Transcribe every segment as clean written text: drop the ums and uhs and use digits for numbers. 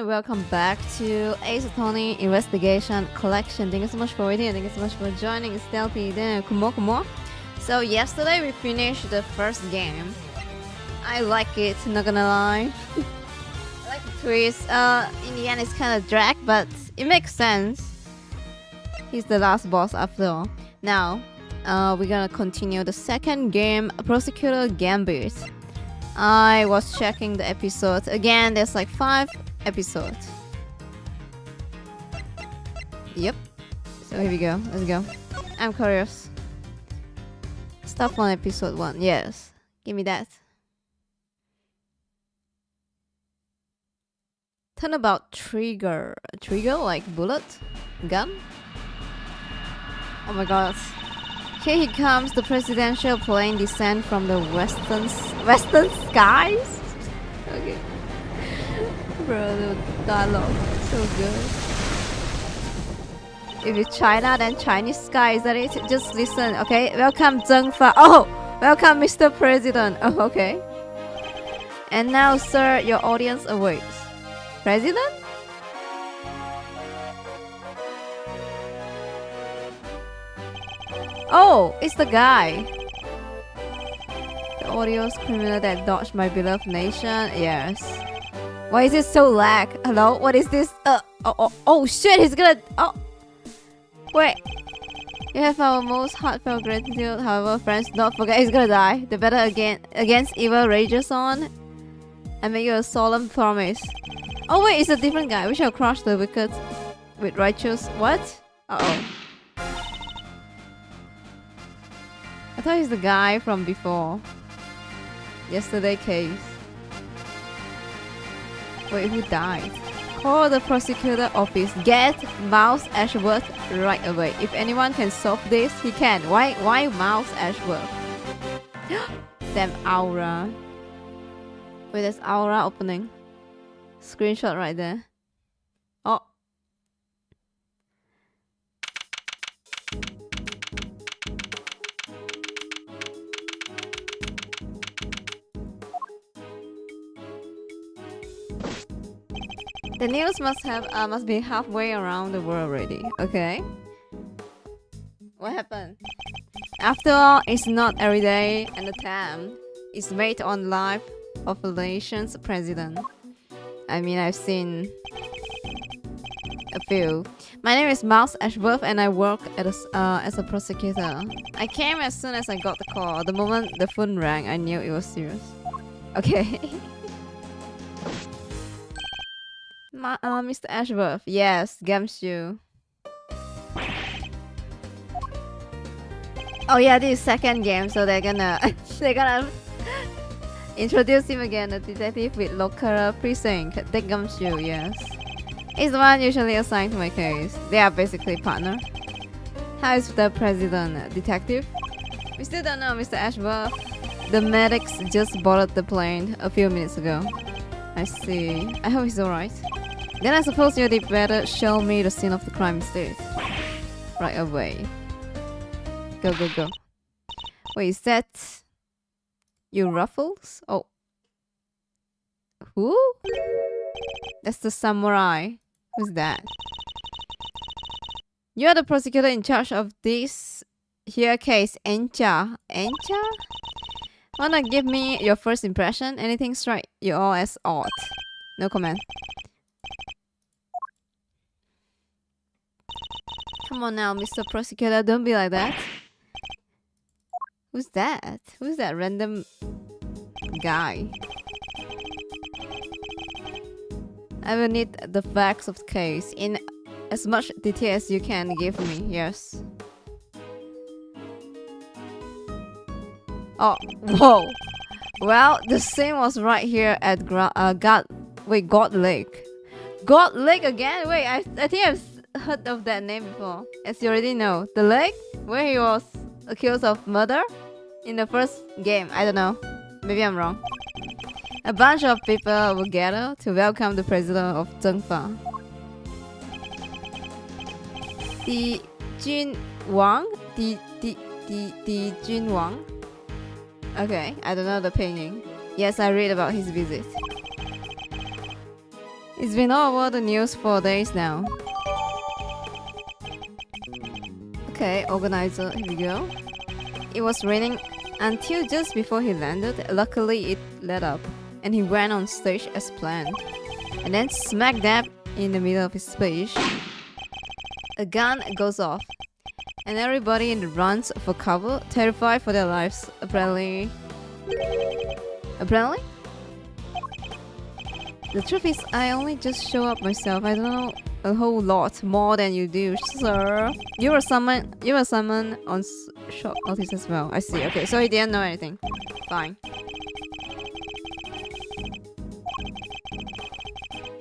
Welcome back to Ace Attorney Investigation Collection. Thank you so much for waiting and thank you so much for joining. Stealthy then kumo. So yesterday we finished the first game. I like it, not gonna lie. I like the twist. In the end it's kind of drag, but it makes sense. He's the last boss after all. Now, we're gonna continue the second game, Prosecutor Gambit. I was checking the episodes. Again, there's like 5 episodes. Yep. So here we go. Let's go. I'm curious. Stuff on episode 1. Yes. Give me that. Turnabout trigger. Trigger like bullet? Gun? Oh my god. Here he comes, the presidential plane descend from the western skies? Okay. Bro, the dialogue so good. If it's China, then Chinese sky, is that it? Just listen, okay? Welcome, Zheng Fa. Oh! Welcome, Mr. President. Oh, okay. And now, sir, your audience awaits. President? Oh, it's the guy. The odious criminal that dodged my beloved nation. Yes. Why is it so lag? Hello? What is this? Oh shit, he's gonna... Oh. Wait. You have our most heartfelt gratitude. However, friends, don't forget he's gonna die. The battle against evil rages on. I make you a solemn promise. Oh wait, it's a different guy. We shall crush the wicked with righteous... What? Uh-oh. I thought he's the guy from before. Yesterday case. Wait, who died? Call the prosecutor office. Get Mouse Ashworth right away. If anyone can solve this, he can. Why Mouse Ashworth? Damn aura. Wait, there's aura opening. Screenshot right there. Oh. The news must be halfway around the world already. Okay. What happened? After all, it's not every day and the time is made on life of a nation's president. I mean, I've seen a few. My name is Miles Ashworth and I work as a prosecutor. I came as soon as I got the call. The moment the phone rang, I knew it was serious. Okay. Mr. Ashworth. Yes, Gamshu. Oh yeah, this is second game, so they're gonna introduce him again, the detective with local precinct. Take Gamshu, yes. He's the one usually assigned to my case. They are basically partner. How is the president, detective? We still don't know, Mr. Ashworth. The medics just boarded the plane a few minutes ago. I see. I hope he's alright. Then I suppose you'd better show me the scene of the crime instead. Right away. Go, go, go. Wait, is that you, Ruffles? Oh. Who? That's the samurai. Who's that? You are the prosecutor in charge of this here case, Encha. Encha? Wanna give me your first impression? Anything strike you all as odd? No comment. Come on now, Mr. Prosecutor, don't be like that. Who's that? Who's that random guy? I will need the facts of the case in as much detail as you can give me. Yes. Oh, whoa. Well, the scene was right here at God Lake. God Lake again? Wait, I think I've heard of that name before. As you already know, the lake where he was accused of murder in the first game. I don't know. Maybe I'm wrong. A bunch of people will gather to welcome the president of Zhengfa. Jin Wang? Okay, I don't know the pinyin. Yes, I read about his visit. It's been all over the news for days now. Okay, organizer, here we go. It was raining until just before he landed. Luckily, it let up, and he went on stage as planned. And then smack dab in the middle of his speech, a gun goes off, and everybody runs for cover, terrified for their lives. Apparently? The truth is, I only just show up myself. I don't know a whole lot more than you do, sir. You were summoned on short notice as well. I see. Okay, so he didn't know anything. Fine.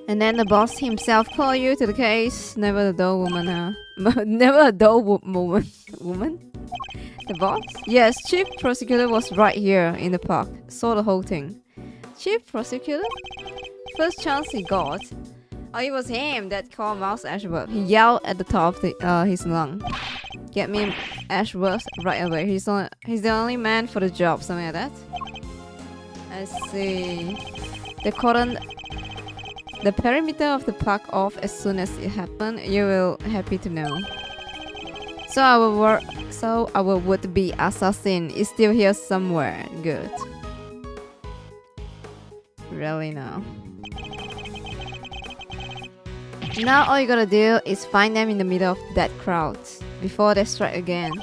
And then the boss himself called you to the case. Never the dull woman, huh? Never a dull woman. The boss? Yes, Chief Prosecutor was right here in the park. Saw the whole thing. Chief Prosecutor? First chance he got. Oh, it was him that called Mouse Ashworth. He yelled at the top of his lung. Get me Ashworth right away. He's the only man for the job, something like that. I see. They cordoned the perimeter of the park off as soon as it happened. You will happy to know. So our would-be assassin is still here somewhere. Good. Really now. Now all you gotta do is find them in the middle of that crowd before they strike again.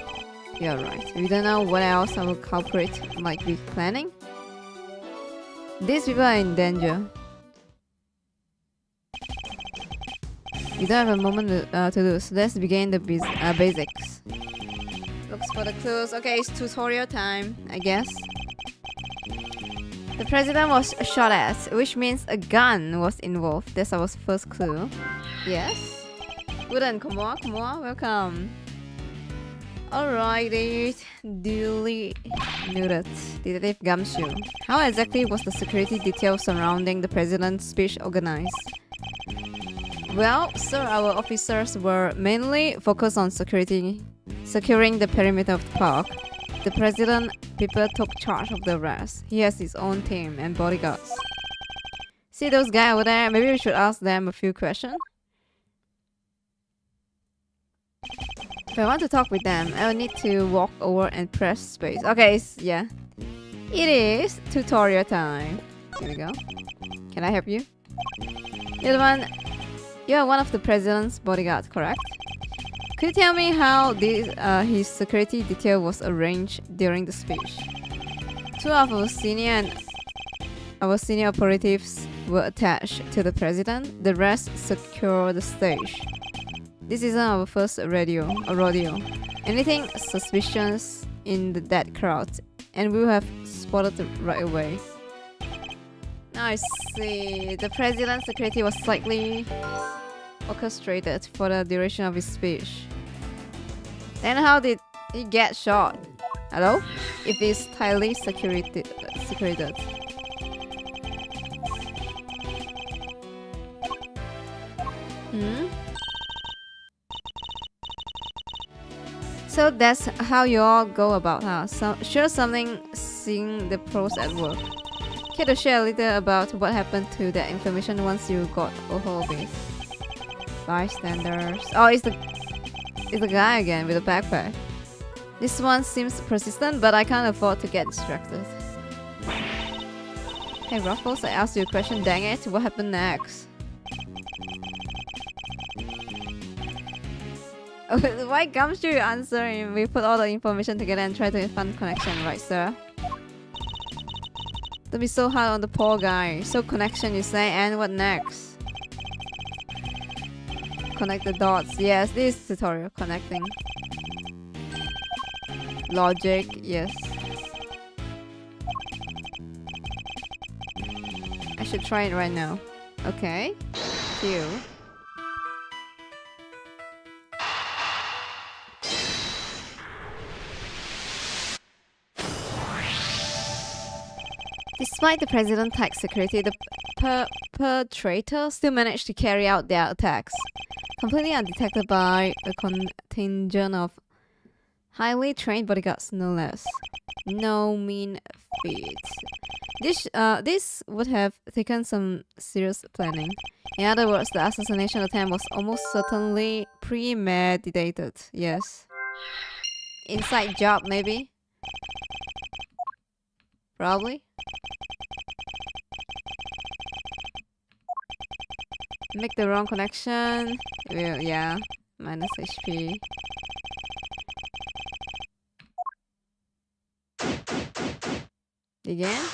You're right. We don't know what else our culprit might be planning. These people are in danger. We don't have a moment to lose. Let's begin the basics. Looks for the clues. Okay, it's tutorial time, I guess. The president was shot at, which means a gun was involved. That's our first clue. Yes? Wooden, come on, welcome. Alright, duly noted. Detective Gamshu. How exactly was the security detail surrounding the president's speech organized? Well, sir, our officers were mainly focused on securing the perimeter of the park. The president people took charge of the rest. He has his own team and bodyguards. See those guys over there? Maybe we should ask them a few questions. If I want to talk with them, I will need to walk over and press space. Okay, yeah. It is tutorial time. Here we go. Can I help you? You are one of the president's bodyguards, correct? Could you tell me how this, his security detail was arranged during the speech? Two of our senior operatives were attached to the president. The rest secure the stage. This isn't our first rodeo. Anything suspicious in that crowd, and we will have spotted it right away. Now I see the president's security was slightly orchestrated for the duration of his speech. Then how did he get shot? Hello? If it's tightly security. So that's how you all go about, huh? Sure something seeing the pros at work. Care to share a little about what happened to that information once you got a hold of it? Bystanders. Oh, it's the guy again with a backpack. This one seems persistent, but I can't afford to get distracted. Hey Ruffles, I asked you a question, dang it, what happened next? Why Gumshoe you answering? We put all the information together and try to find connection, right sir? Don't be so hard on the poor guy. So connection you say, and what next? Connect the dots. Yes, this is tutorial. Connecting. Logic, yes. I should try it right now. Okay. Q. Despite the president's tight security, the perpetrators still managed to carry out their attacks, completely undetected by a contingent of highly trained bodyguards, no less. No mean feat. This would have taken some serious planning. In other words, the assassination attempt was almost certainly premeditated. Yes. Inside job, maybe? Probably. Make the wrong connection. Well, yeah. Minus HP. Again?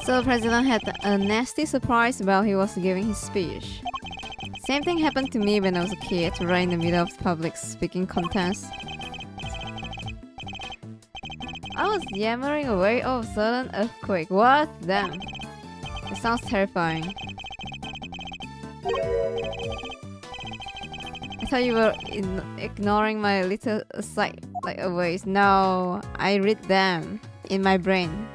So the president had a nasty surprise while he was giving his speech. Same thing happened to me when I was a kid, right in the middle of public speaking contest. I was yammering away, all of a sudden earthquake. What? Damn. It sounds terrifying. I thought you were ignoring my little side like ways. No, I read them in my brain.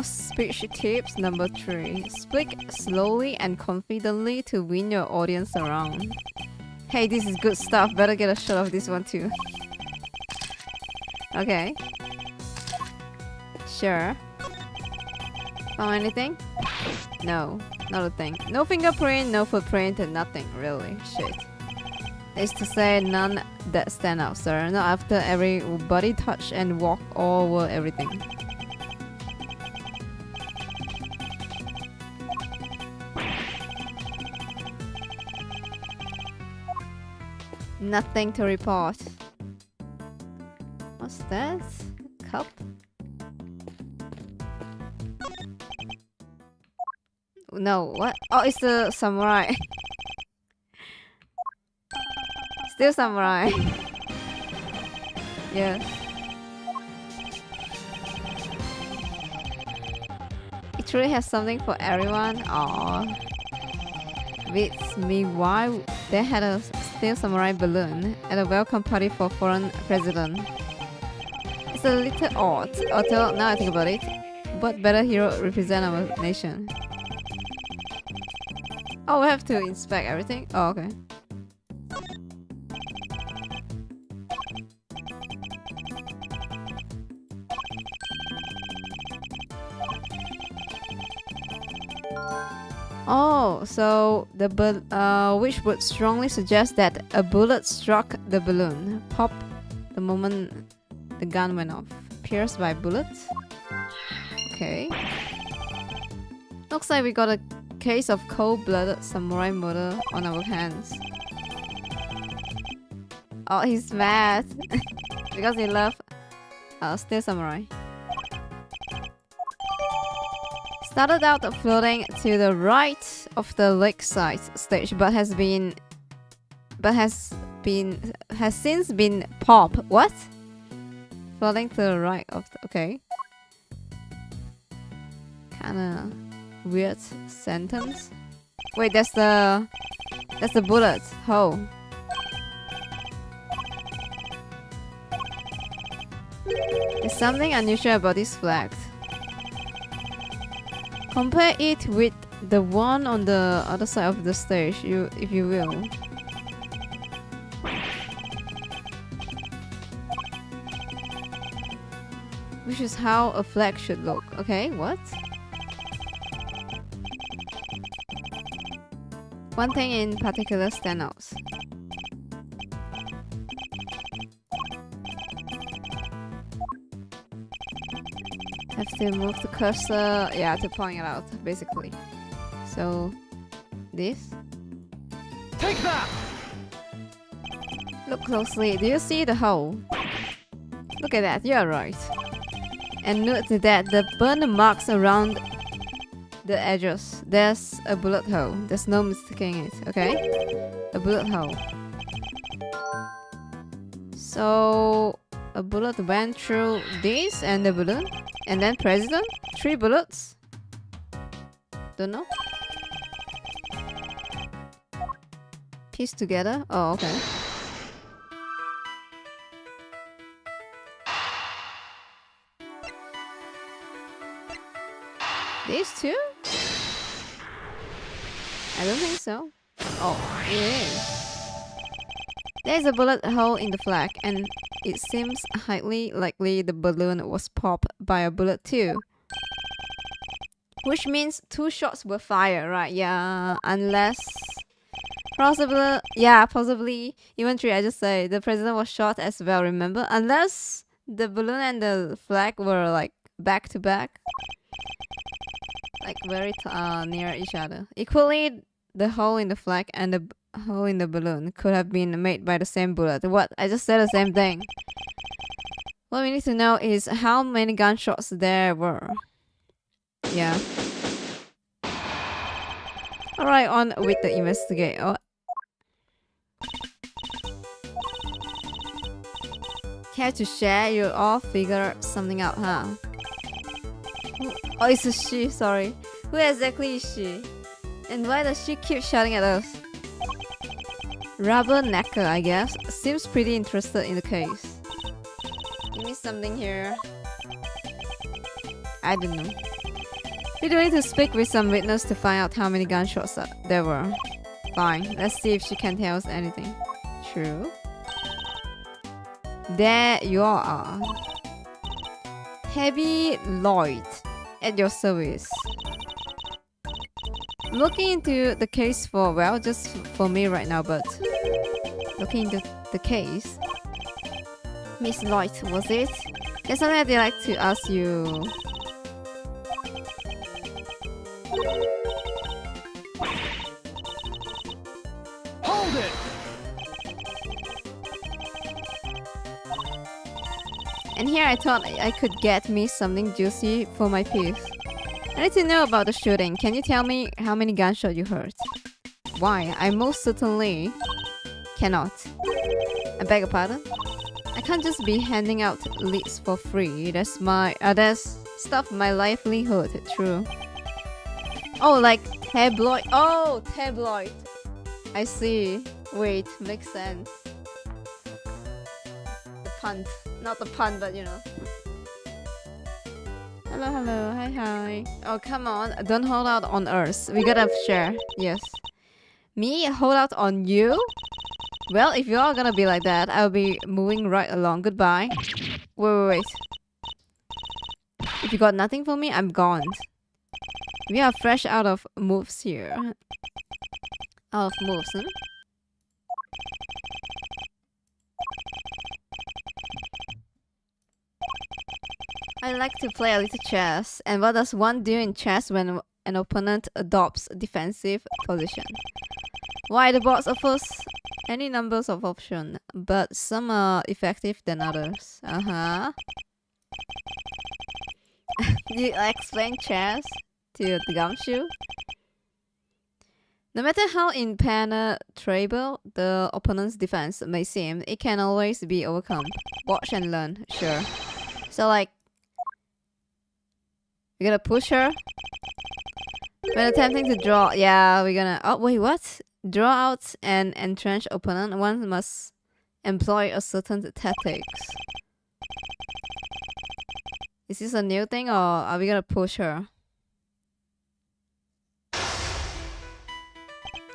Speech tips number 3. Speak slowly and confidently to win your audience around. Hey, this is good stuff. Better get a shot of this one too. Okay. Sure. Found anything? No, not a thing. No fingerprint, no footprint, and nothing really. Shit. Is to say none that stand out, sir. Not after every body touch and walk all over everything. Nothing to report. What's that? Cup? No, what? Oh, it's the samurai. Still samurai. Yes. It truly has something for everyone. Aww. Beats me why they had a steel samurai balloon at a welcome party for foreign president. It's a little odd, although now I think about it. What better hero represent our nation? Oh, we have to inspect everything? Oh, okay. Oh, so which would strongly suggest that a bullet struck the balloon. Pop the moment the gun went off. Pierced by bullets. Okay. Looks like we got a case of cold-blooded samurai murder on our hands. Oh, he's mad because he loves Steel Samurai. Started out floating to the right of the lakeside stage, but has since been popped. What? Floating to the right of the, okay. Kinda weird sentence. Wait, that's the bullet hole. There's something unusual about this flag. Compare it with the one on the other side of the stage, if you will. Which is how a flag should look. Okay, what? One thing in particular stands out. Have to move the cursor, yeah, to point it out, basically. So, this. Take that! Look closely. Do you see the hole? Look at that. You're right. And note that the burn marks around the edges. There's a bullet hole. There's no mistaking it. Okay, a bullet hole. So a bullet went through this and the balloon. And then president? 3 bullets? Don't know. Piece together? Oh, okay. These 2? I don't think so. Oh, it is. There's a bullet hole in the flag, and it seems highly likely the balloon was popped by a bullet too. Which means 2 shots were fired, right? Yeah, unless... possibly. Even 3, I just say. The president was shot as well, remember? Unless the balloon and the flag were like back to back. Like very near each other. Equally, the hole in the flag and the hole in the balloon could have been made by the same bullet. What? I just said the same thing. What we need to know is how many gunshots there were. Yeah. Alright, on with the investigate. Oh. Care to share? You all figure something out, huh? Oh, it's a she, sorry. Who exactly is she? And why does she keep shouting at us? Rubbernecker, I guess. Seems pretty interested in the case. Give me something here. I don't know. We do need to speak with some witness to find out how many gunshots there were. Fine, let's see if she can tell us anything. True. There you are. Heavy Lloyd, at your service. Looking into the case for, well, just for me right now, but looking into the case. Miss Lloyd, was it? There's something I'd like to ask you. Hold it! And here I thought I could get me something juicy for my piece. I need to know about the shooting. Can you tell me how many gunshots you heard? Why? I most certainly cannot. I beg your pardon? I can't just be handing out leads for free. That's stuff my livelihood. True. Oh, like tabloid. Oh, tabloid. I see. Wait, makes sense. The pun. Not the pun, but you know. Hello, hello. Hi, hi. Oh, come on. Don't hold out on us. We gotta share. Yes. Me hold out on you? Well, if you're gonna be like that, I'll be moving right along. Goodbye. Wait, wait, wait. If you got nothing for me, I'm gone. We are fresh out of moves here. Out of moves, huh? I like to play a little chess. And what does one do in chess when an opponent adopts a defensive position? Why the board offers any numbers of options, but some are effective than others. You explain chess to the gumshoe? No matter how impenetrable the opponent's defense may seem, it can always be overcome. Watch and learn, sure. So like, we're gonna push her. When attempting to draw, yeah, we're gonna, oh wait, what? Draw out an entrenched opponent, one must employ a certain tactics. Is this a new thing or are we gonna push her?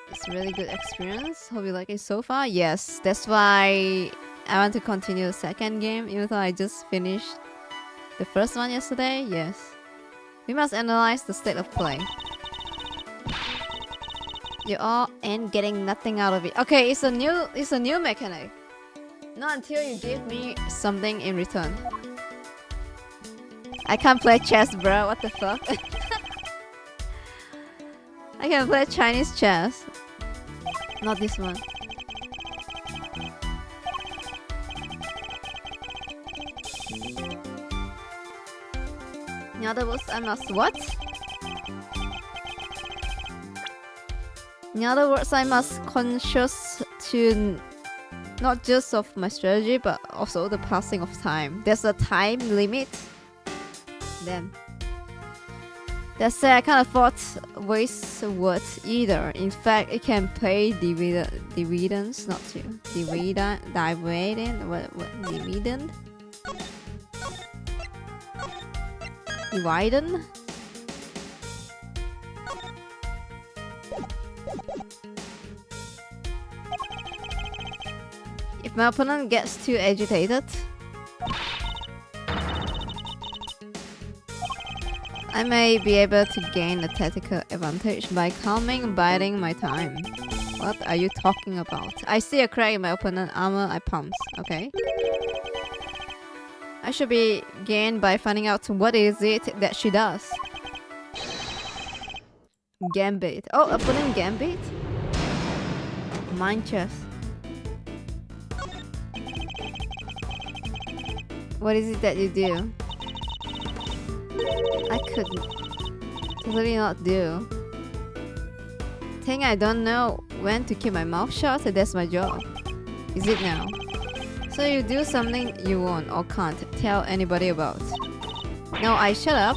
It's a really good experience. Hope you like it so far. Yes, that's why I want to continue the second game, even though I just finished the first one yesterday. Yes. We must analyze the state of play. You all ain't getting nothing out of it. Okay, it's a new mechanic. Not until you give me something in return. I can't play chess, bro. What the fuck? I can play Chinese chess. Not this one. In other words, I must what? In other words, I must conscious to not just of my strategy, but also the passing of time. There's a time limit. Damn. Let's say I can't afford waste words either. In fact, it can pay dividends, not to dividend. What dividend? Dividend. If my opponent gets too agitated, I may be able to gain a tactical advantage by calming and biding my time. What are you talking about? I see a crack in my opponent's armor, I pumps. Okay. I should be gained by finding out what is it that she does. Gambit. Oh, opponent Gambit? Mind chess. What is it that you do? I could totally not do. Think I don't know when to keep my mouth shut? That's my job. Is it now? So you do something you won't or can't tell anybody about. No, I shut up.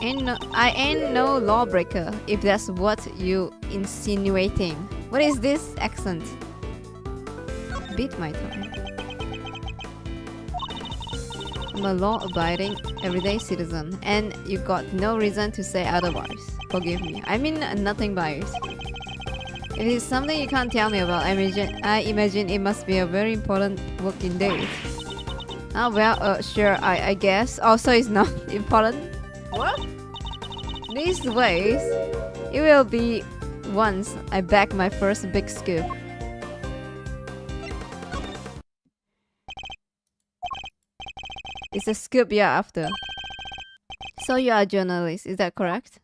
I ain't no lawbreaker, if that's what you insinuating. What is this accent? Beat my time. I'm a law-abiding, everyday citizen, and you got no reason to say otherwise. Forgive me. I mean nothing by it. If it's something you can't tell me about, I imagine it must be a very important work indeed. Oh well, sure, I guess. Also, it's not important. What? These ways, it will be once I bag my first big scoop. It's a scoop you're after. So you are a journalist, is that correct?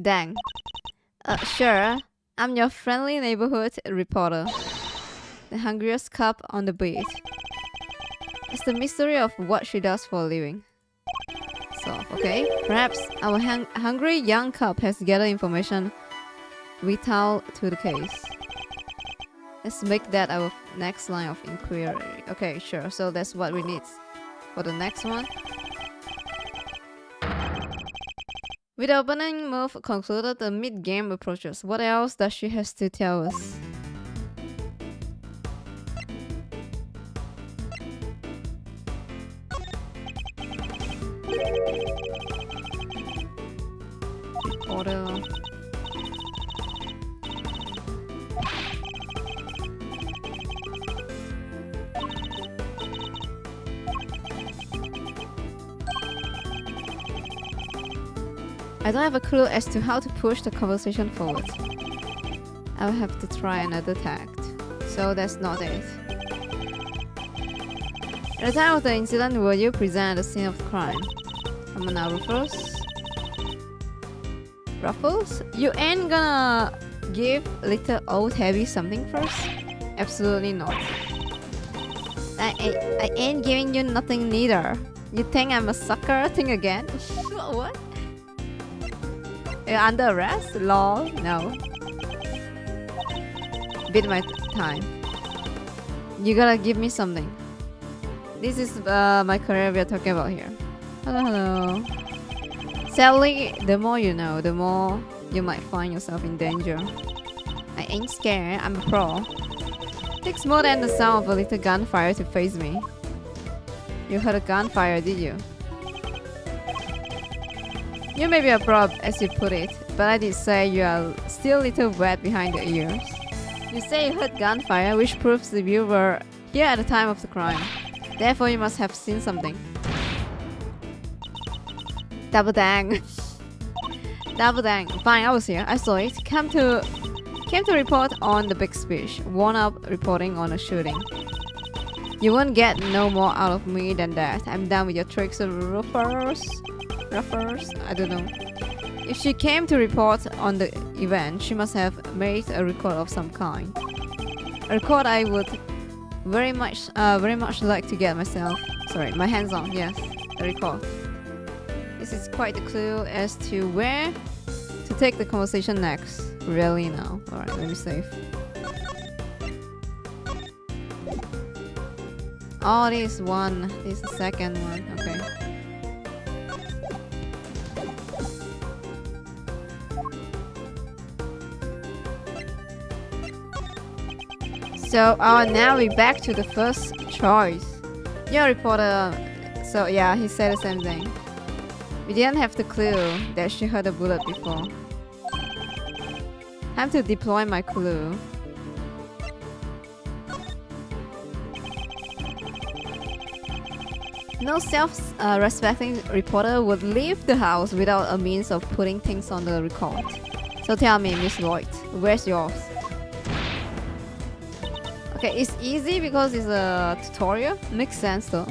Dang. Sure. I'm your friendly neighborhood reporter. The hungriest cop on the beat. It's the mystery of what she does for a living. So, okay. Perhaps our hungry young cop has gathered information vital to the case. Let's make that our next line of inquiry. Okay, sure. So that's what we need for the next one. With the opening move concluded, the mid-game approaches. What else does she has to tell us? Order. I don't have a clue as to how to push the conversation forward. I will have to try another tact. So that's not it. At the time of the incident, were you present at the scene of the crime? Come on now, Ruffles. Ruffles? You ain't gonna give little old Heavy something first? Absolutely not. I ain't giving you nothing neither. You think I'm a sucker? Think again? What? You're under arrest? Lol. No. Bid my time. You gotta give me something. This is my career we are talking about here. Hello, hello. Sadly, the more you know, the more you might find yourself in danger. I ain't scared, I'm a pro. Takes more than the sound of a little gunfire to face me. You heard a gunfire, did you? You may be a pro, as you put it, but I did say you are still a little wet behind the ears. You say you heard gunfire, which proves that you were here at the time of the crime. Therefore, you must have seen something. Double dang. Double dang. Fine, I was here. I saw it. Came to report on the big speech. Wound up reporting on a shooting. You won't get no more out of me than that. I'm done with your tricks, Ruffers. I don't know. If she came to report on the event, she must have made a record of some kind. A record I would very much like to get my hands on. Yes, a record. This is quite a clue as to where to take the conversation next. Really now. Alright, let me save. Oh, this is one. This is the second one. Okay. So, now we're back to the first choice. Your reporter. So, yeah, he said the same thing. We didn't have the clue that she heard a bullet before. Time to deploy my clue. No self-respecting reporter would leave the house without a means of putting things on the record. So tell me, Miss Lloyd, where's yours? Okay, it's easy because it's a tutorial. Makes sense though.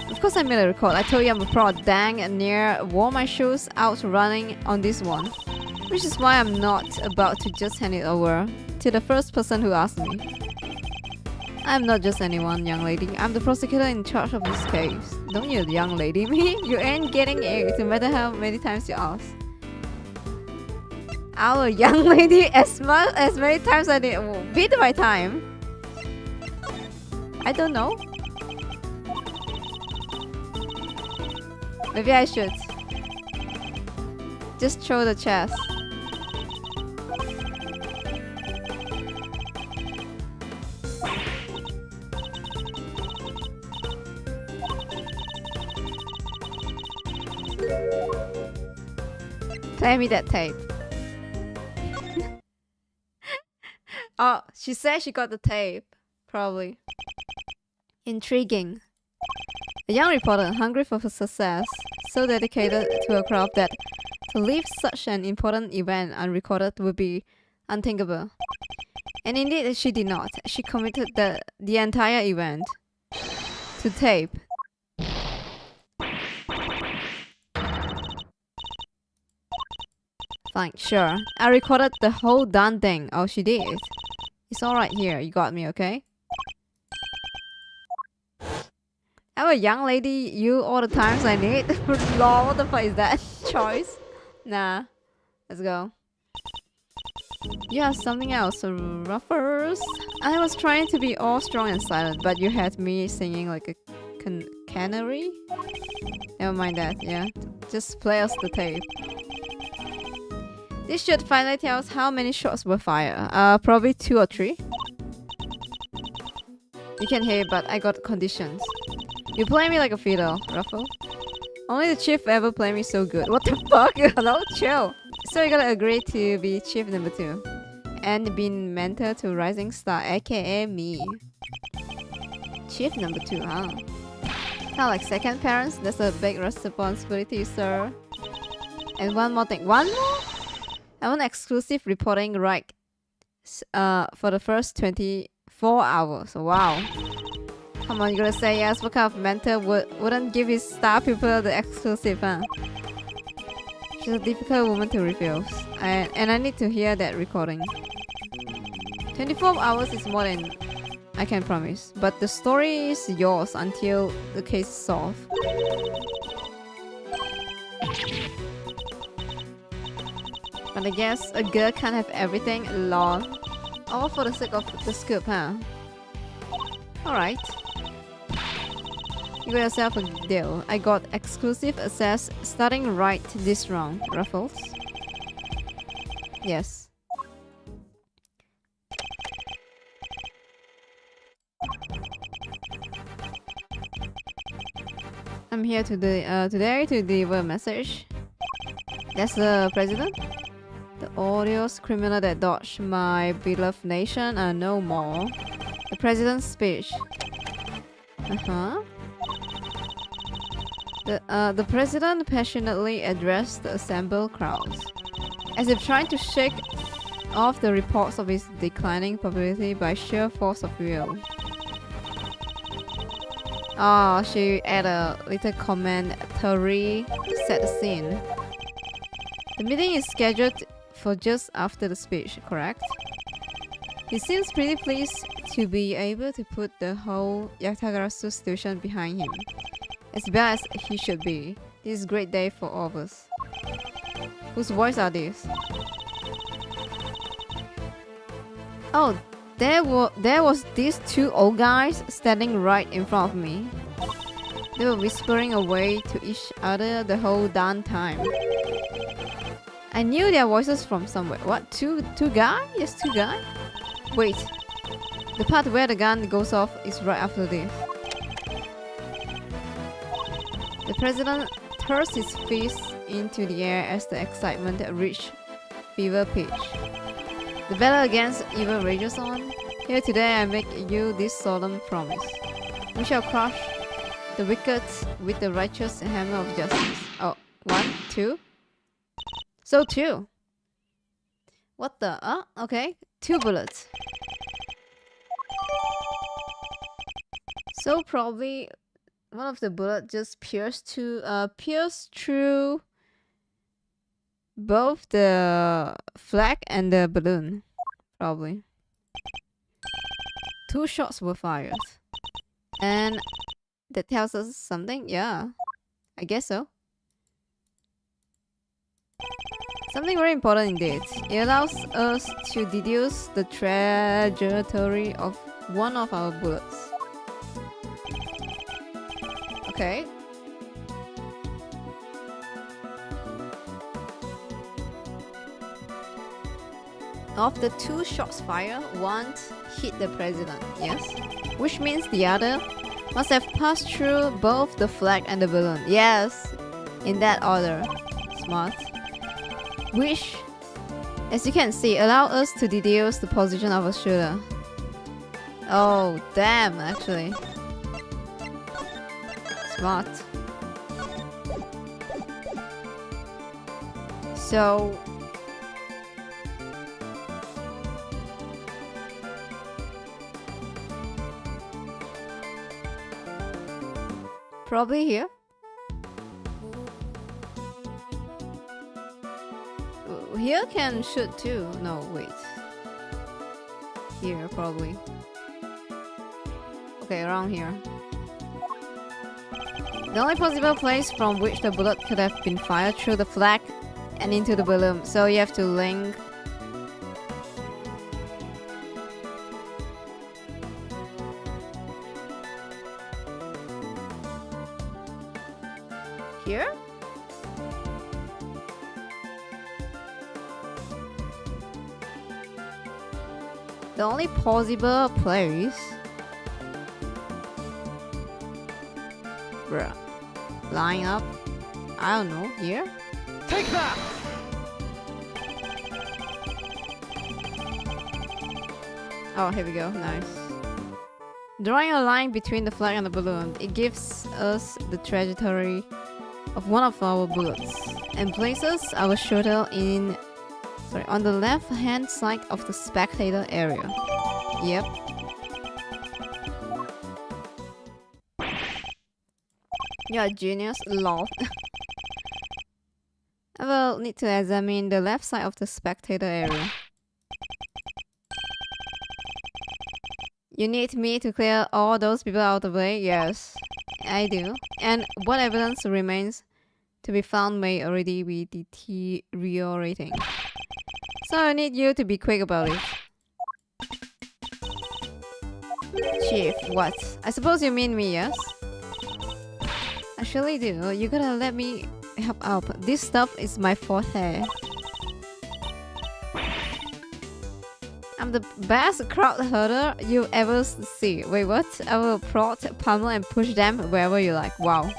Of course I made a record. I told you I'm a pro. Dang near wore my shoes out running on this one. Which is why I'm not about to just hand it over to the first person who asked me. I'm not just anyone, young lady. I'm the prosecutor in charge of this case. Don't you, young lady me? You ain't getting it, no matter how many times you ask. Our young lady, as many times I did. Beat my time. I don't know. Maybe I should just throw the chest. Play me that tape. Oh, she said she got the tape. Probably. Intriguing. A young reporter, hungry for success, so dedicated to a craft that to leave such an important event unrecorded would be unthinkable. And indeed, she did not. She committed the entire event to tape. Fine, sure. I recorded the whole darn thing. Oh, she did. It's alright here. You got me, okay? I'm a young lady. You all the times I need. Lol, what the fuck is that choice? Nah. Let's go. You have something else, Ruffers. I was trying to be all strong and silent, but you had me singing like a canary? Never mind that, yeah. Just play us the tape. This should finally tell us how many shots were fired. Probably 2 or 3. You can hear, but I got conditions. You play me like a fiddle, Ruffle. Only the chief ever played me so good. What the fuck? Hello, chill. So you gotta agree to be chief number 2. And be mentor to rising star, aka me. Chief number 2, huh? Kinda like second parents? That's a big responsibility, sir. And one more thing. One more? I want exclusive reporting right for the first 24 hours. Wow. Come on, you're gonna say yes. What kind of mentor wouldn't give his star pupil the exclusive, huh? She's a difficult woman to refuse. And I need to hear that recording. 24 hours is more than I can promise. But the story is yours until the case is solved. But I guess a girl can't have everything. Lol. All for the sake of the scoop, huh? Alright. You got yourself a deal. I got exclusive access starting right this round. Ruffles? Yes. I'm here today to deliver a message. That's the president? The odious criminal that dodged my beloved nation are no more. The president's speech. The president passionately addressed the assembled crowds, as if trying to shake off the reports of his declining popularity by sheer force of will. Oh, she added a little commentary to set the scene. The meeting is scheduled for just after the speech, correct? He seems pretty pleased to be able to put the whole Yatagarasu situation behind him. As bad as he should be. This is a great day for all of us. Whose voice are these? Oh, there was these two old guys standing right in front of me. They were whispering away to each other the whole darn time. I knew their voices from somewhere. What? Two guys? Yes, two guys? Wait. The part where the gun goes off is right after this. The president thrust his fist into the air as the excitement reached fever pitch. The battle against evil rages on. Here today I make you this solemn promise. We shall crush the wicked with the righteous hammer of justice. Oh, 1, 2. So 2. What the? Okay. 2 bullets. So probably one of the bullets just pierced through both the flag and the balloon. Probably. 2 shots were fired. And that tells us something? Yeah. I guess so. Something very important indeed. It allows us to deduce the trajectory of one of our bullets. Okay. Of the 2 shots fired, one hit the president, yes? Which means the other must have passed through both the flag and the balloon. Yes, in that order. Smart. Which, as you can see, allow us to deduce the position of a shooter. Oh, damn, actually. Smart. So probably here. Here can shoot too. No, wait. Here, probably. Okay, around here. The only possible place from which the bullet could have been fired through the flag and into the balloon. So you have to link. Here? The only possible place. Bruh. Line up. I don't know. Here? Take that! Oh, here we go. Nice. Drawing a line between the flag and the balloon, it gives us the trajectory of one of our bullets. and places our shooter on the left hand side of the spectator area. Yep. You're a genius, lol. I will need to examine the left side of the spectator area. You need me to clear all those people out of the way? Yes, I do. And what evidence remains to be found may already be deteriorating. So I need you to be quick about it. Chief, what? I suppose you mean me, yes? I surely do. You gotta let me help out. This stuff is my forte. I'm the best crowd herder you ever see. Wait, what? I will prod, pummel, and push them wherever you like. Wow.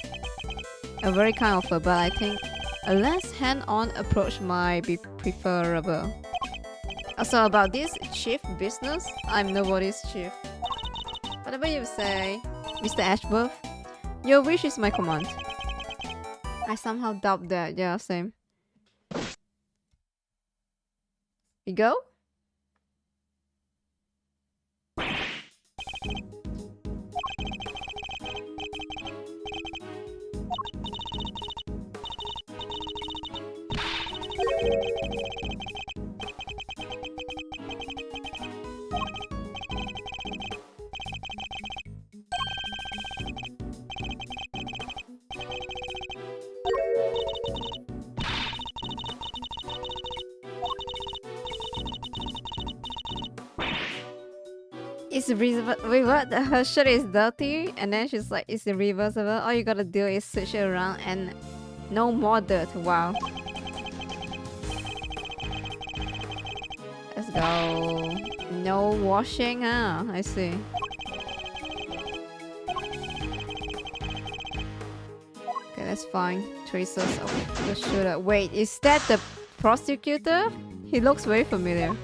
A very kind offer, but I think a less hand-on approach might be preferable. Also, about this chief business, I'm nobody's chief. Whatever you say, Mr. Ashworth, your wish is my command. I somehow doubt that. Yeah, same. You go? It's reversible. Wait, what? Her shirt is dirty, and then she's like, "It's reversible. All you gotta do is switch it around, and no more dirt." Wow. Let's go. No washing, huh? I see. Okay, that's fine. Traces of the shooter. Wait, is that the prosecutor? He looks very familiar.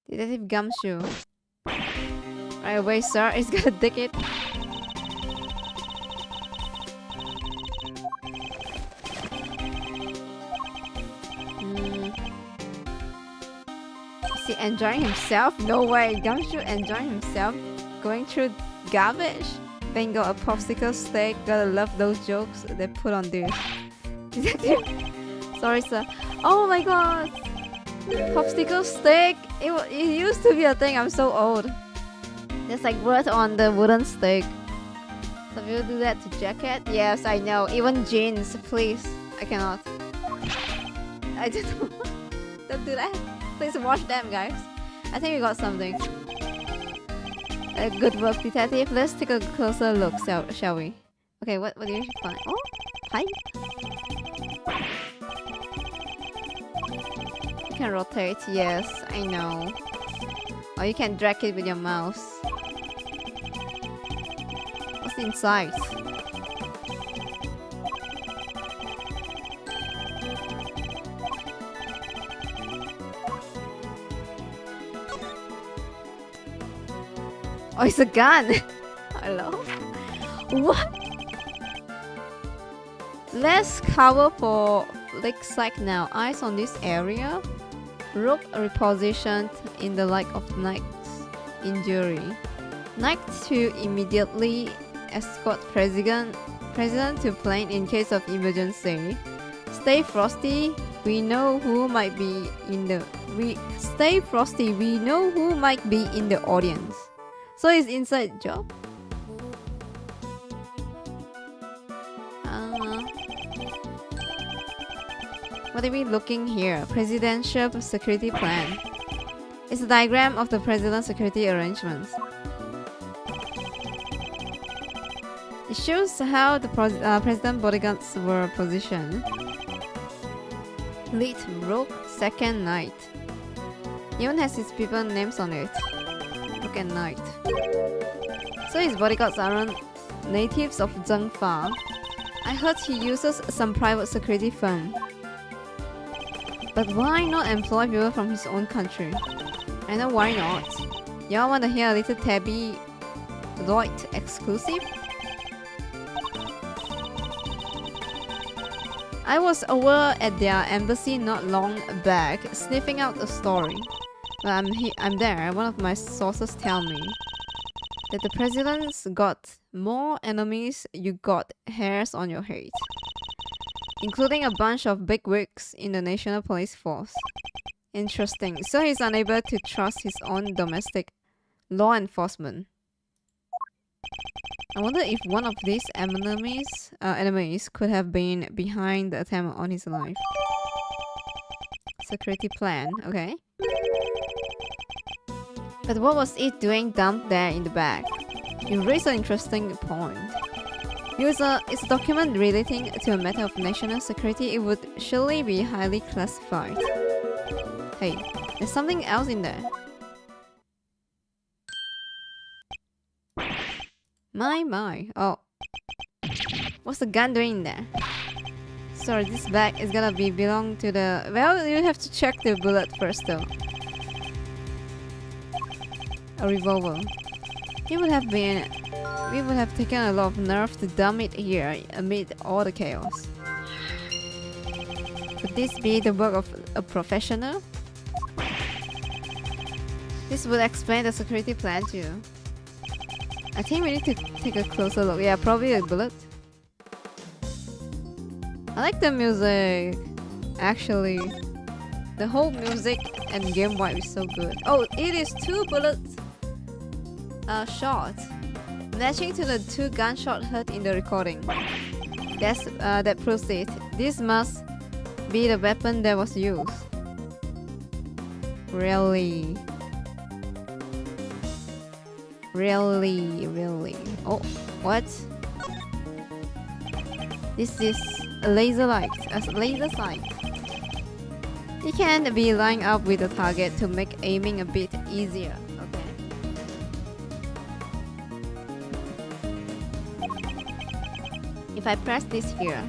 Detective Gumshoe. Right away, sir. He's gonna dig it. Is he enjoying himself? No way. Gumshoe enjoying himself going through garbage? Then got a popsicle stick. Gotta love those jokes they put on this. Detective. Sorry, sir. Oh my god. Popsicle stick. It used to be a thing. I'm so old. There's like words on the wooden stick. Some people do that to jacket. Yes, I know. Even jeans, please. I cannot. I don't do that. Please watch them, guys. I think we got something. Good work, detective. Let's take a closer look, shall we? Okay, what do you find? Oh, pipe. You can rotate, yes, I know. Or you can drag it with your mouse. What's inside? Oh, it's a gun! Hello? What? Let's cover for lakeside now. Eyes on this area. Rook repositioned in the light of Knight's injury. Knight to immediately escort President to plane in case of emergency. Stay frosty. We know who might be in the. Stay frosty. We know who might be in the audience. So it's inside job. What are we looking here? Presidential security plan. It's a diagram of the president's security arrangements. It shows how the president bodyguards were positioned. Lead Rook, second Knight. Even has his people names on it. Rook and Knight. So his bodyguards aren't natives of Zhengfa. I heard he uses some private security firm. But why not employ people from his own country? I know why not. Y'all want to hear a little tabby Deloitte exclusive. I was over at their embassy not long back, sniffing out a story. Well, I'm there. One of my sources tell me that the president's got more enemies you got hairs on your head, including a bunch of bigwigs in the National Police Force. Interesting. So he's unable to trust his own domestic law enforcement. I wonder if one of these enemies could have been behind the attempt on his life. Security plan, okay. But what was it doing dumped there in the bag? You raise an interesting point. It's a document relating to a matter of national security. It would surely be highly classified. Hey, there's something else in there. My. Oh. What's the gun doing in there? Sorry, this bag is gonna belong to the... Well, you have to check the bullet first though. A revolver. We would have taken a lot of nerve to dump it here amid all the chaos. Could this be the work of a professional? This would explain the security plan too. I think we need to take a closer look. Yeah, probably a bullet. I like the music. Actually, the whole music and game vibe is so good. Oh, it is 2 bullets shot, matching to the 2 gunshot heard in the recording. That proves it. This must be the weapon that was used. Really. Oh, what? This is a laser sight. You can be lined up with the target to make aiming a bit easier. Okay. If I press this here,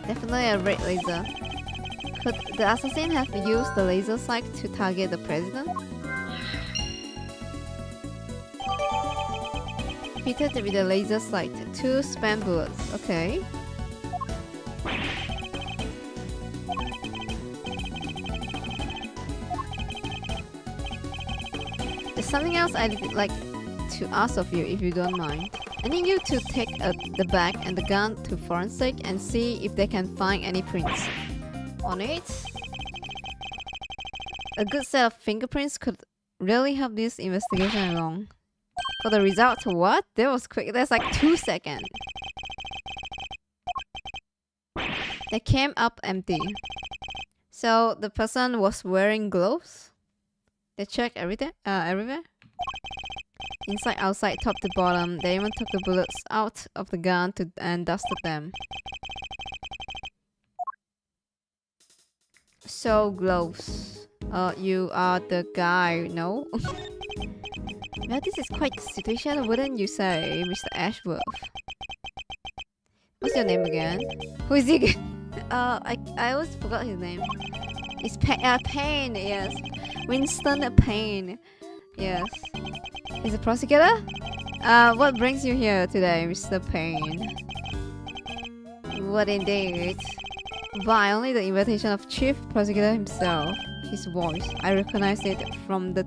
definitely a red laser. Could the assassin have used the laser sight to target the president? Fitted with a laser sight, 2 spam bullets. Okay. There's something else I'd like to ask of you, if you don't mind. I need you to take the bag and the gun to forensic and see if they can find any prints on it. A good set of fingerprints could really help this investigation along. For the result, what? That was quick. That's like 2 seconds. They came up empty. So the person was wearing gloves. They checked everything, everywhere. Inside, outside, top to bottom. They even took the bullets out of the gun and dusted them. So gloves. You are the guy, no? Well, this is quite a situation, wouldn't you say, Mr. Ashworth? What's your name again? Who is he again? I always forgot his name. It's Payne, yes. Winston Payne. Yes. He's a prosecutor? What brings you here today, Mr. Payne? What indeed? By only the invitation of Chief Prosecutor himself. His voice. I recognized it from the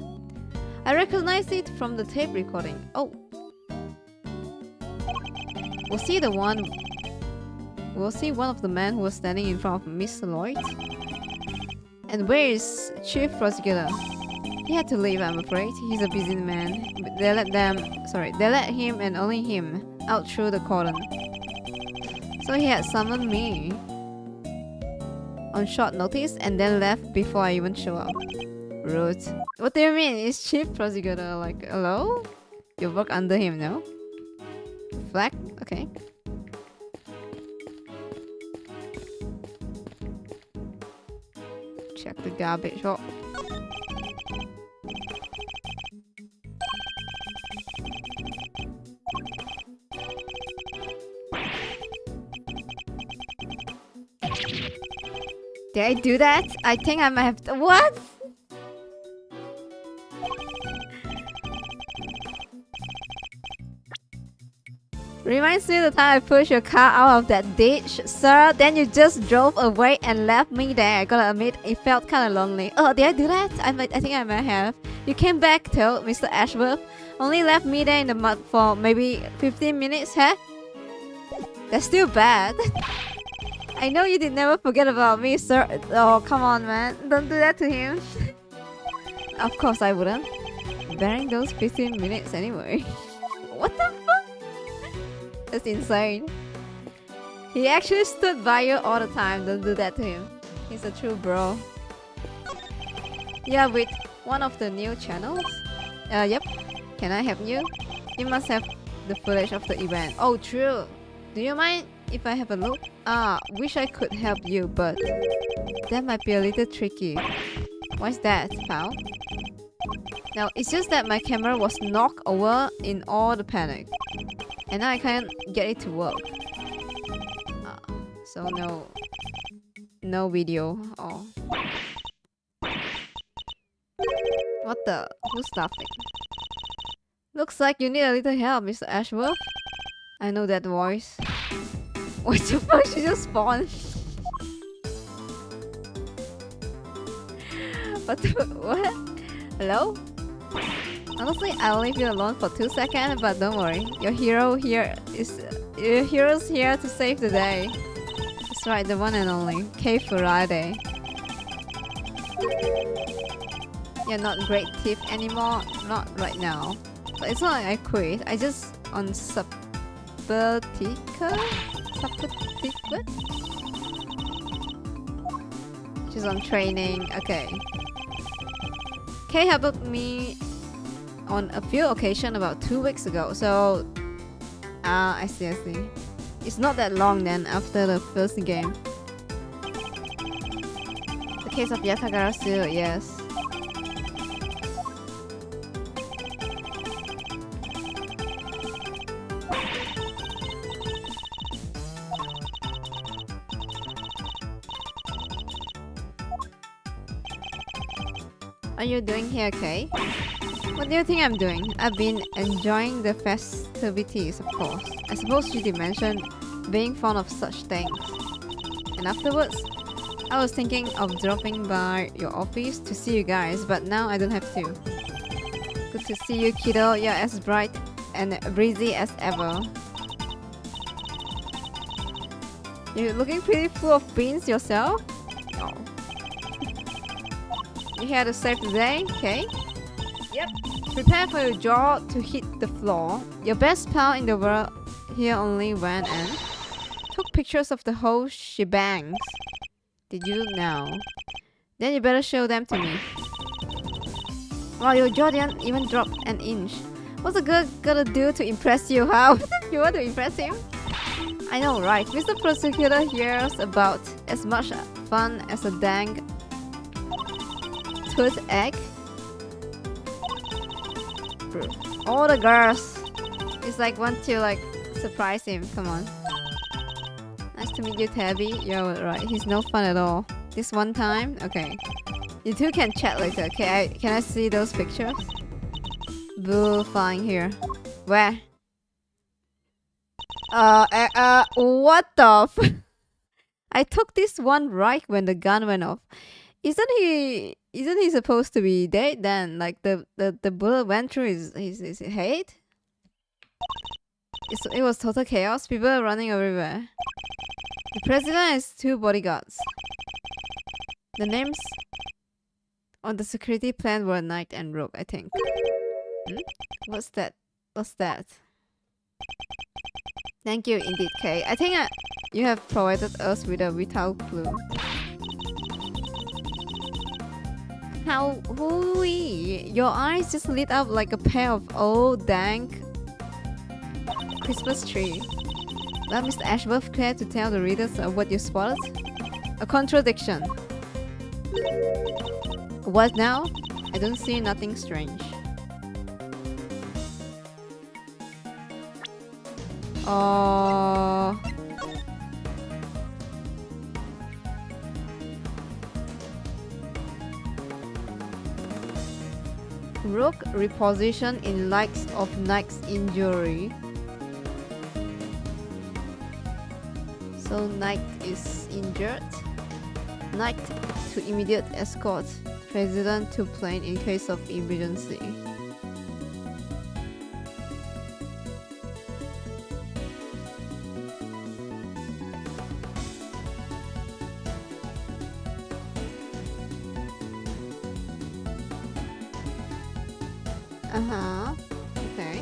tape recording. Oh. Was he one of the men who was standing in front of Miss Lloyd? And where is Chief Prosecutor? He had to leave, I'm afraid. He's a busy man. They let him and only him out through the cordon. So he had summoned me on short notice and then left before I even show up. Rude. What do you mean? Is Chief Prosecutor like, hello? You work under him, no? Flag? Okay. Check the garbage. Oh. Did I do that? I think I might have to. What? Reminds me of the time I pushed your car out of that ditch, sir. Then you just drove away and left me there. I gotta admit, it felt kind of lonely. Oh, did I do that? I think I might have. You came back though, Mr. Ashworth. Only left me there in the mud for maybe 15 minutes, huh? That's still bad. I know you did never forget about me, sir. Oh, come on, man. Don't do that to him. Of course I wouldn't. Bearing those 15 minutes anyway. What the fuck? That's insane. He actually stood by you all the time. Don't do that to him. He's a true bro. Yeah, with one of the new channels. Yep. Can I help you? You must have the footage of the event. Oh, true. Do you mind if I have a look? Wish I could help you, but that might be a little tricky. What's that, pal? Now, it's just that my camera was knocked over in all the panic. And I can't get it to work. So no video. Oh. What the? Who's laughing? Looks like you need a little help, Mr. Ashworth. I know that voice. What the fuck? She just spawned. What? Hello? Honestly, I'll leave you alone for 2 seconds, but don't worry. Your hero's here to save the day. That's right, the one and only K Friday. You're not a great tip anymore, not right now. But it's not like I quit. I just on Subvertica? She's on training. Okay. Kay helped me on a few occasions about 2 weeks ago. So, I see. It's not that long then after the first game. The case of Yatagarasu, yes. Are you doing here okay? What do you think I'm doing? I've been enjoying the festivities, of course. I suppose you did mention being fond of such things. And afterwards, I was thinking of dropping by your office to see you guys, but now I don't have to. Good to see you, kiddo. You're as bright and breezy as ever. You're looking pretty full of beans yourself. Oh. You here to save the day, okay? Yep. Prepare for your jaw to hit the floor. Your best pal in the world here only went and took pictures of the whole shebangs. Did you now? Then you better show them to me. Wow, your jaw didn't even drop an inch. What's a girl gonna do to impress you, huh? You want to impress him? I know, right? Mr. Prosecutor hears about as much fun as a dang tooth egg. All the girls. It's like want to like surprise him. Come on. Nice to meet you, Tabby. You're right. He's no fun at all. This one time? Okay. You two can chat later. Okay, can I see those pictures? Boo, flying here. Where? What the f- I took this one right when the gun went off. Isn't he supposed to be dead then? Like the bullet went through his head? It was total chaos. People are running everywhere. The president has 2 bodyguards. The names on the security plan were Knight and Rogue, I think. What's that? Thank you indeed, Kay. I think you have provided us with a vital clue. How hooey! Your eyes just lit up like a pair of old dank Christmas tree. Well, Mr. Ashworth, care to tell the readers what you spotted? A contradiction. What now? I don't see nothing strange. Rook reposition in likes of Knight's injury. So Knight is injured. Knight to immediate escort President to plane in case of emergency. Uh-huh. Okay.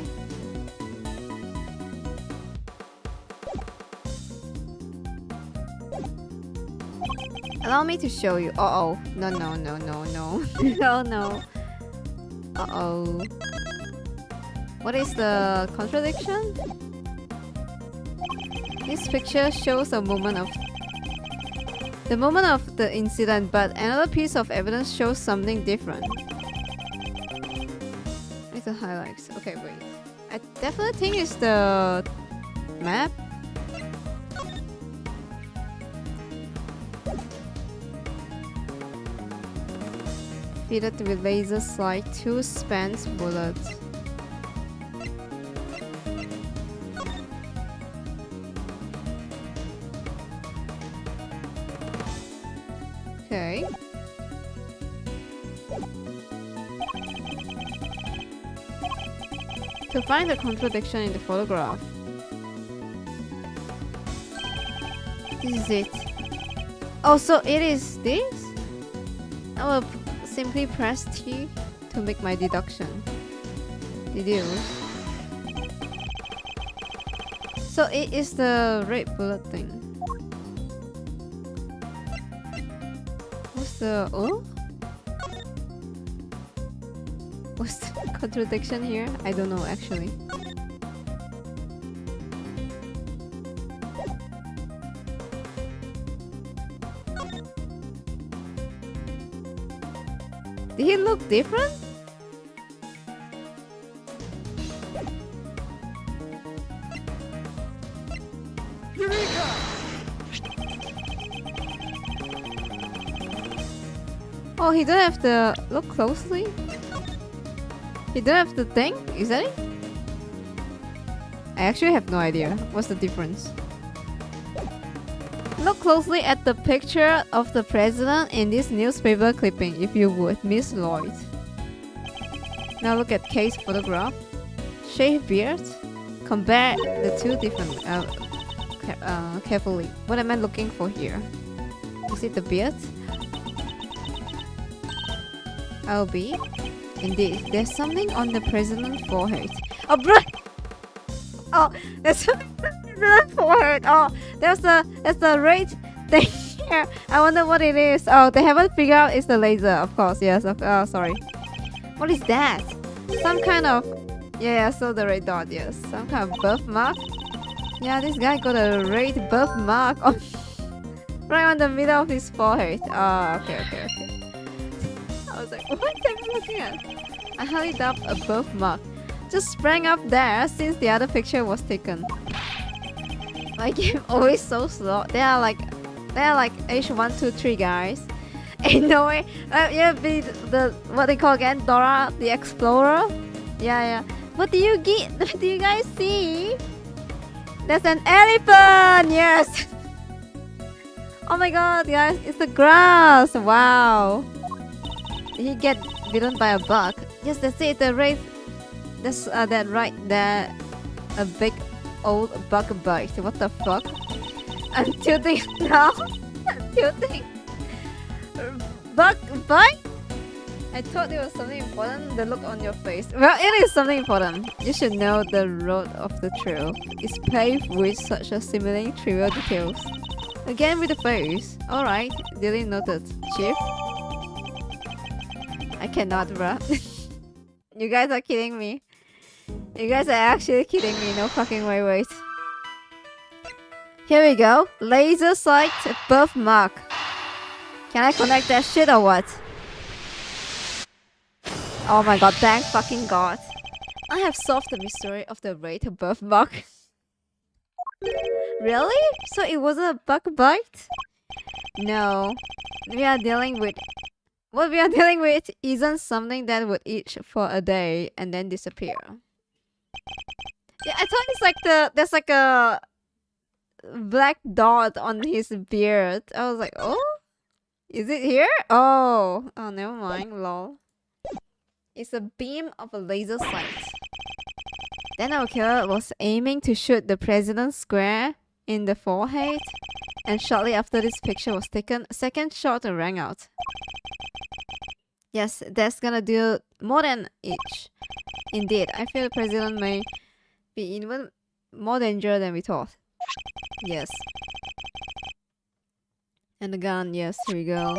Allow me to show you. Uh-oh. No, no, no, no, no. No, no. Uh-oh. What is the contradiction? This picture shows a moment of the incident, but another piece of evidence shows something different. It's the highlights. Okay, wait. I definitely think it's the map. Fitted with laser sight, 2 spans bullets. Okay. To find the contradiction in the photograph. This is it. Oh, so it is this? I will simply press T to make my deduction. Deduce. So it is the red bullet thing. What's the... oh? What's the contradiction here? I don't know actually. Did he look different? Eureka! Oh, he don't have the... look closely. He don't have the thing? Is that it? I actually have no idea. What's the difference? Look closely at the picture of the president in this newspaper clipping, if you would, Miss Lloyd. Now look at case photograph. Shaved beard. Compare the two different carefully. What am I looking for here? Is it the beard? LB. Indeed, there's something on the president's forehead. Oh, bro! Oh, there's something on the president's forehead. Oh, there's the red thing here. I wonder what it is. Oh, they haven't figured out it's the laser, of course. Yes, sorry. What is that? Some kind of... yeah, so the red dot, yes. Some kind of birthmark. Yeah, this guy got a red birthmark on right on the middle of his forehead. Oh, okay. I was like, what am I looking at? I held it up a birthmark. Just sprang up there since the other picture was taken. My game always so slow. They are like H1, 2, 3 guys. Ain't no way. Yeah, be the what they call again, Dora the Explorer. Yeah. What do you get? What do you guys see? There's an elephant. Yes. Oh my god, guys, it's the grass. Wow. Did he get bitten by a bug? Yes, that's it. The red. That's that right there. A big old bug bite. What the fuck? I'm tilting now. I'm tilting. Bug bite? I thought it was something important. The look on your face. Well, it is something important. You should know the road of the trail is paved with such a seemingly trivial details. Again with the face. Alright, duly noted. Chief? I cannot, bruh. You guys are kidding me. You guys are actually kidding me. No fucking way, wait. Here we go. Laser sight birthmark. Can I connect that shit or what? Oh my god, thank fucking god. I have solved the mystery of the red birthmark. Really? So it wasn't a bug bite? No. We are dealing with... what we are dealing with isn't something that would itch for a day and then disappear. Yeah, I thought it's like the... there's like a... black dot on his beard. I was like, oh, is it here? Oh, never mind. Lol. It's a beam of a laser sight. Then our killer was aiming to shoot the president square in the forehead, and shortly after this picture was taken, a second shot rang out. Yes, that's gonna do more than each. Indeed, I feel the president may be even more dangerous than we thought. Yes. And the gun, yes, here we go.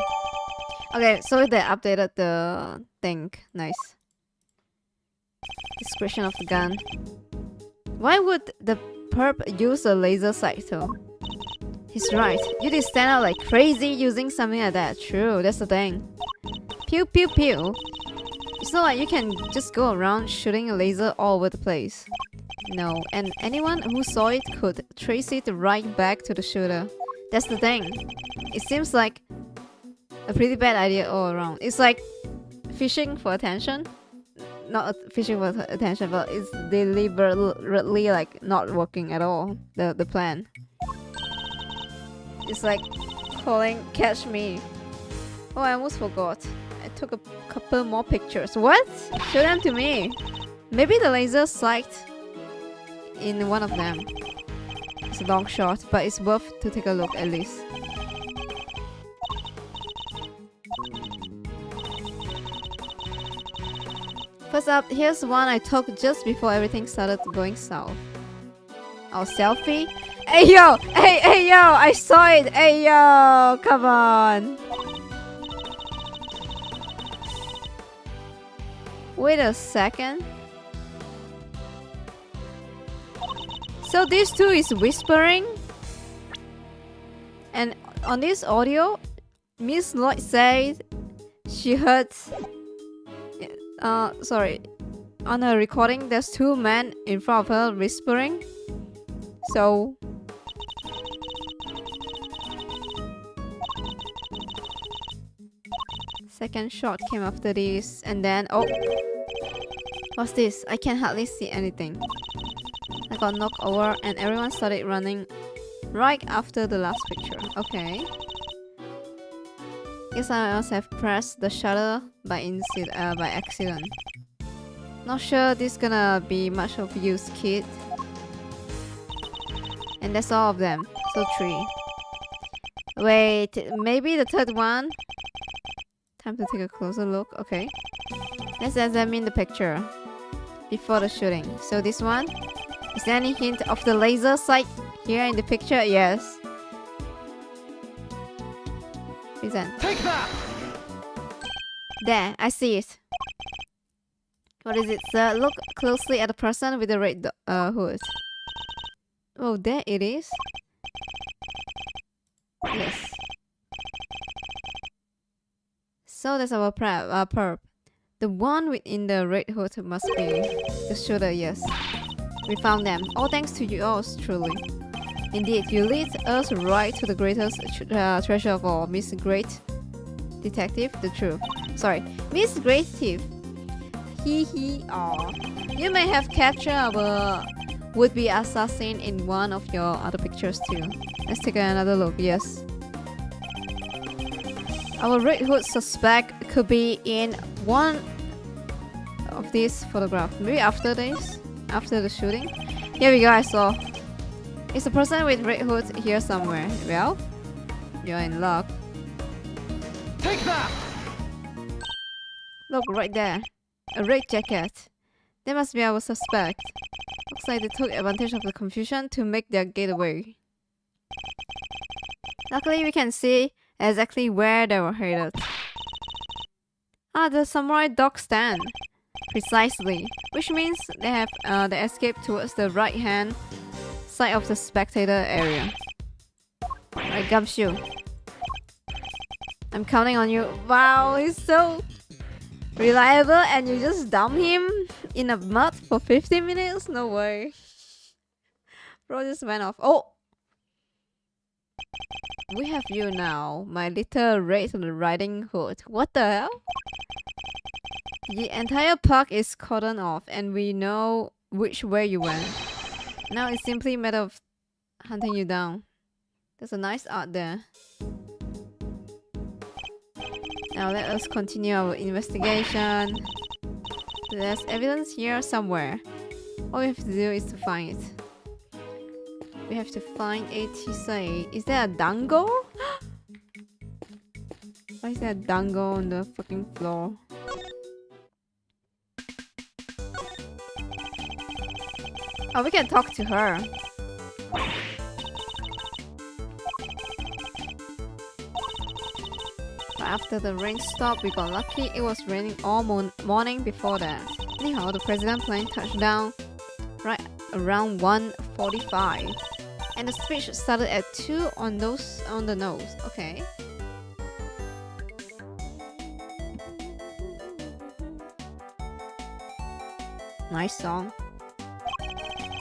Okay, so they updated the thing. Nice. Description of the gun. Why would the perp use a laser sight though? He's right. You did stand out like crazy using something like that. True, that's the thing. Pew pew pew. It's not like you can just go around shooting a laser all over the place. No, and anyone who saw it could trace it right back to the shooter. That's the thing. It seems like a pretty bad idea all around. It's like fishing for attention. Not fishing for attention, but it's deliberately like not working at all. The plan. It's like calling catch me. Oh, I almost forgot. I took a couple more pictures. What? Show them to me. Maybe the laser sight in one of them. It's a long shot, but it's worth to take a look at least. First up, here's one I took just before everything started going south. Our selfie. Hey yo! Hey yo! I saw it! Hey yo! Come on! Wait a second. So this two is whispering, and on this audio, Miss Lloyd said she heard. Sorry, on her recording, there's two men in front of her whispering. So second shot came after this, and then oh, what's this? I can hardly see anything. I got knocked over and everyone started running right after the last picture. Okay. Guess I must have pressed the shutter by accident. Not sure this gonna be much of use, kid. And that's all of them. So 3. Wait, maybe the third one? Time to take a closer look. Okay. Let's examine the picture before the shooting. So this one? Is there any hint of the laser sight here in the picture? Yes. Present. Take that! There, I see it. What is it, sir? Look closely at the person with the red hood. Oh, there it is. Yes. So that's our perp. The one within the red hood must be the shooter, yes. We found them, all thanks to yours truly. Indeed, you lead us right to the greatest treasure of all, Miss Great Detective, the truth. Sorry, Miss Great Thief. Aw. You may have captured our would-be assassin in one of your other pictures too. Let's take another look, yes. Our Red Hood suspect could be in one of these photographs. Maybe after this? After the shooting? Here we go, I saw. It's a person with red hood here somewhere. Well, you're in luck. Take that! Look right there. A red jacket. That must be our suspect. Looks like they took advantage of the confusion to make their getaway. Luckily, we can see exactly where they were headed. Ah, the samurai dog stand. Precisely. Which means they have they escaped towards the right hand side of the spectator area. Right, Gumshoe. I'm counting on you. Wow, he's so reliable and you just dump him in a mud for 15 minutes? No way. Bro just went off. Oh! We have you now, my little Red Riding Hood. What the hell? The entire park is cordoned off and we know which way you went. Now it's simply a matter of hunting you down. There's a nice art there. Now let us continue our investigation. There's evidence here somewhere. All we have to do is to find it. We have to find a Tisei. Is there a dango? Why is there a dango on the fucking floor? Oh, we can talk to her. But after the rain stopped, we got lucky. It was raining all morning before that. Anyhow, the president plane touched down right around 1:45. And the speech started at 2 on the nose. Okay. Nice song.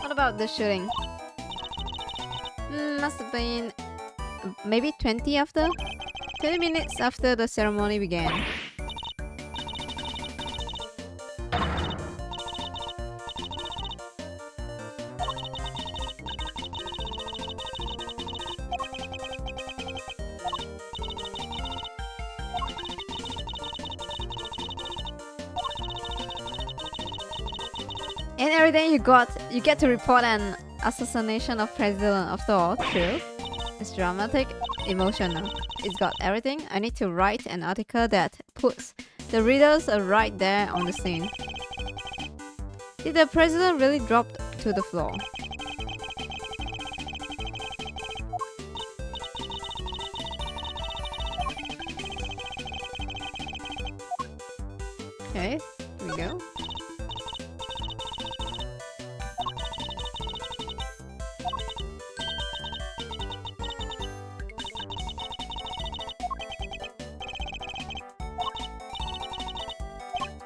What about the shooting? Must have been maybe 20 minutes after the ceremony began. And every day you get to report an assassination of president. After all, true. It's dramatic, emotional. It's got everything. I need to write an article that puts the readers right there on the scene. Did the president really drop to the floor? Okay, here we go.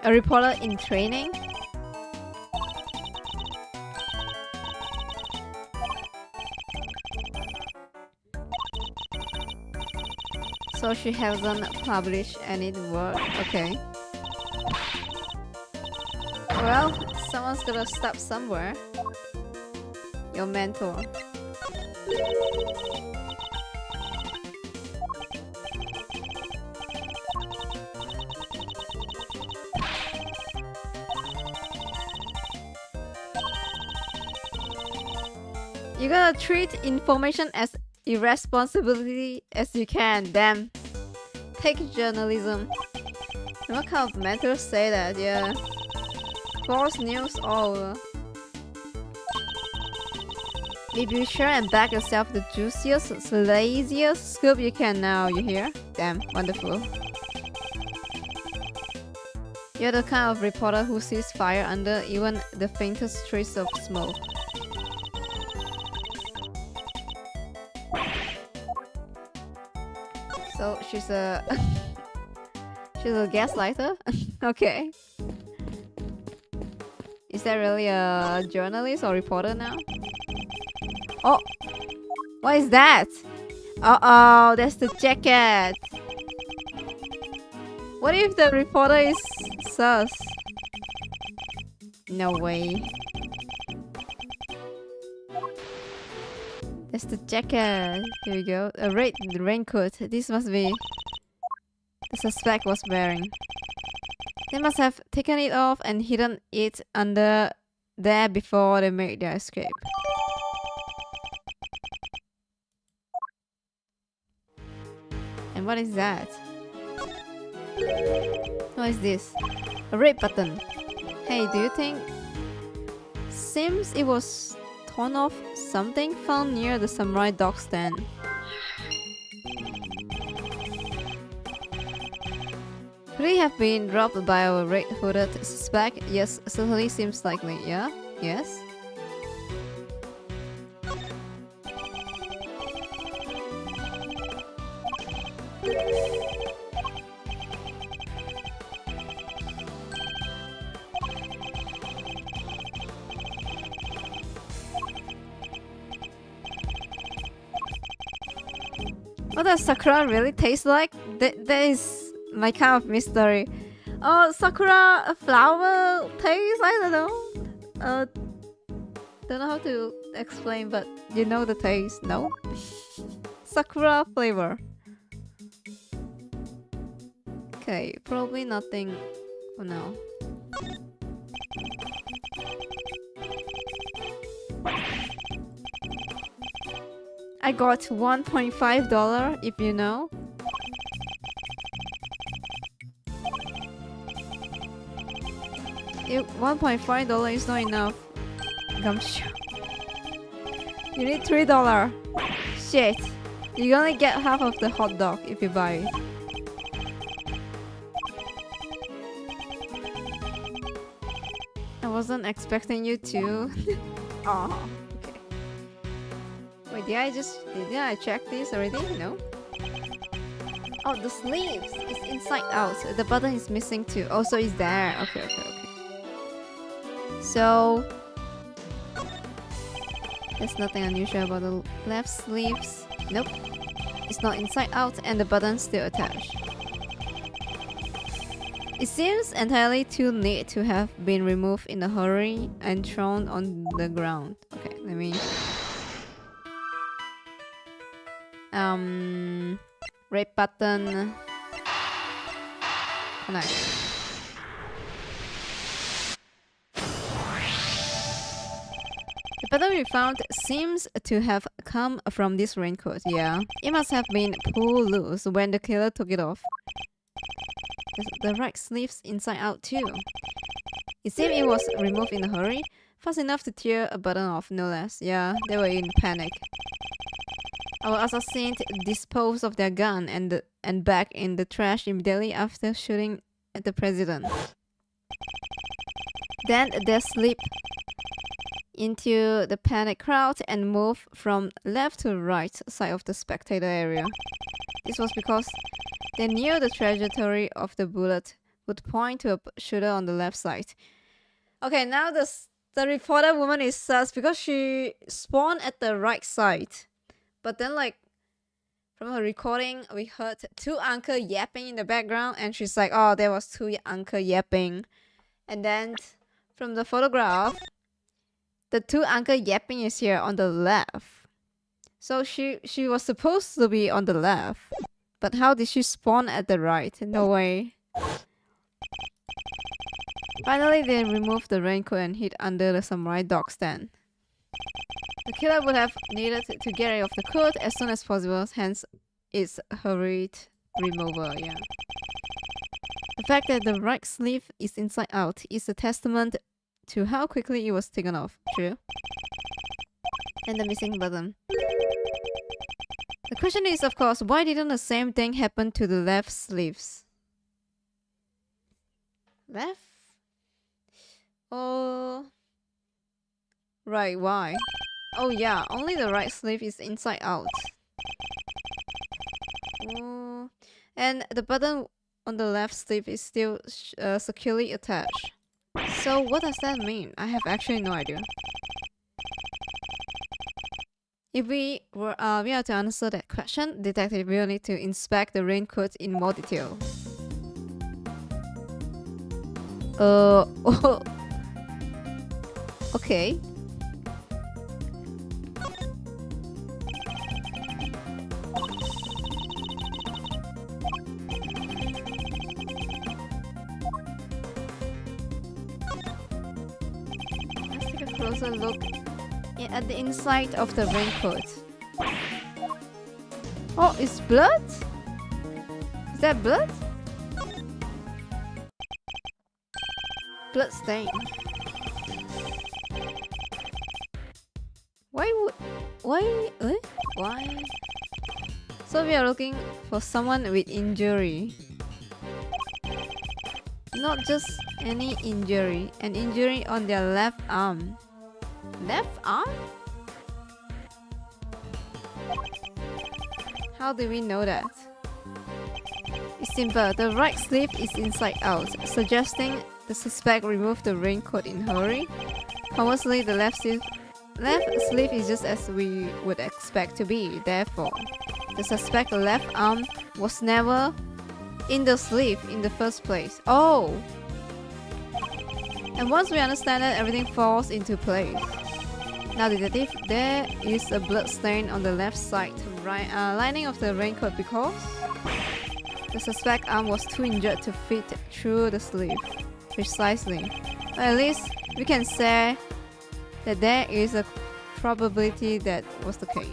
A reporter in training? So she hasn't published any work. Okay. Well, someone's gonna stop somewhere. Your mentor. You gotta treat information as irresponsibility as you can. Damn. Take journalism. And what kind of mentors say that? Yeah. False news all over. Be sure and back yourself the juiciest, laziest scoop you can now, you hear? Damn, wonderful. You're the kind of reporter who sees fire under even the faintest trace of smoke. So she's a she's a gaslighter? Okay. Is that really a journalist or reporter now? Oh! What is that? Uh-oh, that's the jacket! What if the reporter is sus? No way. That's the jacket. Here we go. A red raincoat. This must be the suspect was wearing. They must have taken it off and hidden it under there before they made their escape. And what is that? What is this? A red button. Hey, do you think? Seems it was torn off something found near the samurai dog stand. Could it have been dropped by our red-hooded suspect? Yes, certainly seems likely. Yeah? Yes? What does Sakura really taste like? That is my kind of mystery. Oh, Sakura, a flower taste? I don't know. Don't know how to explain, but you know the taste, no? Sakura flavor. Okay, probably nothing for now. I got $1.5 if you know. $1.5 is not enough. Gumshoe. You need $3. Shit. You only get half of the hot dog if you buy it. I wasn't expecting you to. Oh, okay. Wait, did I check this already? No? Oh, the sleeves is inside out. The button is missing too. Also, it's there. Okay. So there's nothing unusual about the left sleeves. Nope. It's not inside out and the button's still attached. It seems entirely too neat to have been removed in a hurry and thrown on the ground. Okay, let me... red button... Connect. The button we found seems to have come from this raincoat. Yeah, it must have been pulled loose when the killer took it off. The right sleeves inside out too. It seemed it was removed in a hurry, fast enough to tear a button off, no less. Yeah, they were in panic. Our assassins disposed of their gun and bag in the trash immediately after shooting at the president. Then they slipped into the panicked crowd and moved from left to right side of the spectator area. This was because they knew the trajectory of the bullet would point to a shooter on the left side. Okay, now the reporter woman is sus because she spawned at the right side. But then, like, from her recording, we heard two uncles yapping in the background, and she's like, oh, there was two uncles yapping. And then from the photograph, the two uncles yapping is here on the left. So she was supposed to be on the left. But how did she spawn at the right? No way. Finally, they removed the raincoat and hid under the samurai dog stand. The killer would have needed to get rid of the coat as soon as possible, hence its hurried removal. Yeah. The fact that the right sleeve is inside out is a testament to how quickly it was taken off. True. And the missing button. The question is, of course, why didn't the same thing happen to the left sleeves? Left? Oh... Right, why? Oh yeah, only the right sleeve is inside out. Oh, and the button on the left sleeve is still securely attached. So what does that mean? I have actually no idea. If we are to answer that question, detective will need to inspect the raincoat in more detail. Okay. Let's take a closer look at the inside of the raincoat. Oh, it's blood? Is that blood? Blood stain. Why? So we are looking for someone with injury. Not just any injury, an injury on their left arm. Left arm? How do we know that? It's simple. The right sleeve is inside out, suggesting the suspect removed the raincoat in a hurry. Conversely, the left sleeve is just as we would expect to be. Therefore, the suspect's left arm was never in the sleeve in the first place. Oh! And once we understand that, everything falls into place. Now, detective, there is a blood stain on the left side, right, lining of the raincoat because the suspect's arm was too injured to fit through the sleeve. Precisely. Or at least we can say that there is a probability that was the case.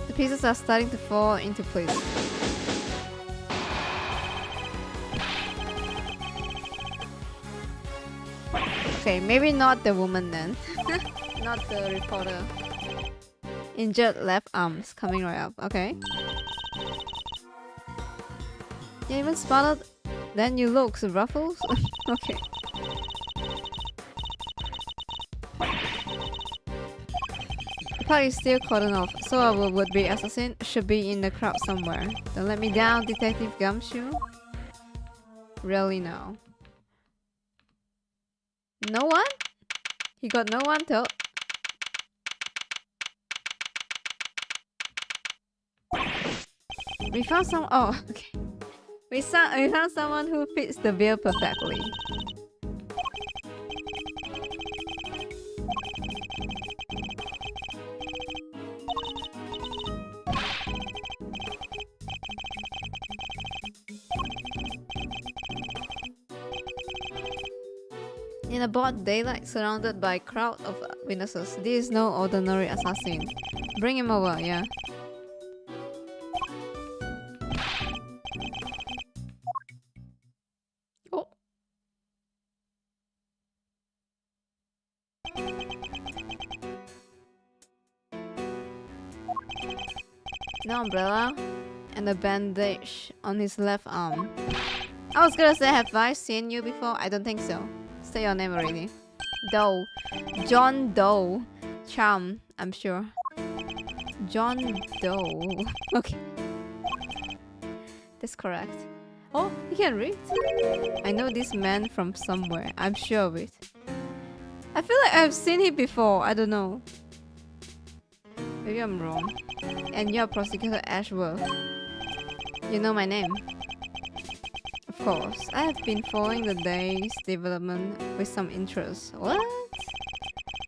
The pieces are starting to fall into place. Okay, maybe not the woman then. Not the reporter. Injured left arms coming right up. Okay. You even spotted? Then you look ruffles? Okay. The park is still cordoned off, so our would-be assassin should be in the crowd somewhere. Don't let me down, Detective Gumshoe. Really no. No one? He got no one though. We found some. Oh, okay. We found someone who fits the bill perfectly. In a broad daylight, surrounded by a crowd of witnesses, this is no ordinary assassin. Bring him over, yeah. Oh. No umbrella and a bandage on his left arm. I was gonna say, have I seen you before? I don't think so. Say your name already. Doe. John Doe. Charm, I'm sure. John Doe. Okay. That's correct. Oh, he can read? I know this man from somewhere. I'm sure of it. I feel like I've seen him before. I don't know. Maybe I'm wrong. And you're Prosecutor Ashworth. You know my name. Of course, I have been following the day's development with some interest. What?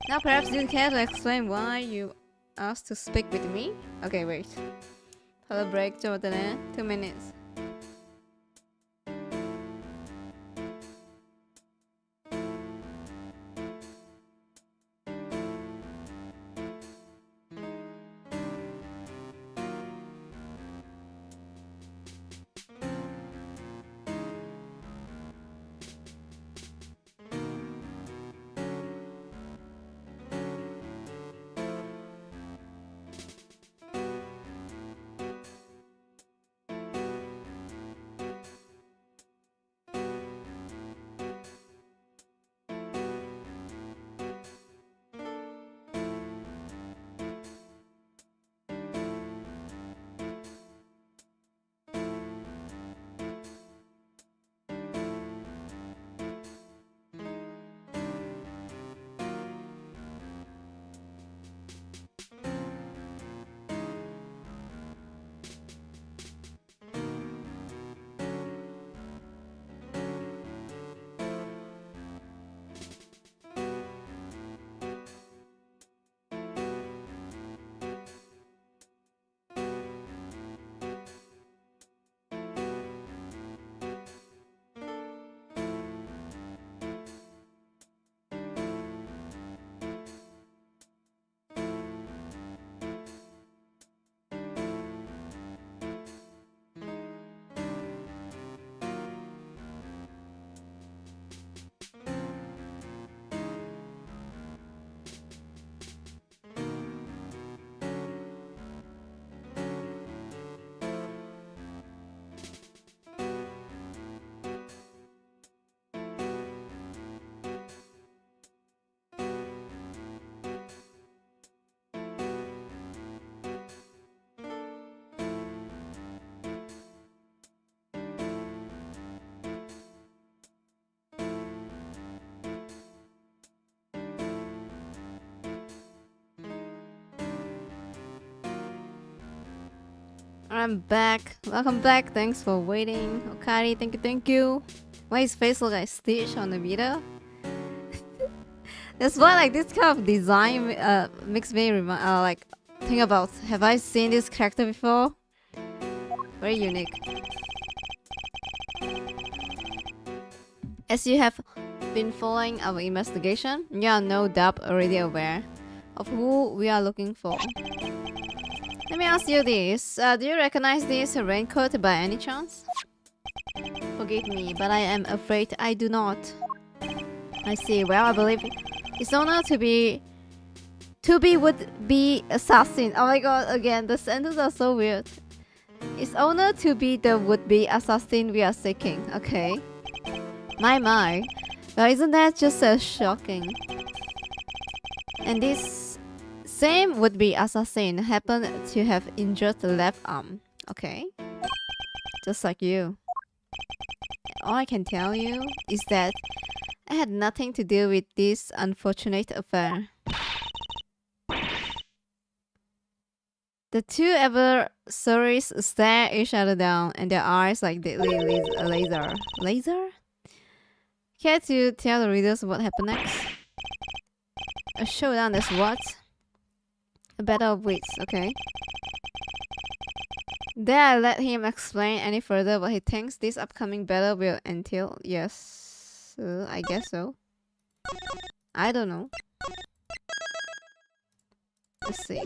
Now perhaps you care to explain why you asked to speak with me? Okay, wait. Hello, break. ちょっと待ってね. 2 minutes. I'm back. Welcome back. Thanks for waiting. Okari, thank you. Why his face look like Stitch on the video? That's why like this kind of design makes me like think about, have I seen this character before? Very unique. As you have been following our investigation, you are no doubt already aware of who we are looking for. Let me ask you this. Do you recognize this raincoat by any chance? Forgive me, but I am afraid I do not. I see. Well, I believe its owner to be would-be assassin. Oh my god, again, the sentences are so weird. Its owner to be the would-be assassin we are seeking. Okay. My. Well, isn't that just shocking? And this same would-be assassin happened to have injured the left arm. Okay. Just like you. All I can tell you is that I had nothing to do with this unfortunate affair. The two adversaries stare each other down, and their eyes like deadly laser. Laser? Care to tell the readers what happened next? A showdown, that's what? A battle of wits, okay. Dare I let him explain any further what he thinks this upcoming battle will entail? Yes, I guess so. I don't know. Let's see.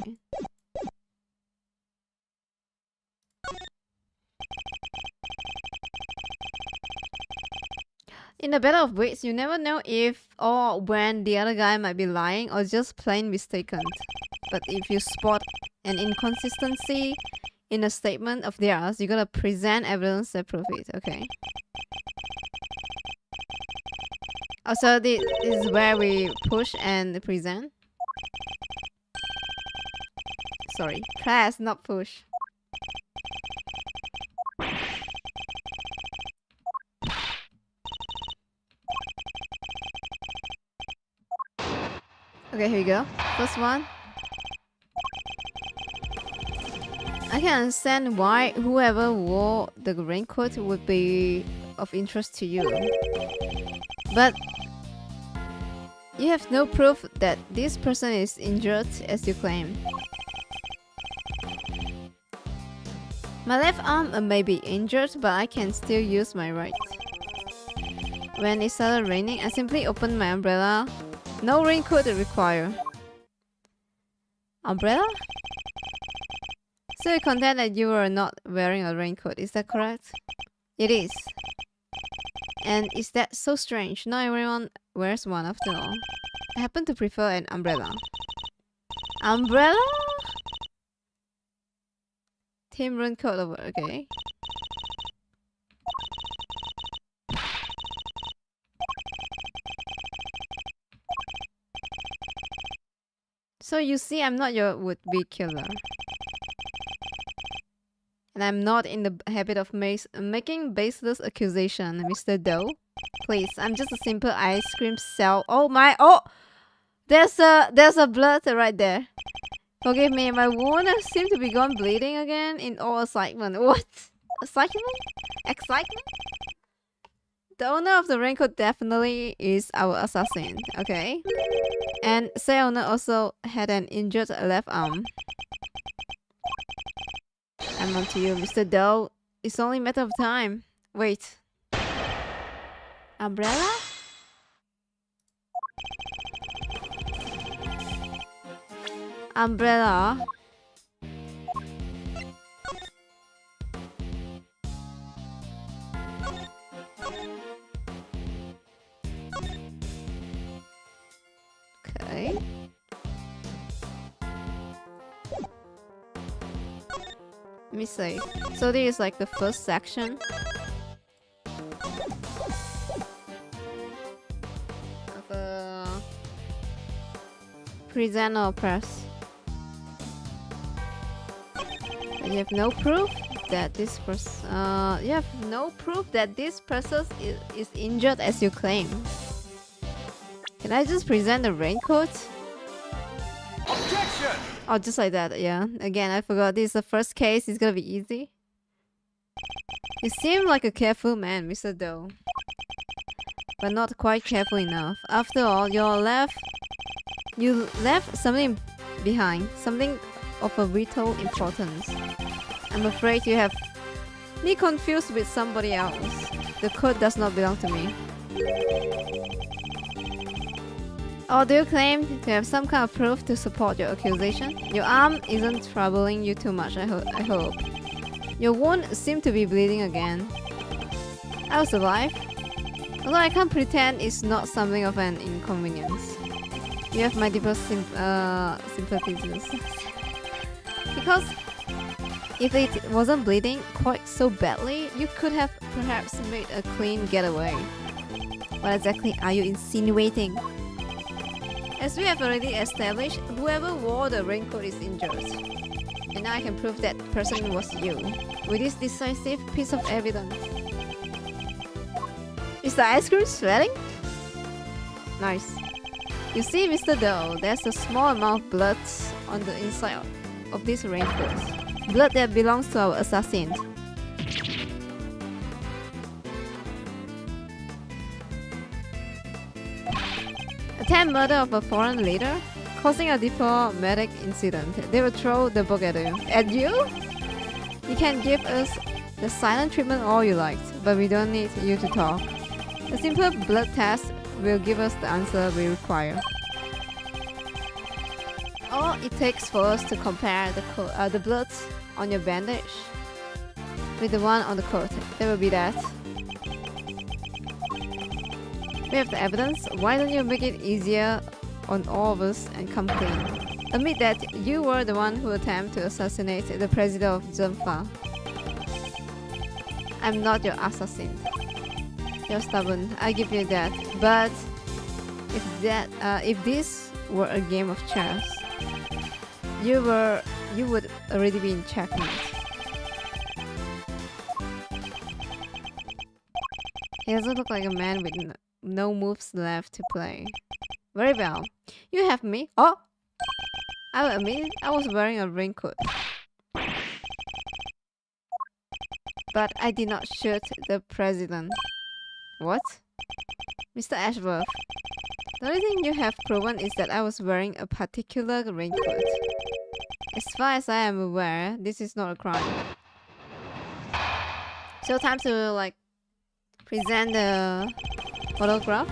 In the battle of wits, you never know if or when the other guy might be lying or just plain mistaken. But if you spot an inconsistency in a statement of theirs, you gotta present evidence that prove it, okay? Also, this is where we push and present. Sorry, press, not push. Okay, here we go. First one. I can understand why whoever wore the raincoat would be of interest to you. But you have no proof that this person is injured as you claim. My left arm may be injured, but I can still use my right. When it started raining, I simply opened my umbrella. No raincoat required. Umbrella? So you contend that you were not wearing a raincoat, is that correct? It is. And is that so strange? Not everyone wears one after all. I happen to prefer an umbrella. Umbrella? Team raincoat over, okay. So you see, I'm not your would-be killer. And I'm not in the habit of making baseless accusation, Mr. Doe. Please, I'm just a simple ice cream sell. Oh my! Oh, there's a blood right there. Forgive me, my wound seems to be gone bleeding again in all excitement. What? Excitement? Excitement? The owner of the raincoat definitely is our assassin. Okay. And say owner also had an injured left arm. I'm on to you, Mr. Doe. It's only a matter of time. Wait. Umbrella? Umbrella? Okay. Let me see. So this is like the first section of a present or press. And you have no proof that this person. You have no proof that this person is injured as you claim. Can I just present the raincoat? Objection! Oh, just like that, yeah. Again, I forgot this is the first case. It's gonna be easy. You seem like a careful man, Mr. Doe. But not quite careful enough. After all, you left something behind. Something of a vital importance. I'm afraid you have me confused with somebody else. The code does not belong to me. Or do you claim to have some kind of proof to support your accusation? Your arm isn't troubling you too much, I hope. Your wound seemed to be bleeding again. I was alive. Although I can't pretend it's not something of an inconvenience. You have my deepest sympathies. Because if it wasn't bleeding quite so badly, you could have perhaps made a clean getaway. What exactly are you insinuating? As we have already established, whoever wore the raincoat is injured. And now I can prove that person was you, with this decisive piece of evidence. Is the ice cream sweating? Nice. You see, Mr. Doe, there's a small amount of blood on the inside of this raincoat. Blood that belongs to our assassin. Attempt murder of a foreign leader, causing a diplomatic incident. They will throw the book at you. At you? You can give us the silent treatment all you like, but we don't need you to talk. A simple blood test will give us the answer we require. All it takes for us to compare the blood on your bandage with the one on the coat. That will be that. We have the evidence. Why don't you make it easier on all of us and come clean? Admit that you were the one who attempted to assassinate the president of Zumfa. I'm not your assassin. You're stubborn, I give you that. But if this were a game of chess, you would already be in checkmate. He doesn't look like a man with no moves left to play. Very well. You have me. Oh! I will admit I was wearing a raincoat. But I did not shoot the president. What? Mr. Ashworth, the only thing you have proven is that I was wearing a particular raincoat. As far as I am aware, this is not a crime. So time to like present the photograph.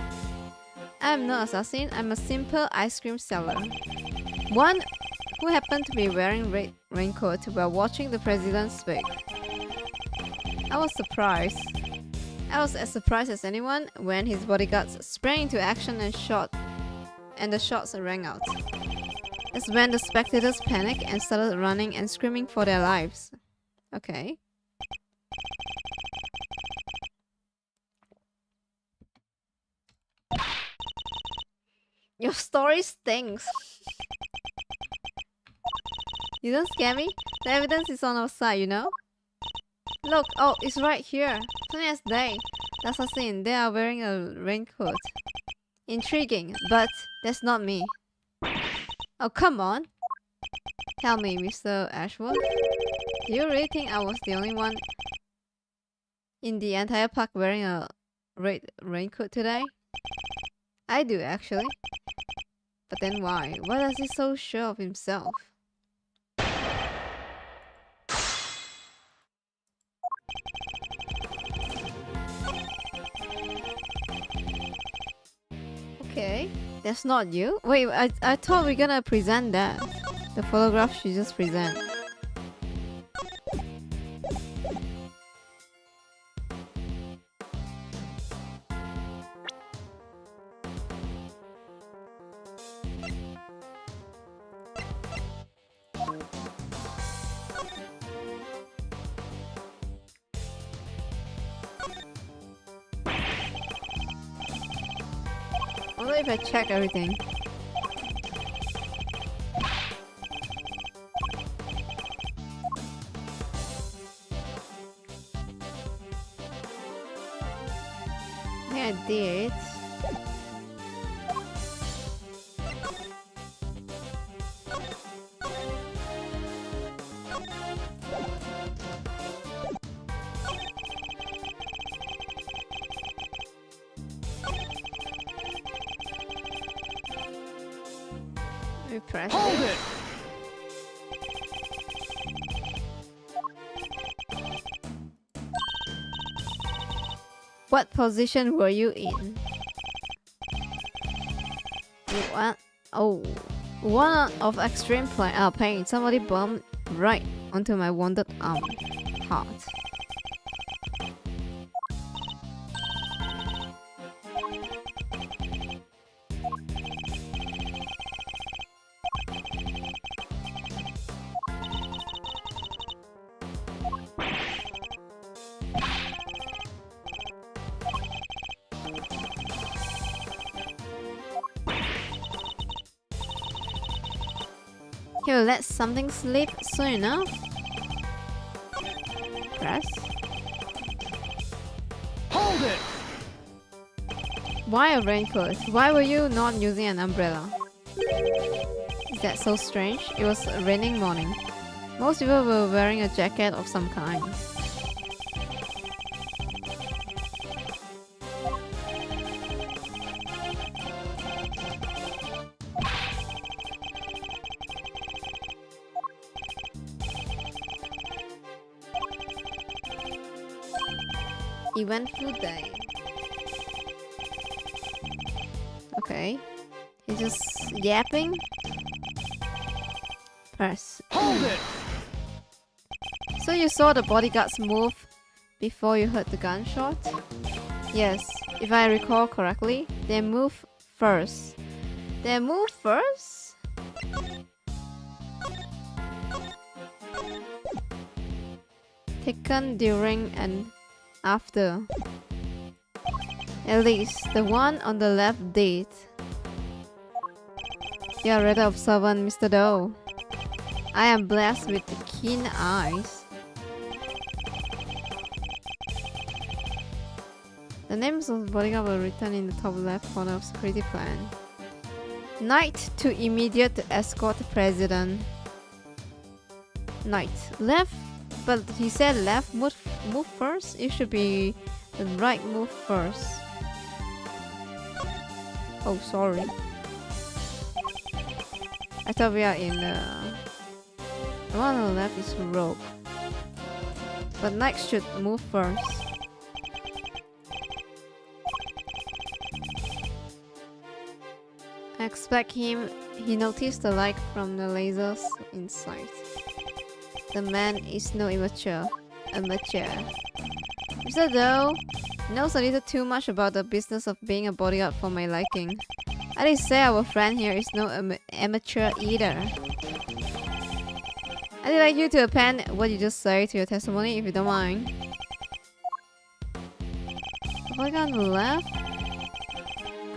I am no assassin, I'm a simple ice cream seller. One who happened to be wearing red raincoat while watching the president speak. I was surprised. I was as surprised as anyone when his bodyguards sprang into action and the shots rang out. That's when the spectators panicked and started running and screaming for their lives. Okay. Your story stinks. You don't scare me? The evidence is on our side, you know? Look, oh, it's right here. Plain as day. The assassin, they are wearing a raincoat. Intriguing, but that's not me. Oh, come on. Tell me, Mr. Ashworth. Do you really think I was the only one in the entire park wearing a red raincoat today? I do, actually. But then why? Why is he so sure of himself? Okay, that's not you. Wait, I thought we're gonna present that. The photograph she just present. I wonder if I check everything. Yeah, I did. We press Hold it. it! What position were you in? What? Oh, one of extreme pain. Somebody bumped right onto my wounded heart. He will let something slip soon enough. Press. Hold it! Why a raincoat? Why were you not using an umbrella? Is that so strange? It was a raining morning. Most people were wearing a jacket of some kind. Eventful day. Okay. He's just yapping. Press. Hold it! So you saw the bodyguards move before you heard the gunshot? Yes, if I recall correctly, they move first. They move first? Taken during and after. At least the one on the left did. You are rather observant, Mr. Doe. I am blessed with keen eyes. The names of the bodyguard were written in the top left corner of security plan. Knight to immediate escort president. Knight. Left? But he said left move first? It should be the right move first. Oh, sorry. I thought we are in the one on the left is rogue. But Knight should move first. I expect he noticed the light from the lasers inside. The man is no amateur. Mr. Doe knows a little too much about the business of being a bodyguard for my liking. I did say our friend here is no amateur either. I'd like you to append what you just say to your testimony if you don't mind. The bodyguard on the left?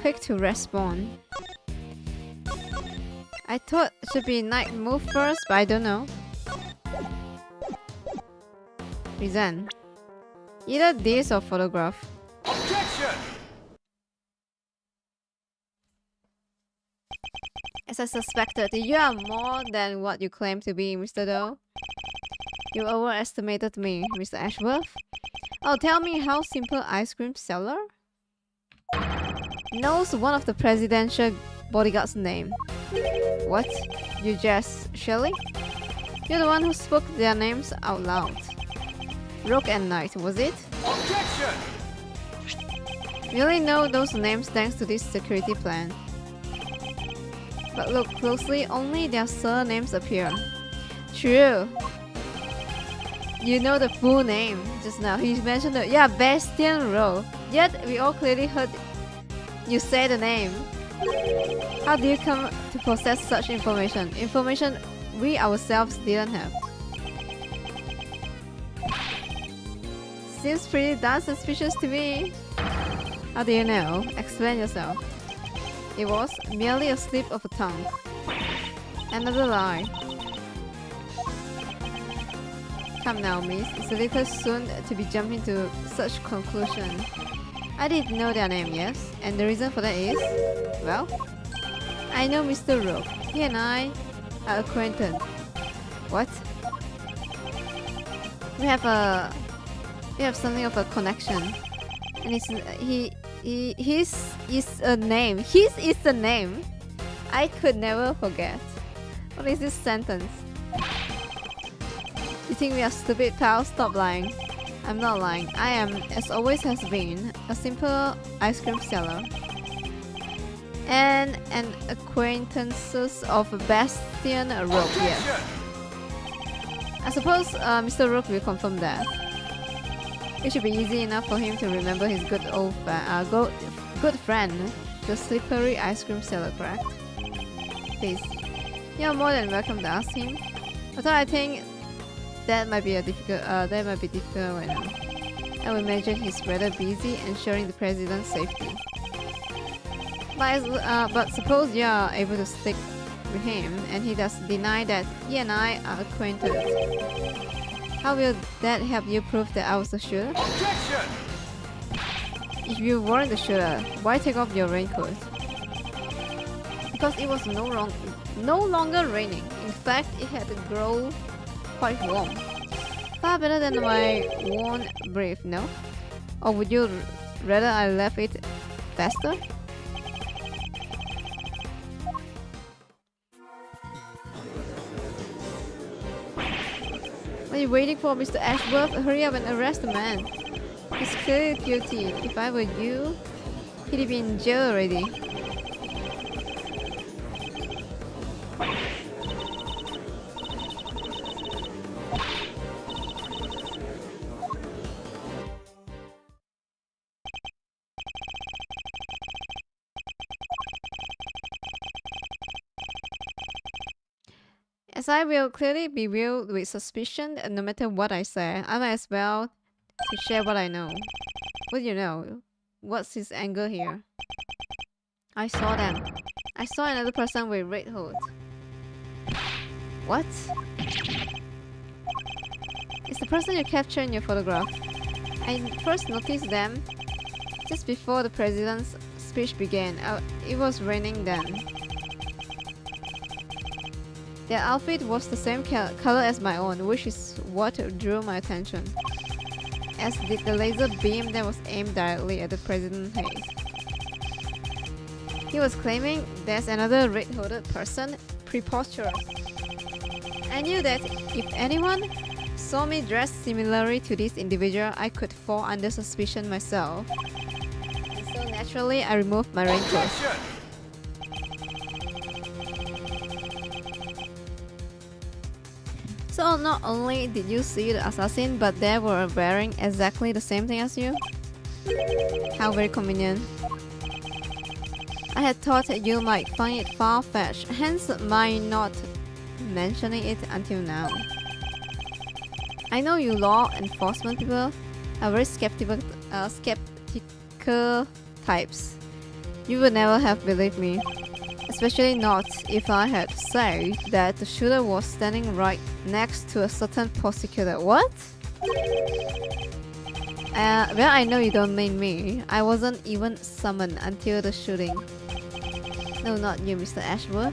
Quick to respond. I thought it should be Knight move first, but I don't know. Reason. Either this or photograph. Objection! As I suspected, you are more than what you claim to be, Mr. Doe. You overestimated me, Mr. Ashworth. Oh, tell me how simple ice cream seller knows one of the presidential bodyguard's name. What? You just Shelley? You're the one who spoke their names out loud. Rogue and Knight, was it? Objection! We only know those names thanks to this security plan. But look closely, only their surnames appear. True. You know the full name just now. He mentioned the Bastian Rowe. Yet we all clearly heard you say the name. How do you come to possess such information? Information we ourselves didn't have. Seems pretty darn suspicious to me. How do you know? Explain yourself. It was merely a slip of a tongue. Another lie. Come now, miss. It's a little soon to be jumping to such conclusion. I did know their name, yes? And the reason for that is... well, I know Mr. Rogue. He and I are acquainted. What? We have something of a connection. And his is a name. His is the name. I could never forget. What is this sentence? You think we are stupid, pal? Stop lying. I'm not lying. I am, as always has been, a simple ice cream seller. And an acquaintances of Bastian Rook, yes. I suppose Mr. Rook will confirm that. It should be easy enough for him to remember his good friend, the slippery ice cream seller, correct? Please, you're more than welcome to ask him. Although I think that might be difficult right now. I would imagine he's rather busy ensuring the president's safety. But suppose you are able to stick with him and he does deny that he and I are acquainted. How will that help you prove that I was the shooter? Objection! If you weren't the shooter, why take off your raincoat? Because it was no longer raining. In fact, it had grown quite warm. Far better than my worn brief, no? Or would you rather I left it faster? What are you waiting for, Mr. Ashworth? Hurry up and arrest the man. He's clearly guilty. If I were you, he'd be in jail already. As I will clearly be viewed with suspicion, no matter what I say, I might as well to share what I know. What do you know? What's his angle here? I saw them. I saw another person with red hood. What? It's the person you captured in your photograph. I first noticed them just before the president's speech began. It was raining then. Their outfit was the same color as my own, which is what drew my attention. As did the laser beam that was aimed directly at the president's head. He was claiming there's another red-hooded person. Preposterous. I knew that if anyone saw me dressed similarly to this individual, I could fall under suspicion myself. And so naturally, I removed my raincoat. So not only did you see the assassin, but they were wearing exactly the same thing as you? How very convenient. I had thought you might find it far-fetched, hence my not mentioning it until now. I know you law enforcement people are very skeptical types. You would never have believed me. Especially not if I had said that the shooter was standing right next to a certain prosecutor. What? Well, I know you don't mean me. I wasn't even summoned until the shooting. No, not you, Mr. Ashworth.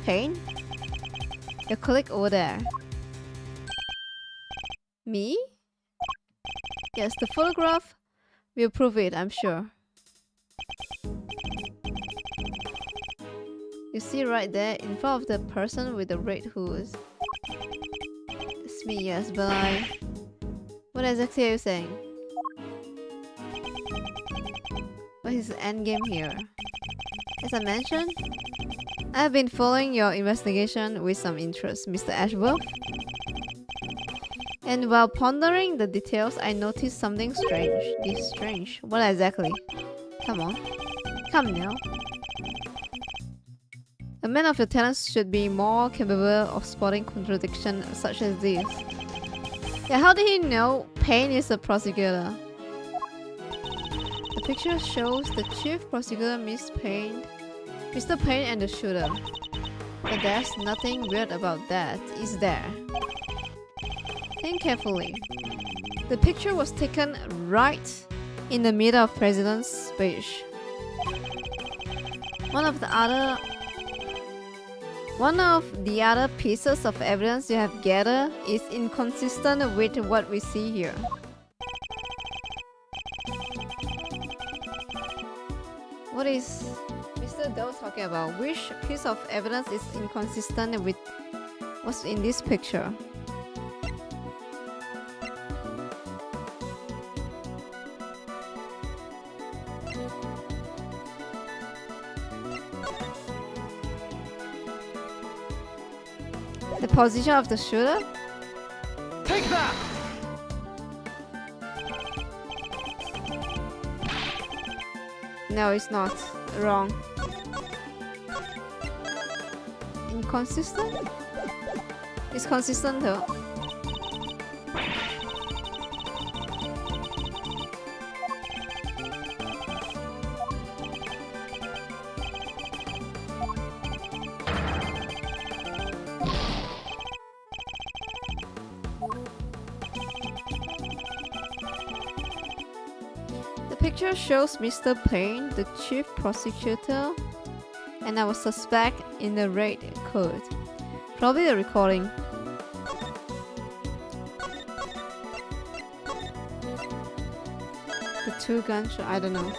Payne? Your colleague over there. Me? Yes, the photograph will prove it, I'm sure. You see right there, in front of the person with the red hood. It's me, yes, but what exactly are you saying? What is the endgame here? As I mentioned, I have been following your investigation with some interest, Mr. Ashworth. And while pondering the details, I noticed something strange. What exactly? Come on. Come now. A man of your talents should be more capable of spotting contradiction such as this. Yeah, how did he know Payne is a prosecutor? The picture shows the chief prosecutor, Mr. Payne and the shooter. But there's nothing weird about that, is there? Think carefully. The picture was taken right in the middle of President's speech. One of the other pieces of evidence you have gathered is inconsistent with what we see here. What is Mr. Doe talking about? Which piece of evidence is inconsistent with what's in this picture? The position of the shooter? Take that! No, it's not. Wrong. Inconsistent? It's consistent though. The picture shows Mr. Payne, the chief prosecutor, and our suspect in the raid coat. Probably the recording. The two gunshot, I don't know.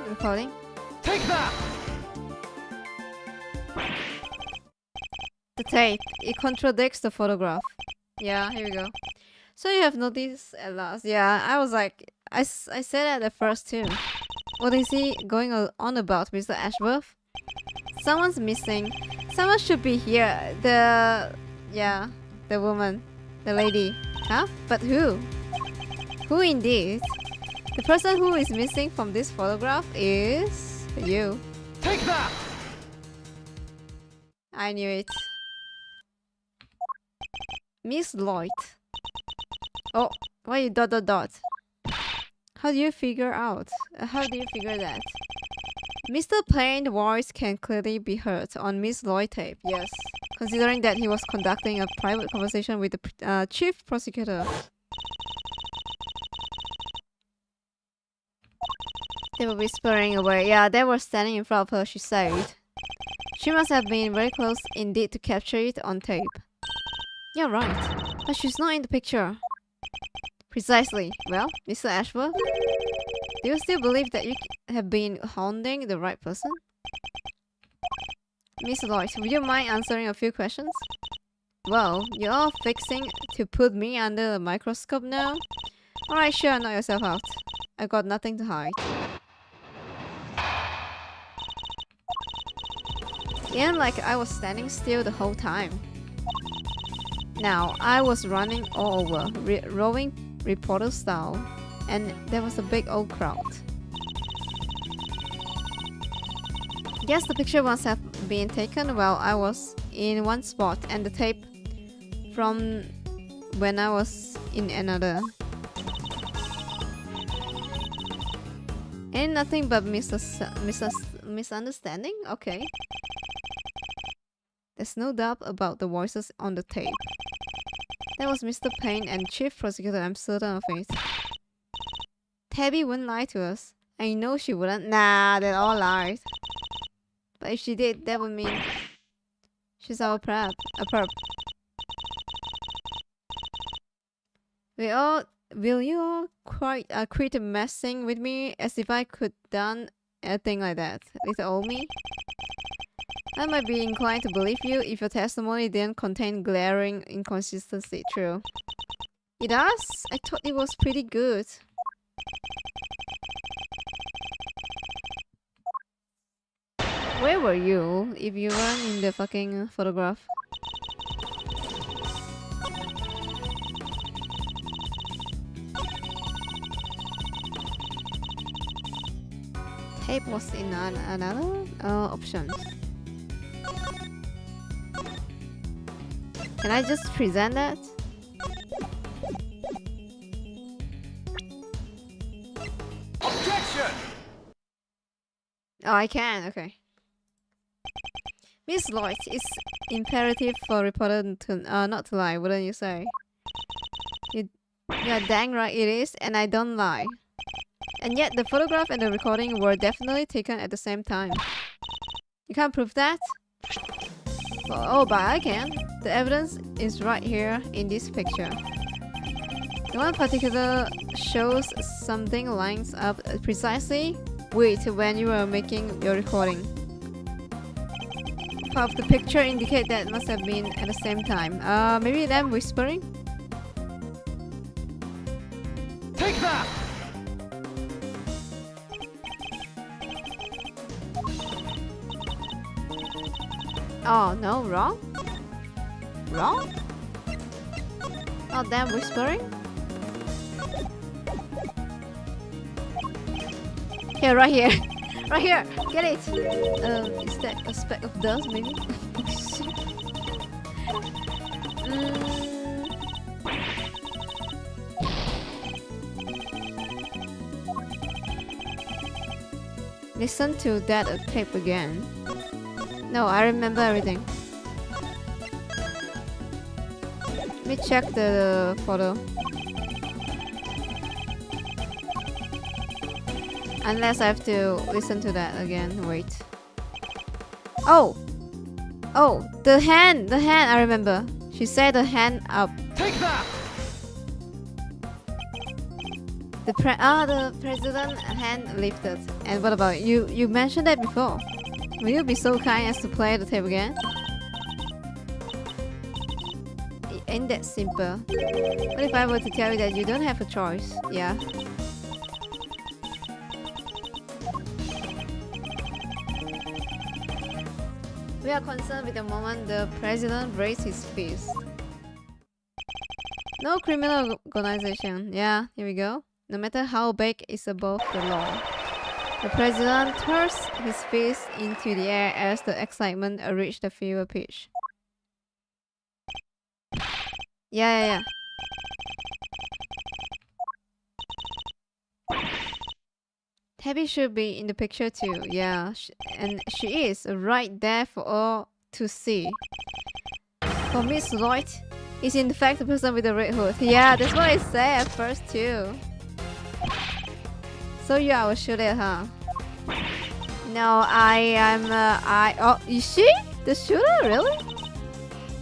Recording. Take that! The tape. It contradicts the photograph. Yeah, here we go. So you have noticed at last. Yeah, I was like, I said at first too. What is he going on about, Mr. Ashworth? Someone's missing. Someone should be here. The woman. The lady. Huh? But who? Who indeed? The person who is missing from this photograph is you. Take that! I knew it. Miss Lloyd. Oh, why you dot dot dot? How do you figure out? How do you figure that? Mr. Payne's voice can clearly be heard on Miss Lloyd tape. Yes, considering that he was conducting a private conversation with the chief prosecutor. They were whispering away. Yeah, they were standing in front of her, she said. She must have been very close indeed to capture it on tape. You're right, but she's not in the picture. Precisely. Well, Mr. Ashworth, do you still believe that you have been hounding the right person? Miss Lloyd, would you mind answering a few questions? Well, you're all fixing to put me under the microscope now? Alright, sure, knock yourself out. I got nothing to hide. And like I was standing still the whole time. Now, I was running all over, rowing reporter style, and there was a big old crowd. Guess the picture must have been taken while I was in one spot, and the tape from when I was in another. Ain't nothing but misunderstanding? Okay. There's no doubt about the voices on the tape. That was Mr. Payne and Chief Prosecutor, I'm certain of it. Tabby wouldn't lie to us. I know she wouldn't. Nah, they all lied. But if she did, that would mean she's our perp. A perp. Will you all quit messing with me as if I could done anything like that with old me? I might be inclined to believe you if your testimony didn't contain glaring inconsistency. True. It does? I thought it was pretty good. Where were you if you weren't in the fucking photograph? Tape was in another option. Can I just present that? Objection! Oh, I can. Okay. Miss Lloyd, it's imperative for reporter to not to lie, wouldn't you say? You're dang right it is, and I don't lie. And yet the photograph and the recording were definitely taken at the same time. You can't prove that? Oh, but I can. The evidence is right here in this picture. The one particular shows something lines up precisely with when you are making your recording. Part of the picture indicate that must have been at the same time. Maybe them whispering? Take that! Oh, no, wrong? Wrong? Oh, them whispering? Here, right here. Right here! Get it! Is that a speck of dust, maybe? Listen to that tape again. No, I remember everything. Let me check the photo. Unless I have to listen to that again. Wait. Oh! Oh! The hand! The hand! I remember. She said the hand up. Take that! The president hand lifted. And what about you? You mentioned that before. Will you be so kind as to play the tape again? Ain't that simple? What if I were to tell you that you don't have a choice? Yeah. We are concerned with the moment the president raised his fist. No criminal organization. Yeah, here we go. No matter how big is above the law. The president thrusts his fist into the air as the excitement reached the fever pitch. Yeah. Tabby should be in the picture too. Yeah, and she is right there for all to see. For Miss Lloyd is in fact the person with the red hood. Yeah, that's what I said at first too. So you are a shooter, huh? No, oh, is she the shooter? Really?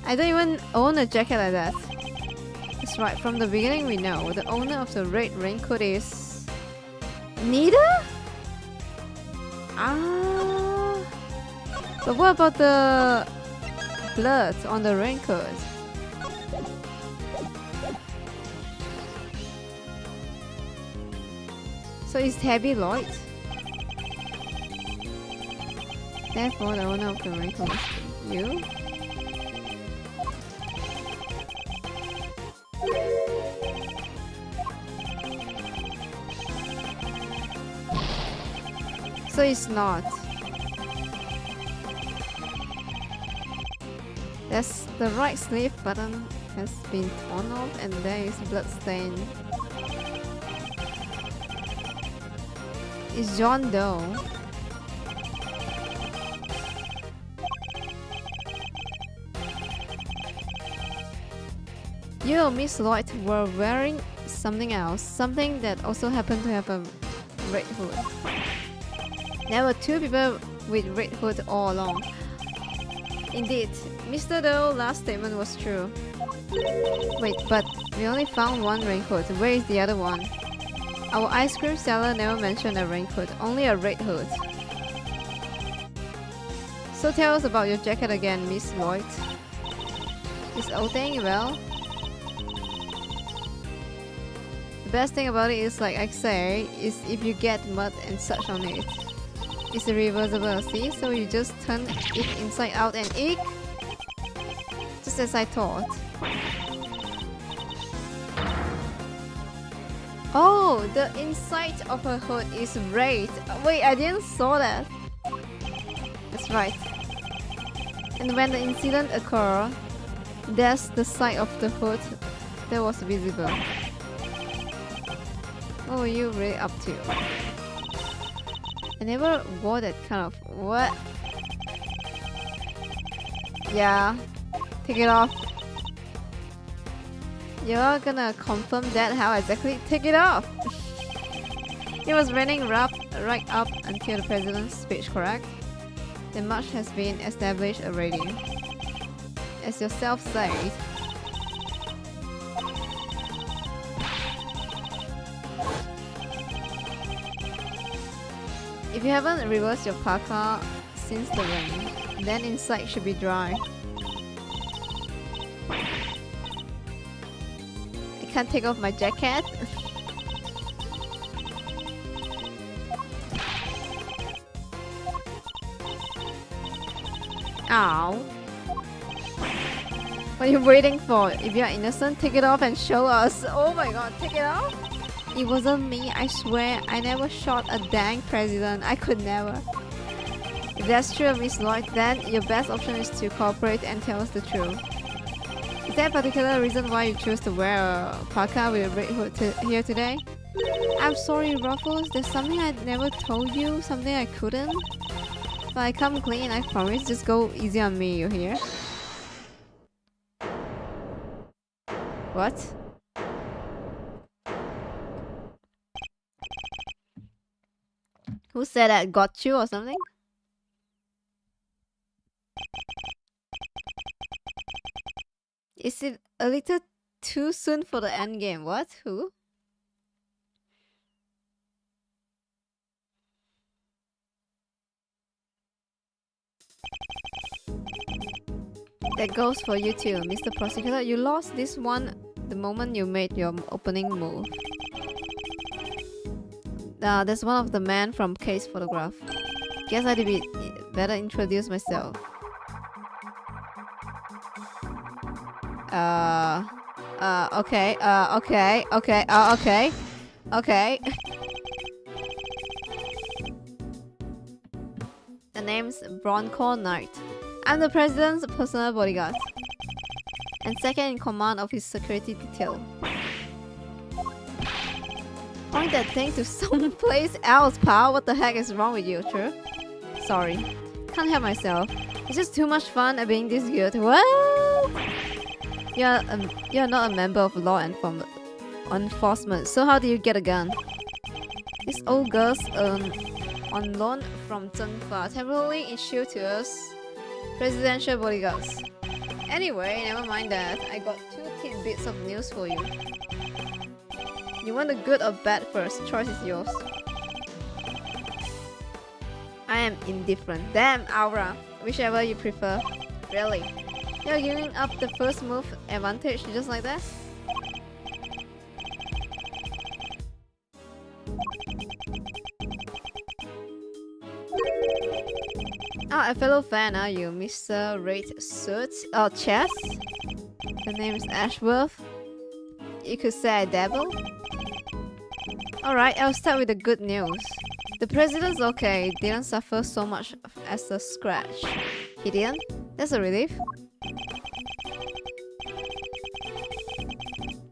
I don't even own a jacket like that. That's right, from the beginning we know the owner of the red raincoat is... Neither? Ah. But what about the blood on the raincoat? So it's Tabby Lloyd. Therefore, the owner of the raincoat must be you. So it's not. There's the right sleeve button has been torn off and there is blood stain. It's John Doe. You and Miss Lloyd were wearing something else, something that also happened to have a red hood. There were two people with red hood all along. Indeed, Mr. Doe's last statement was true. Wait, but we only found one raincoat. Where is the other one? Our ice cream seller never mentioned a raincoat, only a red hood. So tell us about your jacket again, Miss Lloyd. Is old thing well? The best thing about it is, like I say, is if you get mud and such on it. It's reversible, see? So you just turn it inside out and eek! Just as I thought. Oh, the inside of her hood is red. Wait, I didn't saw that. That's right. And when the incident occurred, that's the side of the hood that was visible. What were you really up to? I never wore that kind of... What? Yeah. Take it off. You're gonna confirm that? How exactly? Take it off! It was raining right up until the president's speech, correct? Then much has been established already. as yourself said. If you haven't reversed your parka since the rain, then inside should be dry. I can't take off my jacket. Ow. What are you waiting for? If you're innocent, take it off and show us. Oh my god, take it off? It wasn't me, I swear. I never shot a dang president. I could never. If that's true, Miss Lloyd, then your best option is to cooperate and tell us the truth. Is there a particular reason why you choose to wear a parka with a red hood here today? I'm sorry, Ruffles. There's something I never told you, something I couldn't. But I come clean, I promise. Just go easy on me, you hear? What? Who said that? Got you or something? Is it a little too soon for the end game? What? Who? That goes for you too, Mr. Prosecutor. You lost this one the moment you made your opening move. That's one of the men from Case Photograph. Guess I'd be better introduce myself. Okay. The name's Bronco Knight. I'm the president's personal bodyguard and second in command of his security detail. Point that thing to someplace else, pal. What the heck is wrong with you, true? Sorry. Can't help myself. It's just too much fun at being this good. What? You're not a member of law enforcement, so how do you get a gun? This old girl's on loan from Zhengfa, temporarily issued to us presidential bodyguards. Anyway, never mind that. I got 2 tidbits of news for you. You want the good or bad first? Choice is yours. I am indifferent. Damn, Aura. Whichever you prefer. Really? You're giving up the first move advantage just like that? Ah, a fellow fan, are you? Mr. Red Suit? Oh, Chess? The name is Ashworth. You could say I dabble. Alright, I'll start with the good news. The president's okay, didn't suffer so much as a scratch. He didn't? That's a relief.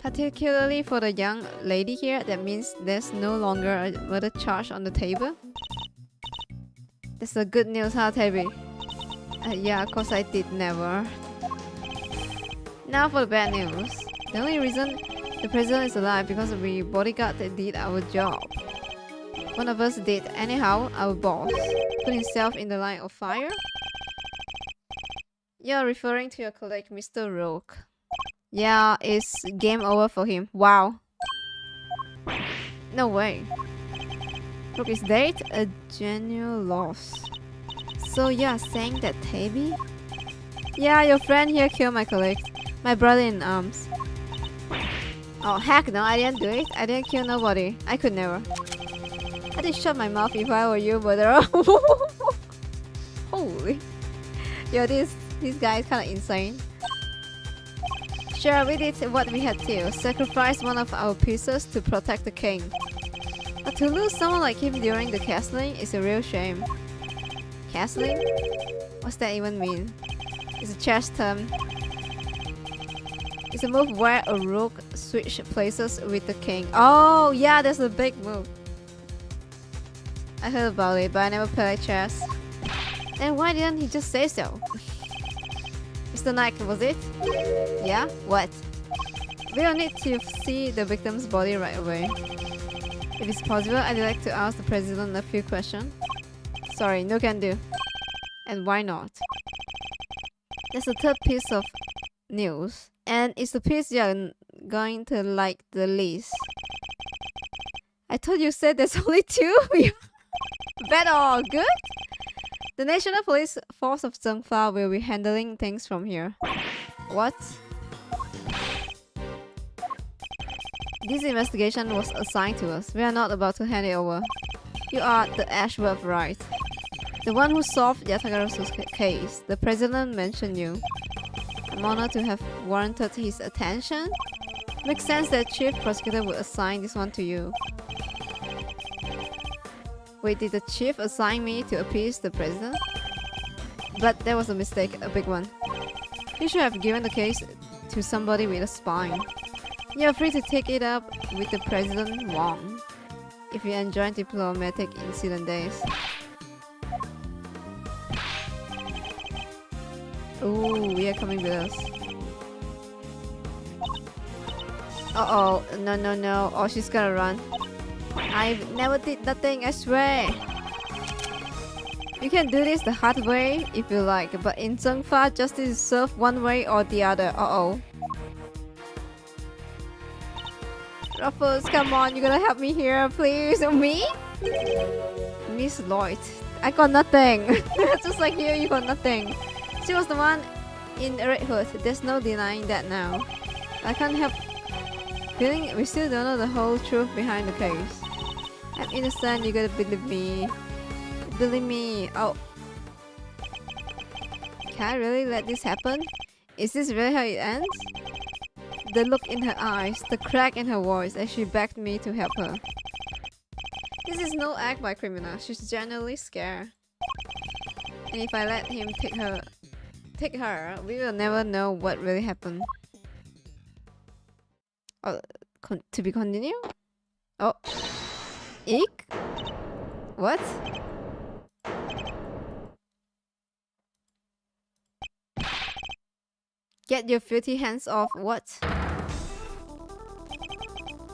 Particularly for the young lady here, that means there's no longer a murder charge on the table. That's the good news, huh, Tabby? Yeah, of course I did never. Now for the bad news. The only reason the president is alive because we bodyguard did our job. One of us did. Anyhow, our boss put himself in the line of fire. You're referring to your colleague, Mr. Rogue. Yeah, it's game over for him. Wow. No way. Rogue is dead? A genuine loss. So you're saying that Tabby? Yeah, your friend here killed my colleague. My brother in arms. Oh heck no, I didn't do it. I didn't kill nobody. I could never. I did shut my mouth if I were you, murderer. Holy. Yo, this guy is kinda insane. Sure, we did what we had to. Sacrifice one of our pieces to protect the king. But to lose someone like him during the castling is a real shame. Castling? What's that even mean? It's a chess term. It's a move where a rook switches places with the king. Oh, yeah, that's a big move. I heard about it, but I never played chess. Then why didn't he just say so? Mr. Knight, was it? Yeah? What? We don't need to see the victim's body right away. If it's possible, I'd like to ask the president a few questions. Sorry, no can do. And why not? There's a third piece of news. And it's the piece you're going to like the least. I thought you said there's only 2? Bad or good? The National Police Force of Zhengfa will be handling things from here. What? This investigation was assigned to us. We are not about to hand it over. You are the Ashworth, right? The one who solved Yatagara's case. The president mentioned you. I'm honored to have warranted his attention. Makes sense that Chief Prosecutor would assign this one to you. Wait, did the chief assign me to appease the president? But that was a mistake, a big one. You should have given the case to somebody with a spine. You're free to take it up with the President Wong if you enjoy diplomatic incident days. Ooh, we are coming with us. Uh-oh, no. Oh, she's gonna run. I never did nothing, I swear. You can do this the hard way if you like, but in Zhengfa, justice is served one way or the other. Uh-oh. Ruffles, come on, you gotta help me here, please. Me? Miss Lloyd. I got nothing. Just like you got nothing. She was the one in Red Hood. There's no denying that now. I can't help feeling we still don't know the whole truth behind the case. I'm innocent, you gotta believe me. Believe me. Oh. Can I really let this happen? Is this really how it ends? The look in her eyes, the crack in her voice as she begged me to help her. This is no act by criminal. She's genuinely scared. And if I let him take her, we will never know what really happened. Oh, to be continued? Oh. Eek? What? Get your filthy hands off what?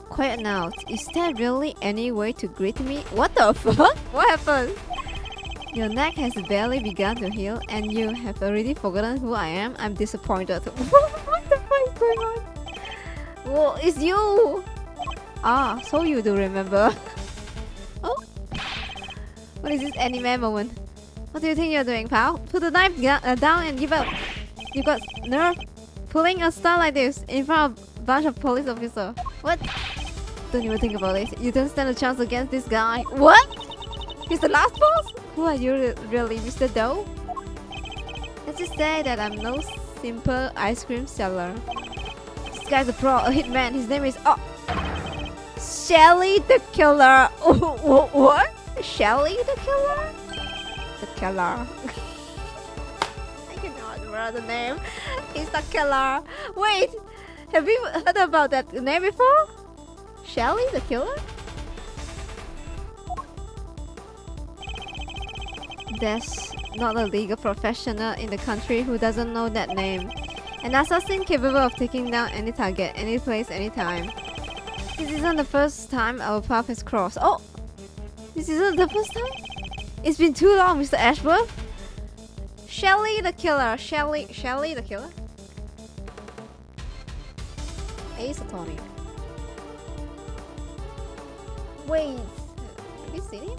Quiet now. Is there really any way to greet me? What the fuck? What happened? Your neck has barely begun to heal and you have already forgotten who I am? I'm disappointed. What the fuck is going on? Whoa, it's you! Ah, so you do remember. Oh? What is this anime moment? What do you think you're doing, pal? Put the knife down and give up. You got nerve pulling a star like this in front of a bunch of police officers. What? Don't even think about it. You don't stand a chance against this guy. What? He's the last boss? Who are you really, Mr. Doe? Let's just say that I'm no simple ice cream seller. This guy's a pro, a hitman. His name is Shelly the Killer. What? Shelly the Killer? The Killer. I cannot remember the name. He's the Killer. Wait, have you heard about that name before? Shelly the Killer? There's not a legal professional in the country who doesn't know that name. An assassin capable of taking down any target, any place, anytime. This isn't the first time our path has crossed. Oh! This isn't the first time? It's been too long, Mr. Ashworth. Shelly the Killer. Shelly the Killer? Ace Attorney. Wait, have you seen him?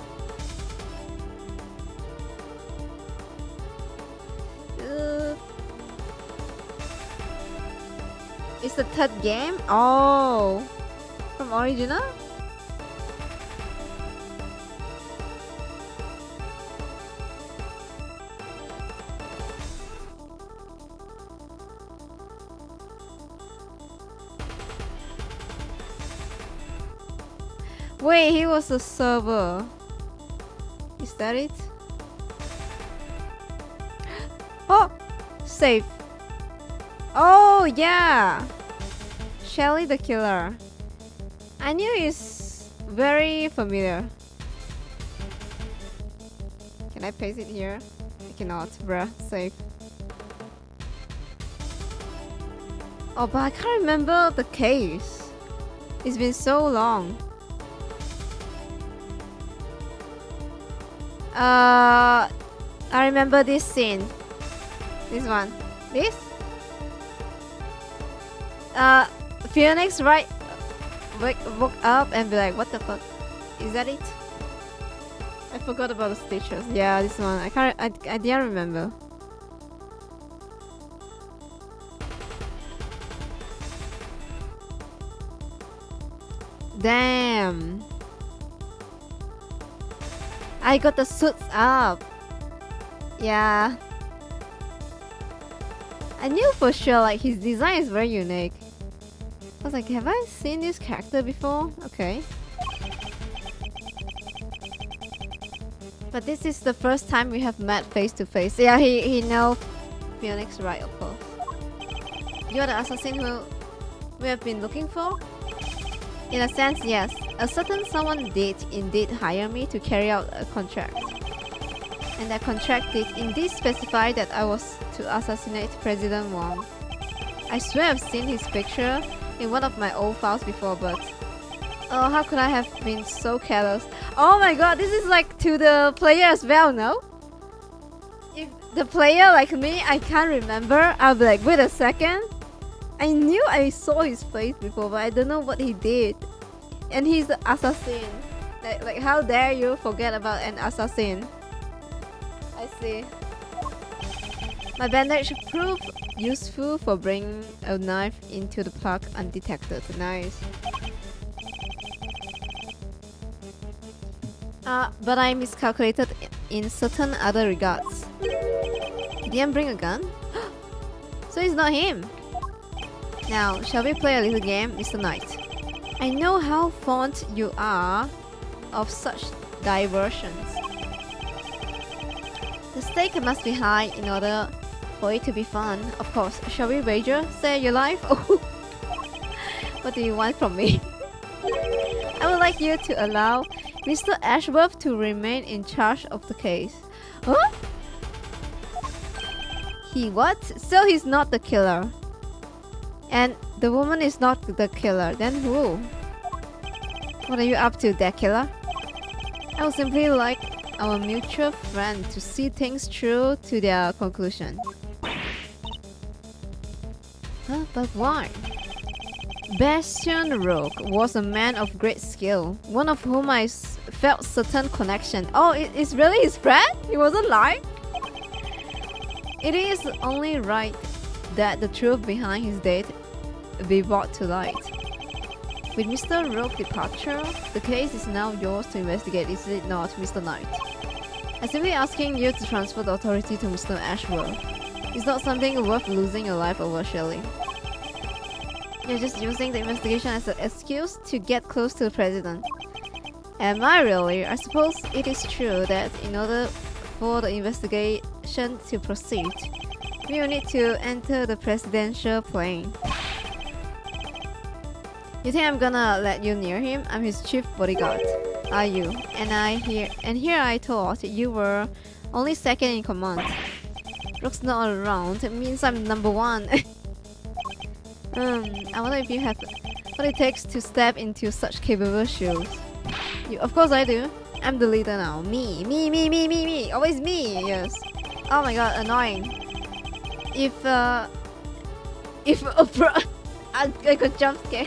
It's the third game? Oh! From original? Wait, he was a server. Is that it? Oh! Save. Oh, yeah! Shelly the Killer. I knew it's very familiar. Can I paste it here? I cannot, bruh. Save. Oh, but I can't remember the case. It's been so long. I remember this scene. This one. This? Phoenix, right? Woke up and be like, what the fuck? Is that it? I forgot about the stitches. Yeah, this one. I didn't remember. Damn. I got the suits up. Yeah. I knew for sure like his design is very unique. I was like, have I seen this character before? Okay. But this is the first time we have met face to face. Yeah, he know Phoenix, right? Of course. You're the assassin who we have been looking for? In a sense, yes. A certain someone did indeed hire me to carry out a contract. And that contract did indeed specify that I was to assassinate President Wang. I swear I've seen his picture in one of my old files before, but oh, how could I have been so careless? Oh my god, this is like to the player as well, no? If the player like me, I can't remember, I'll be like, wait a second. I knew I saw his face before, but I don't know what he did. And he's the assassin. Like how dare you forget about an assassin? I see. My bandage proved useful for bringing a knife into the park undetected. Nice. But I miscalculated in certain other regards. He didn't bring a gun? So it's not him. Now, shall we play a little game, Mr. Knight? I know how fond you are of such diversions. The stake must be high in order for it to be fun. Of course, shall we wager? Say your life? Oh. What do you want from me? I would like you to allow Mr. Ashworth to remain in charge of the case. Huh? He what? So he's not the killer. And the woman is not the killer. Then who? What are you up to, that killer? I would simply like our mutual friend to see things through to their conclusion. Huh? But why? Bastion Rogue was a man of great skill, one of whom I felt certain connection. Oh, it's really his friend? He wasn't lying? It is only right that the truth behind his death be brought to light. With Mr. Rogue's departure, the case is now yours to investigate, is it not, Mr. Knight? I'm simply asking you to transfer the authority to Mr. Ashworth. It's not something worth losing your life over, surely. You're just using the investigation as an excuse to get close to the president. Am I really? I suppose it is true that in order for the investigation to proceed, we will need to enter the presidential plane. You think I'm gonna let you near him? I'm his chief bodyguard. Are you? And here I thought you were only second in command. Rook's not around. It means I'm number one. I wonder if you have what it takes to step into such capable shoes. Of course I do. I'm the leader now. Me. Always me. Yes. Oh my god, annoying. If I got jump scare.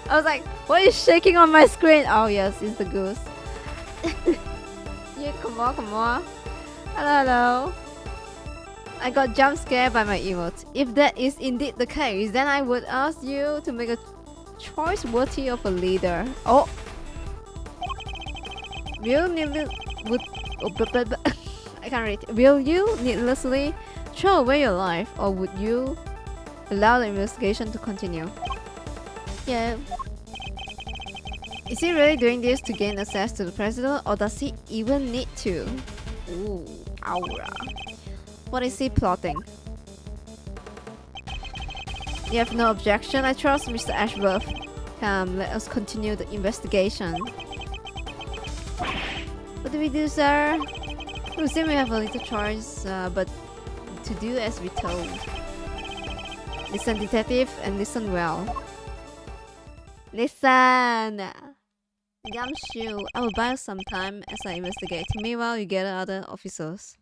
I was like, what is shaking on my screen? Oh yes, it's the goose. Yeah, come on. Hello. I got jump scared by my emote. If that is indeed the case, then I would ask you to make a choice worthy of a leader. Oh. I can't read. Will you needlessly throw away your life, or would you allow the investigation to continue? Yeah. Is he really doing this to gain access to the president, or does he even need to? Ooh, aura. What is he plotting? You have no objection, I trust, Mr. Ashworth. Come, let us continue the investigation. What do we do, sir? We seem we have a little choice, but to do as we told. Listen, detective, and listen well. Listen! Gumshoe, I will buy some time as I investigate. Meanwhile, you gather other officers.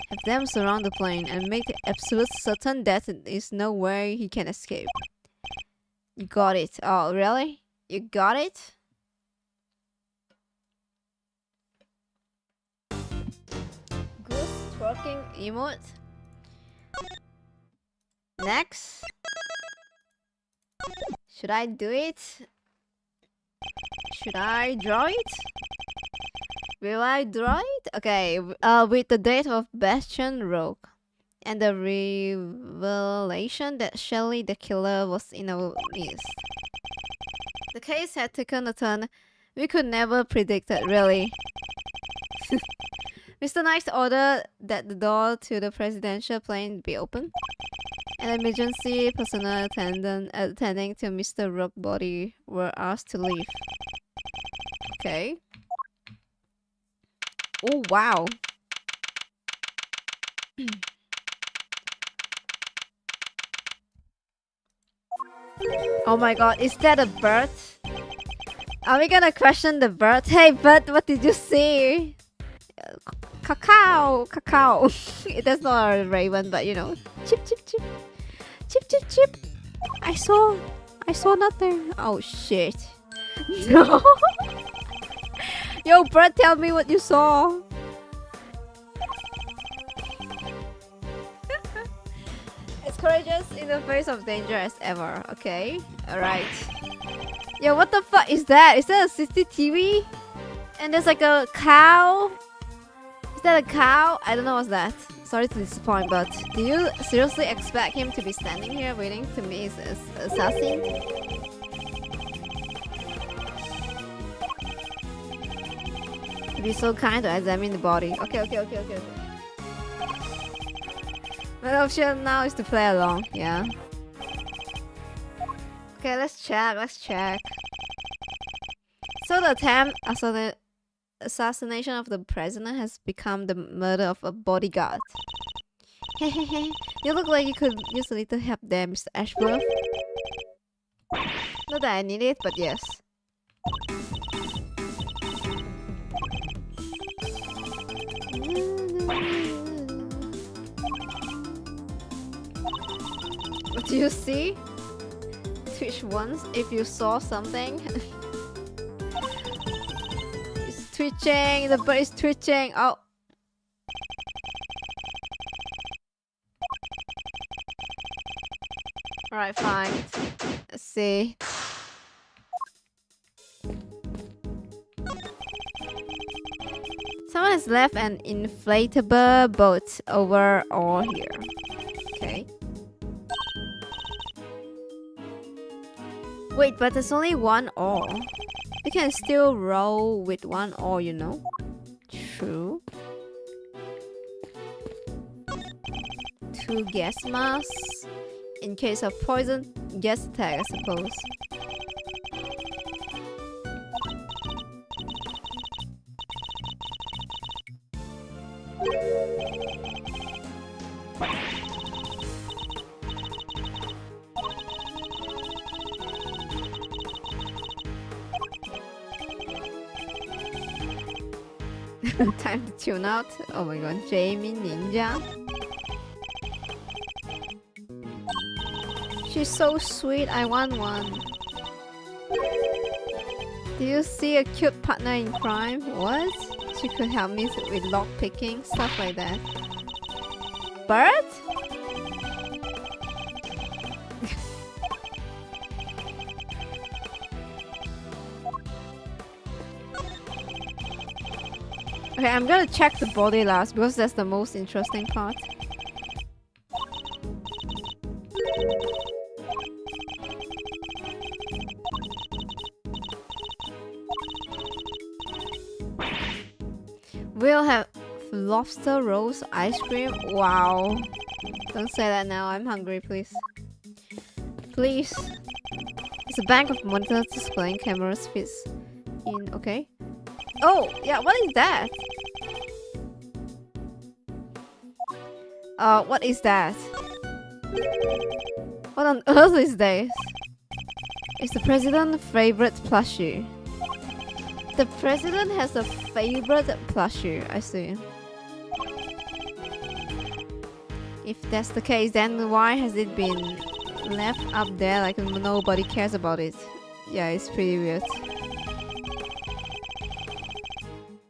Have them surround the plane and make it absolute certain that there is no way he can escape. You got it. Oh, really? You got it? Goose twerking emote. Next. Should I do it? Should I draw it? Will I draw it? Okay, with the date of Bastion Rogue and the revelation that Shelly the killer was in our list. The case had taken a turn we could never predict it, really. Mr. Knight ordered that the door to the presidential plane be open. An emergency personnel attending to Mr. Rogue's body were asked to leave. Okay. Oh, wow. Oh my god, is that a bird? Are we gonna question the bird? Hey bird, what did you see? Cacao, cacao. That's not a raven, but you know. Chip, chip, chip. Chip, chip, chip. I saw nothing. Oh shit. No. Yo, bird, tell me what you saw. As courageous in the face of danger as ever. Okay, alright. Yo, what the fuck is that? Is that a CCTV? And there's like a cow. Is that a cow? I don't know what's that. Sorry to disappoint, but do you seriously expect him to be standing here waiting to meet his assassin? Be so kind to examine the body. Okay. My option now is to play along, yeah. Okay, let's check. So the attempt assassination of the president has become the murder of a bodyguard. Hehehe, you look like you could use a little help there, Mr. Ashworth. Not that I need it, but yes. What do you see? Twitch once if you saw something. It's twitching, the bird is twitching. Oh. Alright, fine. Let's see. Someone has left an inflatable boat over or here. Okay. Wait, but there's only one oar. You can still row with one oar, you know? True. 2 gas masks. In case of poison gas attack, I suppose. Time to tune out. Oh my god, Jamie Ninja. She's so sweet, I want one. Do you see a cute partner in crime? What? She could help me with lock picking, stuff like that. Bird? Okay, I'm gonna check the body last because that's the most interesting part. We'll have lobster rolls, ice cream. Wow. Don't say that now. I'm hungry, please. Please. It's a bank of monitors displaying cameras fits in. Okay. Oh, yeah. What is that? What is that? What on earth is this? It's the president's favorite plushie. The president has a favorite plushie, I see. If that's the case, then why has it been left up there like nobody cares about it? Yeah, it's pretty weird.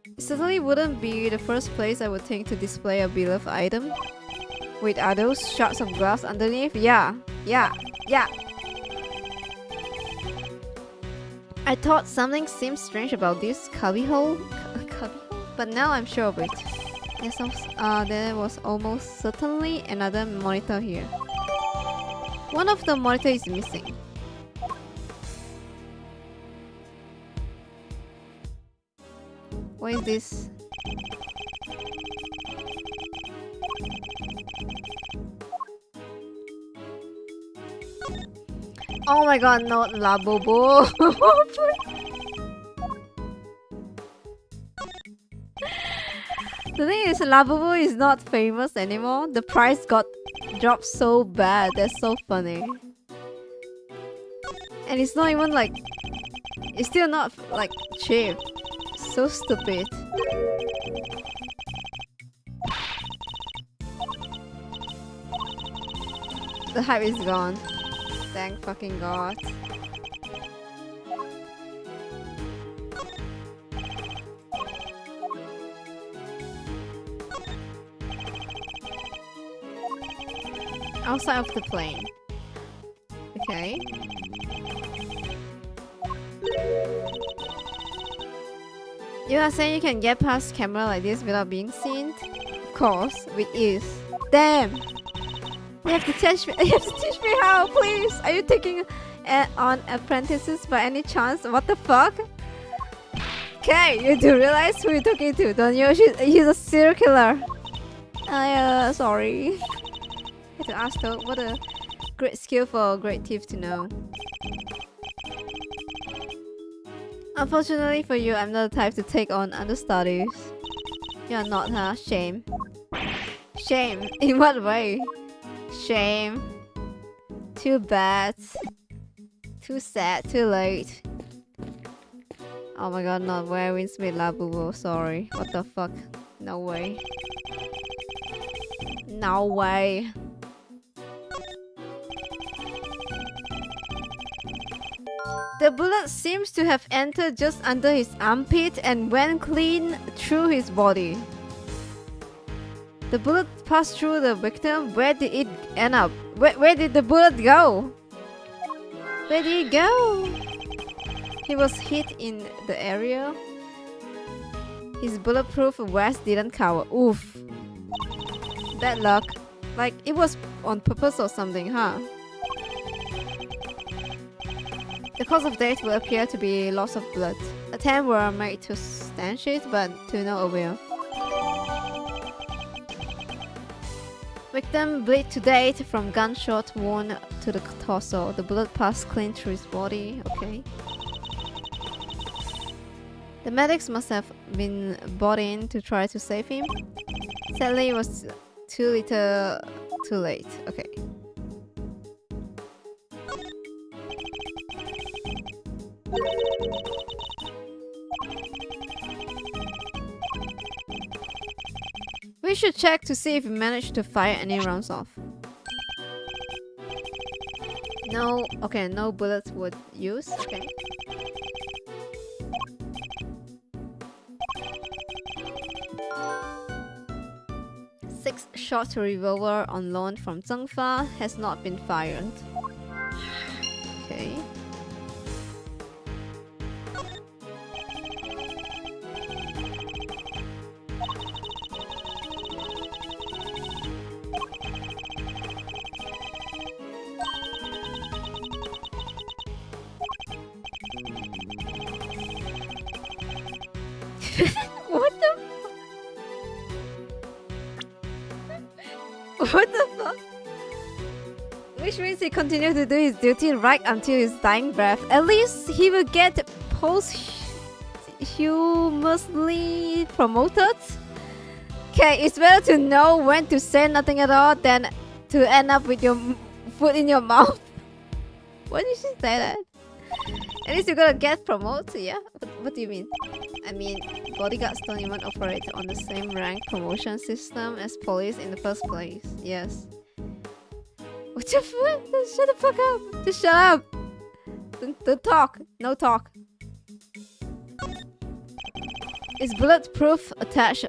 It certainly wouldn't be the first place I would think to display a beloved item. Wait, are those shards of glass underneath? Yeah. I thought something seemed strange about this cubbyhole, but now I'm sure of it. There was almost certainly another monitor here. One of the monitors is missing. What is this? Oh my god, not Labobo. The thing is, Labubu is not famous anymore. The price got dropped so bad. That's so funny. And it's not even like... It's still not like cheap. So stupid. The hype is gone. Thank fucking god. Outside of the plane. Okay. You are saying you can get past camera like this without being seen? Of course, with ease. Damn! You have to teach me. You have to teach me how, please. Are you taking on apprentices by any chance? What the fuck? Okay, you do realize who you're talking to, don't you? He's a serial killer. Sorry. I had to ask though. What a great skill for a great thief to know. Unfortunately for you, I'm not the type to take on understudies. You're not, huh? Shame. Shame? In what way? Shame. Too bad. Too sad. Too late. Oh my god, not where Winsmith Labubu. Sorry. What the fuck? No way. No way. The bullet seems to have entered just under his armpit and went clean through his body. The bullet passed through the victim. Where did it end up? Where did the bullet go? Where did it go? He was hit in the area. His bulletproof vest didn't cover. Oof. Bad luck. Like it was on purpose or something, huh? The cause of death will appear to be loss of blood. Attempts were made to stanch it, but to no avail. Victim bleed to date from gunshot wound to the torso. The bullet passed clean through his body. Okay. The medics must have been brought in to try to save him. Sadly, it was too little, too late. Okay. We should check to see if we managed to fire any rounds off. No, okay, no bullets would use. Okay. Six shots revolver on loan from Zhengfa has not been fired. Okay. What the What the fuck? Which means he continued to do his duty right until his dying breath. At least he will get posthumously promoted. Okay, it's better to know when to say nothing at all than to end up with your foot in your mouth. Why did she say that? At least you're gonna get promoted, yeah? What do you mean? I mean, bodyguards don't even operate on the same rank promotion system as police in the first place. Yes. What the fuck? Just shut the fuck up! Just shut up! Don't talk! No talk! It's bulletproof attached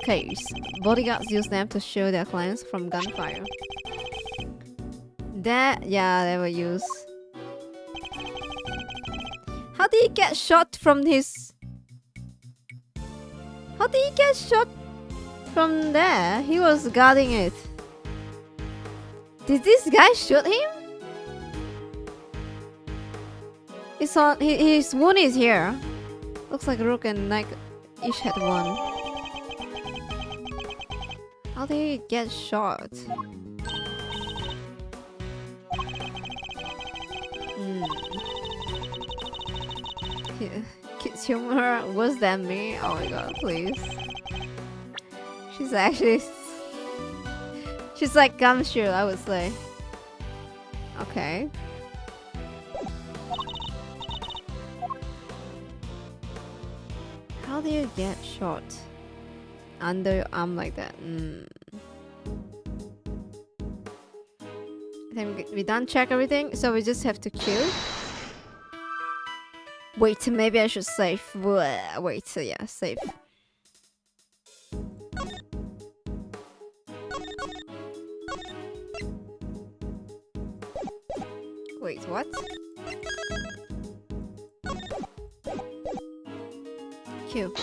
case. Bodyguards use them to shield their clients from gunfire. That, yeah, they were used. How did he get shot from his... How did he get shot from there? He was guarding it. Did this guy shoot him? It's on... His wound is here. Looks like Rook and Knight each had one. How did he get shot? Kids humor worse than me? Oh my god, please. She's actually... She's like gumshoe, I would say. Okay. How do you get shot? Under your arm like that? I think we done check everything, so we just have to kill. Wait, maybe I should save. Wait, so yeah, save. Wait, what? Q.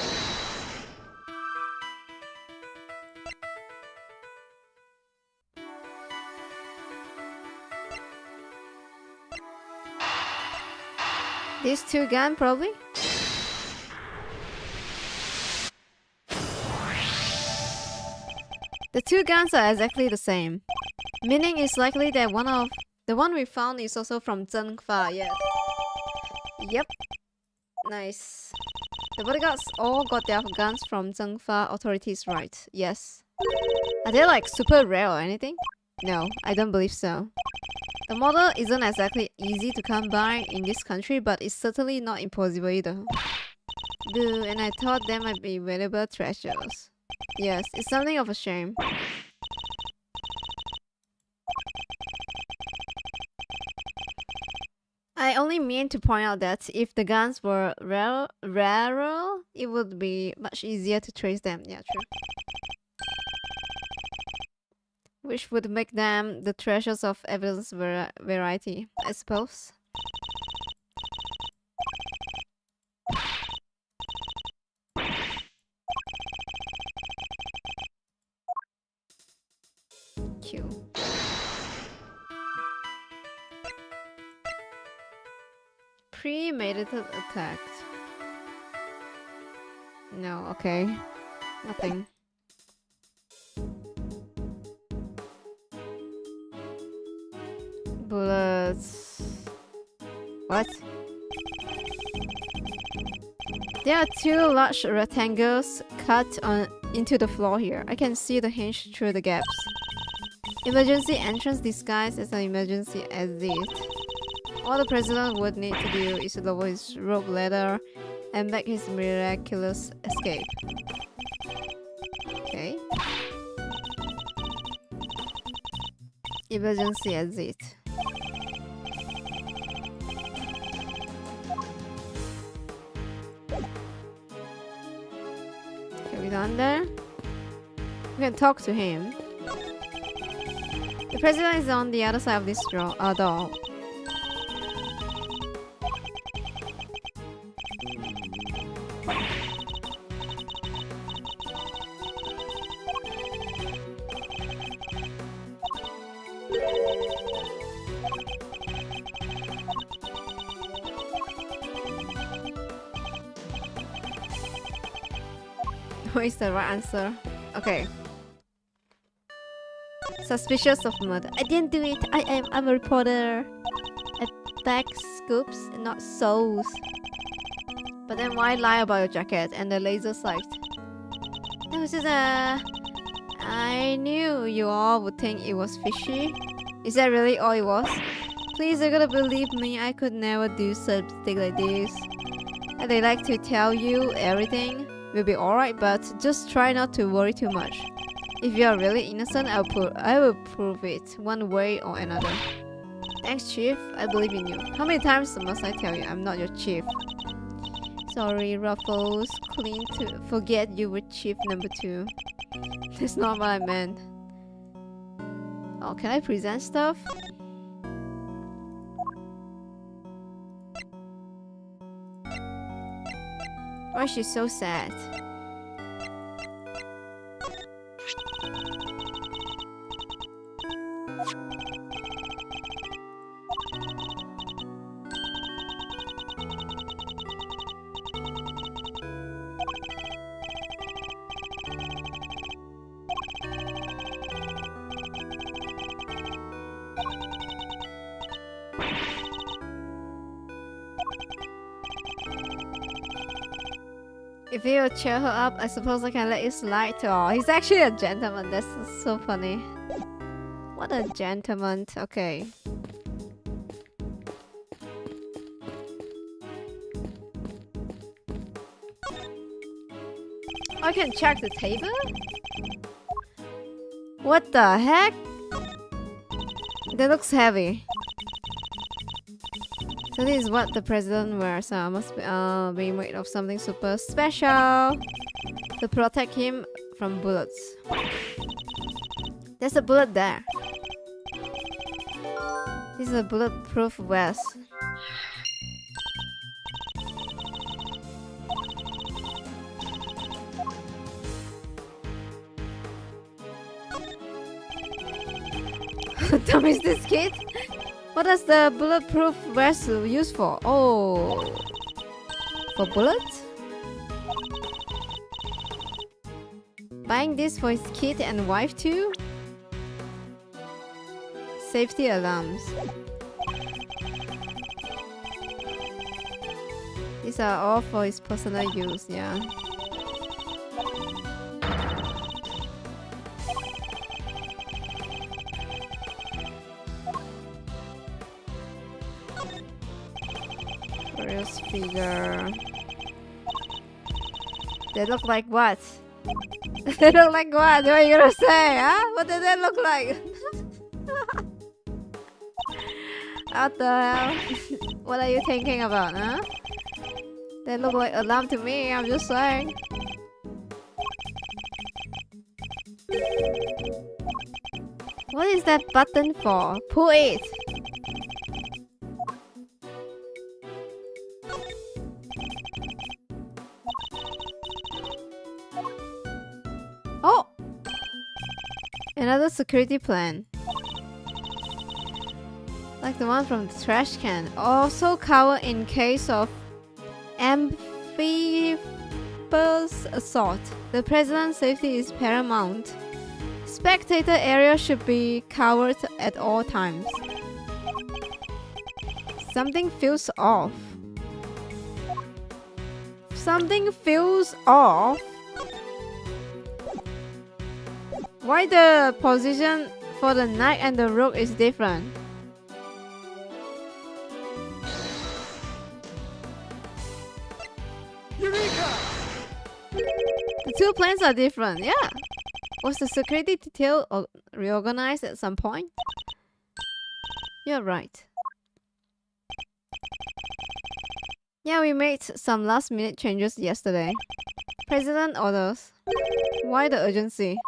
These two guns, probably? The two guns are exactly the same. Meaning it's likely that the one we found is also from Zhengfa, yes. Yep. Nice. The bodyguards all got their guns from Zhengfa authorities, right? Yes. Are they like super rare or anything? No, I don't believe so. The model isn't exactly easy to come by in this country, but it's certainly not impossible either. Boo, and I thought there might be valuable treasures. Yes, it's something of a shame. I only mean to point out that if the guns were rarer, it would be much easier to trace them. Yeah, true. Which would make them the treasures of evidence variety, I suppose. Q. Premeditated attack. No, okay. Nothing. Bullets. What? There are two large rectangles cut into the floor here. I can see the hinge through the gaps. Emergency entrance disguised as an emergency exit. All the president would need to do is lower his rope ladder and make his miraculous escape. Okay. Emergency exit. Okay, we done there. We can talk to him. The president is on the other side of this door. What is the right answer? Okay. Suspicious of murder. I didn't do it. I'm a reporter. I bag scoops, not souls. But then why lie about your jacket and the laser sight? That was just I knew you all would think it was fishy. Is that really all it was? Please, you gotta believe me. I could never do something like this. And they like to tell you everything will be alright, but just try not to worry too much. If you are really innocent, I will prove it one way or another. Thanks, Chief. I believe in you. How many times must I tell you I'm not your chief? Sorry, Ruffles. Clean to forget you were chief number 2. That's not what I meant. Oh, can I present stuff? Why is she so sad? If you cheer her up, I suppose I can let it slide. Oh, he's actually a gentleman. That's so funny. What a gentleman. Okay. I can check the table? What the heck? That looks heavy. So this is what the president wears, so I must be made of something super special to protect him from bullets. There's a bullet there. This is a bulletproof vest. Dumb is this kid? What does the bulletproof vest use for? Oh, for bullets? Buying this for his kid and wife too? Safety alarms. These are all for his personal use, yeah. Figure. They look like what? They look like what? What are you gonna say, huh? What do they look like? What the hell? What are you thinking about, huh? They look like alarm to me, I'm just saying. What is that button for? Pull it! Oh! Another security plan. Like the one from the trash can. Also cover in case of amphibious assault. The president's safety is paramount. Spectator area should be covered at all times. Something feels off. Something feels off? Why the position for the knight and the rook is different? Eureka! The two plans are different, yeah. Was the security detail reorganized at some point? You're right. Yeah, we made some last minute changes yesterday. President orders. Why the urgency?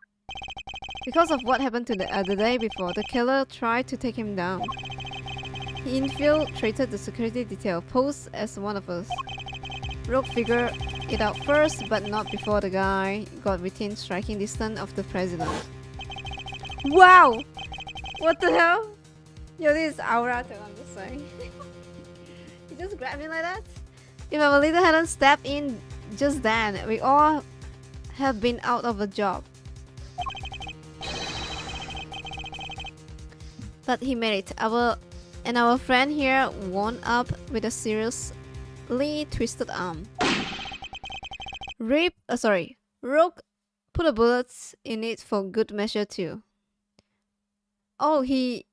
Because of what happened to the day before, the killer tried to take him down. He infiltrated the security detail, posed as one of us. Rogue figured it out first, but not before the guy got within striking distance of the president. Wow! What the hell? Yo, this is aura too, I'm just saying. He just grabbed me like that? If our leader hadn't stepped in just then, we all have been out of a job. But he made it. Our friend here wound up with a seriously twisted arm. Rogue put a bullet in it for good measure too. Oh, he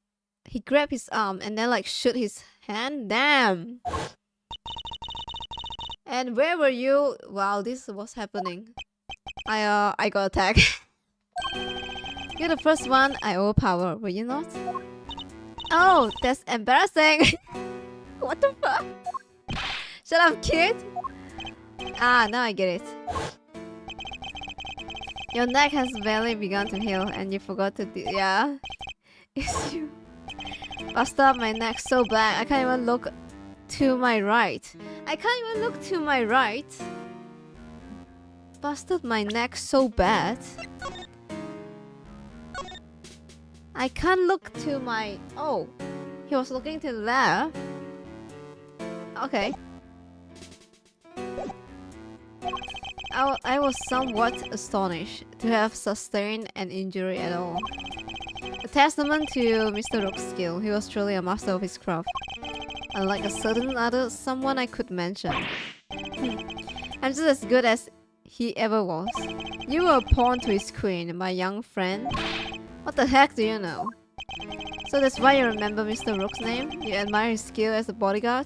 he grabbed his arm and then like shoot his hand. Damn. And where were you? Wow, this was happening. I got attacked. You're the first one I overpower, were you not? Oh, that's embarrassing. What the fuck? Shut up, kid. Ah, now I get it. Your neck has barely begun to heal and you forgot to do— yeah. It's you. Busted up my neck so bad I can't even look to my right. I can't even look to my right. Busted my neck so bad. I can't look to my— oh, he was looking to the left. Okay. I was somewhat astonished to have sustained an injury at all. A testament to Mr. Rook's skill. He was truly a master of his craft. Unlike a certain other someone I could mention. I'm just as good as he ever was. You were a pawn to his queen, my young friend. What the heck do you know? So that's why you remember Mr. Rook's name? You admire his skill as a bodyguard?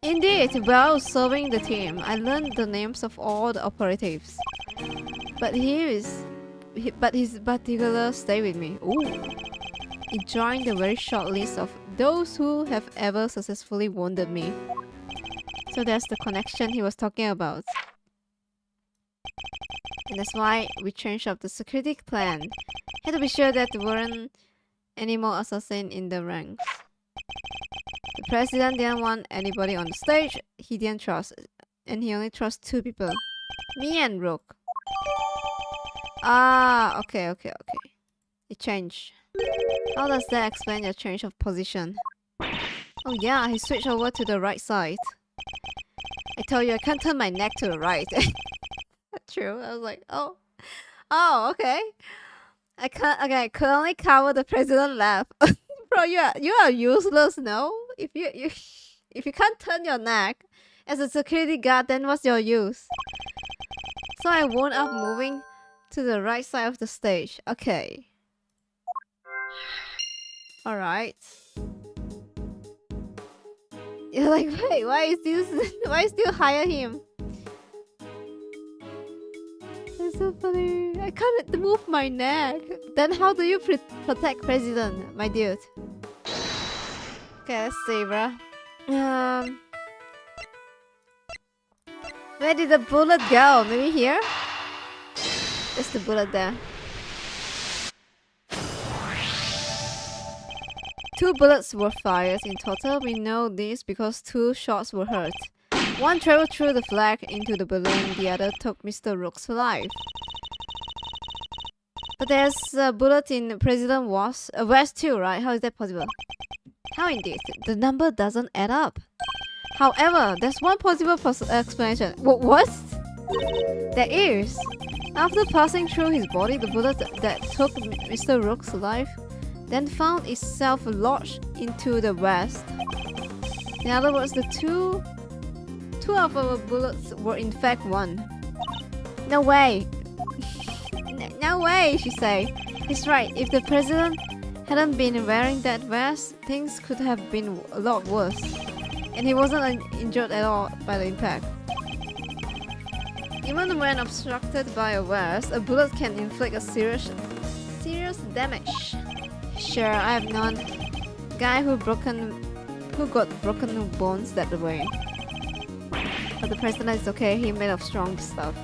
Indeed, while serving the team, I learned the names of all the operatives. But his particular stay with me. Ooh. It joined the very short list of those who have ever successfully wounded me. So that's the connection he was talking about. And that's why we changed up the security plan. Had to be sure that there weren't any more assassins in the ranks. The president didn't want anybody on the stage he didn't trust, and he only trusts two people. Me and Rook. Ah, okay. It changed. How does that explain your change of position? Oh yeah, he switched over to the right side. I told you I can't turn my neck to the right. True, I was like, oh, okay. I could only cover the president left. Bro, you are useless, no? If you can't turn your neck as a security guard, then what's your use? So I wound up moving to the right side of the stage. Okay. Alright. You're like, wait, why still hire him? That's so funny. I can't move my neck. Then how do you protect president, my dude? Okay, let's see, bruh. Where did the bullet go? Maybe here? There's the bullet there. 2 bullets were fired in total. We know this because 2 shots were hurt. One traveled through the flag into the balloon, the other took Mr. Rook's life. But there's a bullet in President West too, right? How is that possible? How indeed? The number doesn't add up. However, there's one possible explanation. What? There is. After passing through his body, the bullet that took Mr. Rook's life then found itself lodged into the West. In other words, the two of our bullets were in fact one. No way. No way, she say. He's right. If the president hadn't been wearing that vest, things could have been a lot worse. And he wasn't injured at all by the impact. Even when obstructed by a vest, a bullet can inflict a serious damage. Sure, I have known a guy who got broken bones that way. But the president is okay, he made of strong stuff.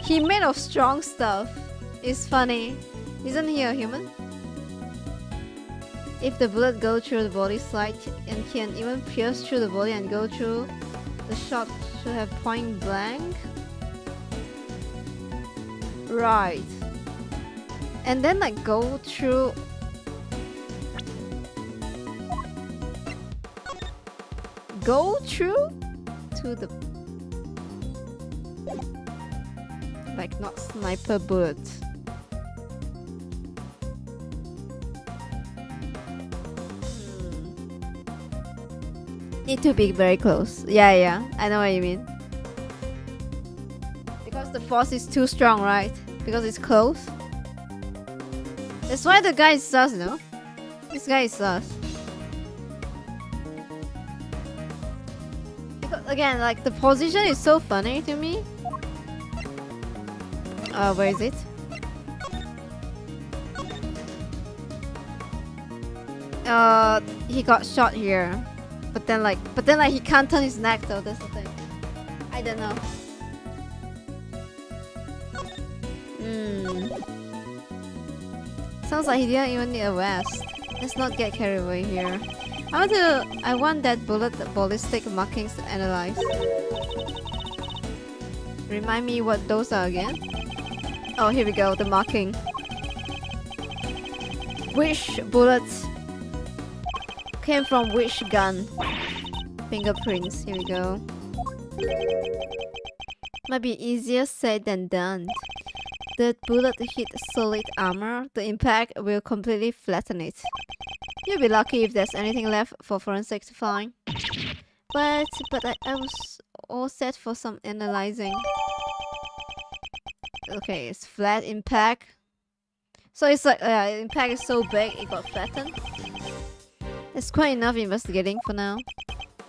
He made of strong stuff. It's funny. Isn't he a human? If the bullet goes through the body side and can even pierce through the body and go through, the shot should have point blank. Right. And then like go through. Go through to the, like not sniper bullet. Need to be very close. Yeah, I know what you mean. Because the force is too strong, right? Because it's close. That's why the guy is sus, no? This guy is sus. Because, again, like the position is so funny to me. Where is it? He got shot here, but then like he can't turn his neck though. That's the thing. I don't know. Sounds like he didn't even need a vest. Let's not get carried away here. I want that ballistic markings to analyze. Remind me what those are again. Oh, here we go. The marking. Which bullets came from which gun? Fingerprints. Here we go. Might be easier said than done. The bullet hit solid armor. The impact will completely flatten it. You'll be lucky if there's anything left for forensic to find. But I was all set for some analyzing. Okay, it's flat impact. So it's like impact is so big it got flattened. That's quite enough investigating for now.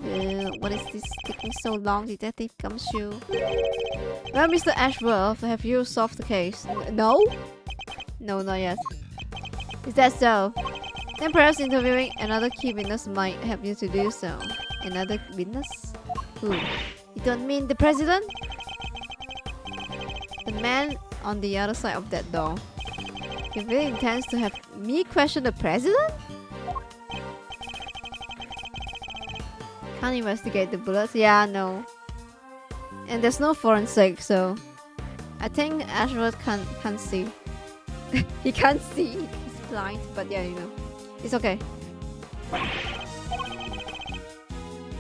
What is this taking so long, Detective Gumshoe? Well, Mr. Ashworth, have you solved the case? No? No, not yet. Is that so? Then perhaps interviewing another key witness might help you to do so. Another witness? Who? You don't mean the president? The man on the other side of that door. He really intends to have me question the president? Can't investigate the bullets? Yeah, no. And there's no forensic, so I think Ashworth can't see. He can't see. He's blind, but yeah, you know. It's okay.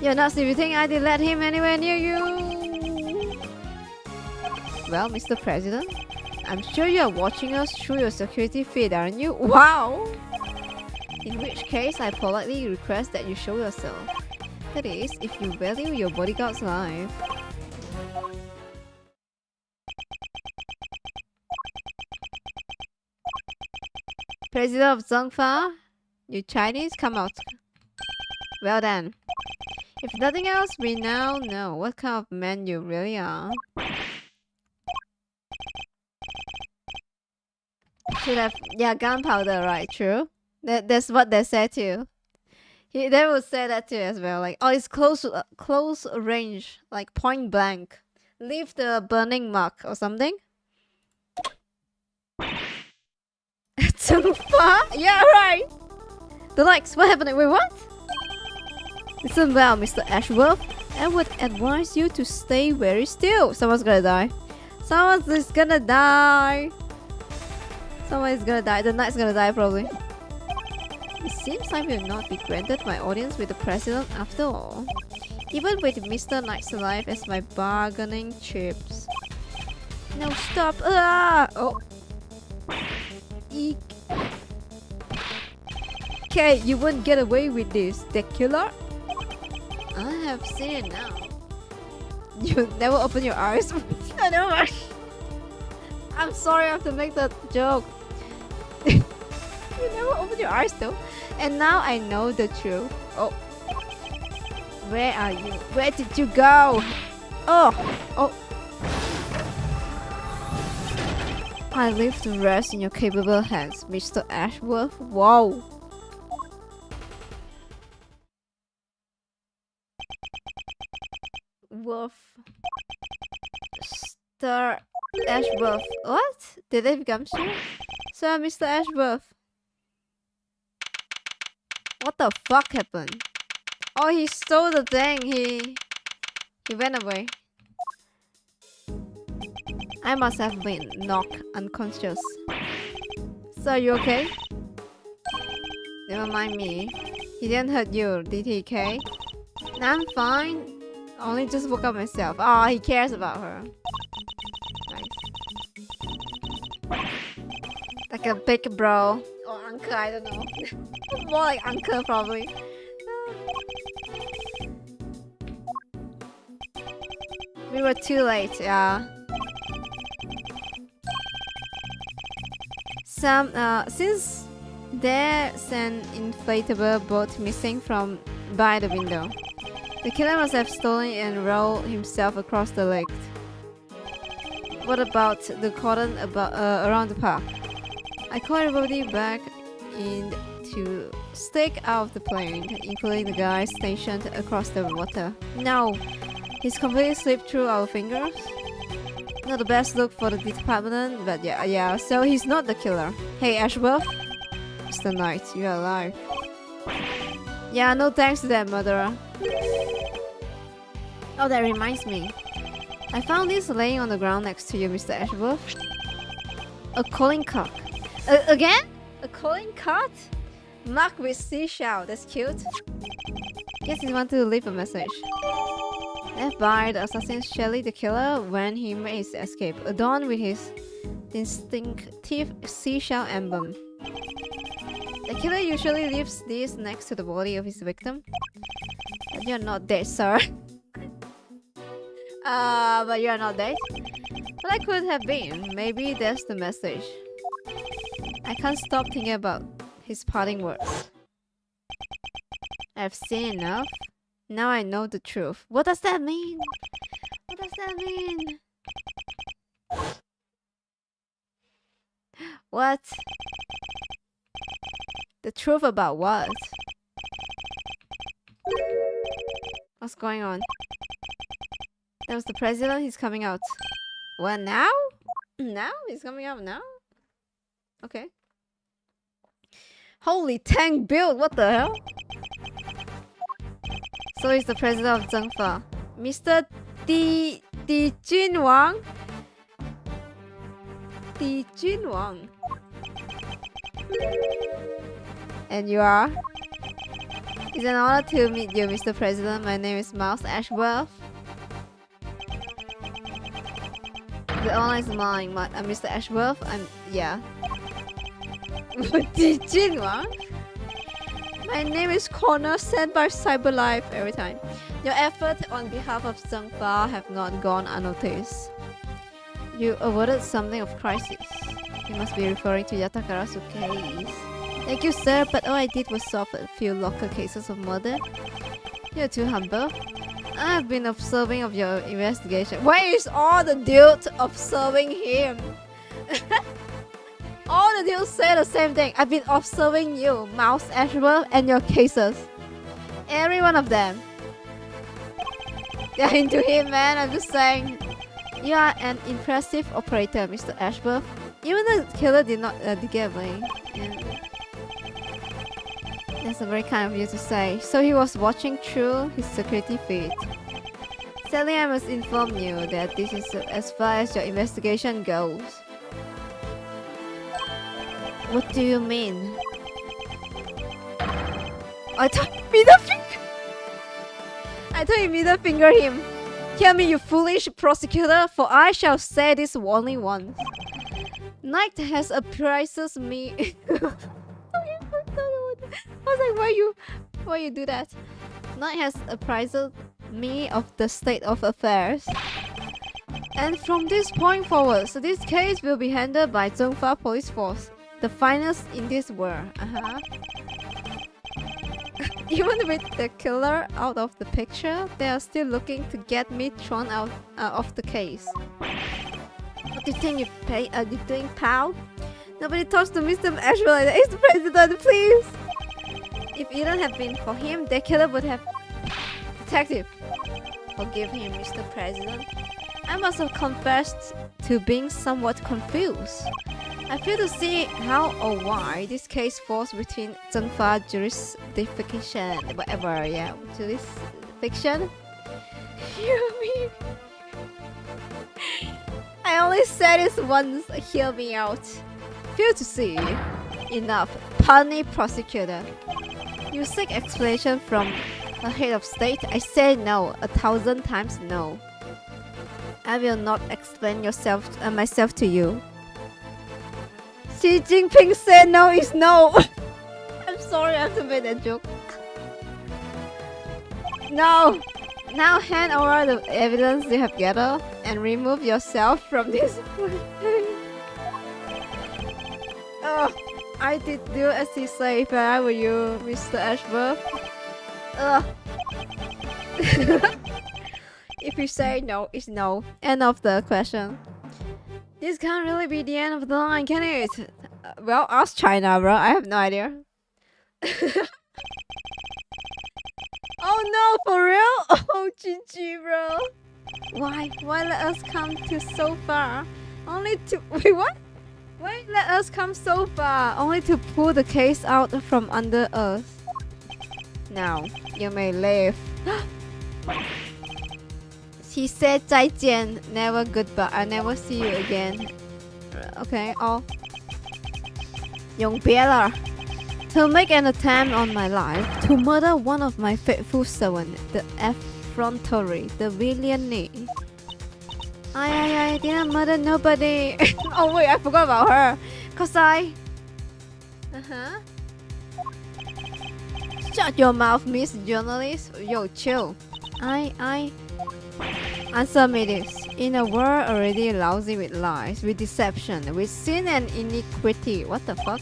You're nuts if you think I did let him anywhere near you. Well, Mr. President, I'm sure you are watching us through your security feed, aren't you? Wow! In which case, I politely request that you show yourself. That is, if you value your bodyguard's life. President of Zhongfa, you Chinese, come out. Well then. If nothing else, we now know what kind of man you really are. Should have, yeah, gunpowder, right? True. That's what they said too. They would say that too as well. Like, oh, it's close range, like point blank. Leave the burning mark or something. Too far? Yeah, right. The likes. What happened? Wait, what? Listen well, Mr. Ashworth. I would advise you to stay very still. Someone's gonna die. Someone's gonna die. Someone is gonna die. The knight's gonna die probably. It seems I will not be granted my audience with the president after all. Even with Mr. Knight's life as my bargaining chips. No, stop! Ah! Oh. Eek. Okay, you won't get away with this, the killer. I have seen it now. You never open your eyes. I know. I'm sorry I have to make that joke. You never open your eyes though. And now I know the truth. Oh. Where are you? Where did you go? Oh. Oh. I leave the rest in your capable hands, Mr. Ashworth. Wow. Wolf. Sir Ashworth. What? Did they become sure? Sir, Mr. Ashworth. What the fuck happened? Oh, he stole the thing. He went away. I must have been knocked unconscious. So, are you okay? Never mind me. He didn't hurt you, did he, Kay? Nah, I'm fine. Only just woke up myself. Oh, he cares about her. Nice. Like a big bro. Or uncle, I don't know. More like uncle, probably. We were too late, yeah. Since There's an inflatable boat missing from by the window. The killer must have stolen it and rolled himself across the lake. What about the cordon around the park? I call everybody back in to stake out of the plane, including the guy stationed across the water. No, he's completely slipped through our fingers. Not the best look for the department, but yeah. So he's not the killer. Hey, Ashworth, Mr. Knight, you're alive. Yeah, no thanks to that murderer. Oh, that reminds me. I found this laying on the ground next to you, Mr. Ashworth. A calling card. Again? A calling card? Marked with seashell. That's cute. Guess he wanted to leave a message. Left by the assassin Shelley the killer when he made his escape, adorned with his distinctive seashell emblem. The killer usually leaves this next to the body of his victim. But you're not dead, sir. But you're not dead. But I could have been. Maybe that's the message. I can't stop thinking about his parting words. I've seen enough. Now I know the truth. What does that mean? What does that mean? What? The truth about what? What's going on? That was the president. He's coming out. What now? Now? He's coming out now? Okay. Holy tank build! What the hell? So he's the president of Zhengfa. Mr. Jin Wang? Jin Wang. And you are? It's an honor to meet you, Mr. President. My name is Miles Ashworth. The honor is mine, Mr. Ashworth. Yeah. Jin Wang? My name is Connor, sent by CyberLife every time. Your efforts on behalf of Zhengfa have not gone unnoticed. You avoided something of crisis. You must be referring to Yatakara's case. Thank you, sir, but all I did was solve a few local cases of murder. You're too humble. I've been observing of your investigation. Why is all the dudes observing him? All the dudes say the same thing. I've been observing you, Mouse Ashworth, and your cases. Every one of them. They're into him, man. I'm just saying. You are an impressive operator, Mr. Ashworth. Even the killer did not get away. Yeah. That's a very kind of you to say. So he was watching through his security feed. Sadly, I must inform you that this is as far as your investigation goes. What do you mean? I thought you middle finger. I thought you middle finger him. Hear me, you foolish prosecutor, for I shall say this only once. Knight has apprises me. I was like, why you do that? Knight has apprised me of the state of affairs. And from this point forward, so this case will be handled by Zhengfa Police Force, the finest in this world. Even with the killer out of the picture, they are still looking to get me thrown out of the case. What do you think you're doing, pal? Nobody talks to Mr. Ashworth like that. It's the president, please! If it don't have been for him, the killer would have... Detective! Forgive him, Mr. President. I must have confessed to being somewhat confused. I fail to see how or why this case falls within Zhengfa jurisdiction. Whatever, yeah. Jurisdiction? Hear me. I only said this once. Hear me out. Fail to see. Enough. Punny prosecutor. You seek explanation from a head of state? I say no. 1,000 times no. I will not explain myself to you. Xi Jinping said no is no. I'm sorry I have to make that joke. No! Now hand over the evidence you have gathered and remove yourself from this. Oh, I did do as he say if I were you, Mr. Ashworth. Ugh. If you say no, it's no. End of the question. This can't really be the end of the line, can it? Well, ask China, bro. I have no idea. Oh no, for real? Oh, GG, bro. Why? Why let us come to so far? Only to... Wait, what? Why let us come so far? Only to pull the case out from under us. Now, you may leave. He said 再见, never goodbye. I never see you again. Okay, oh. 永别了. To make an attempt on my life, to murder one of my faithful servants, the effrontery, the villainy. I didn't murder nobody. Oh wait, I forgot about her. Cause I... Shut your mouth, Miss Journalist. Yo, chill. Answer me this. In a world already lousy with lies, with deception, with sin and iniquity. What the fuck?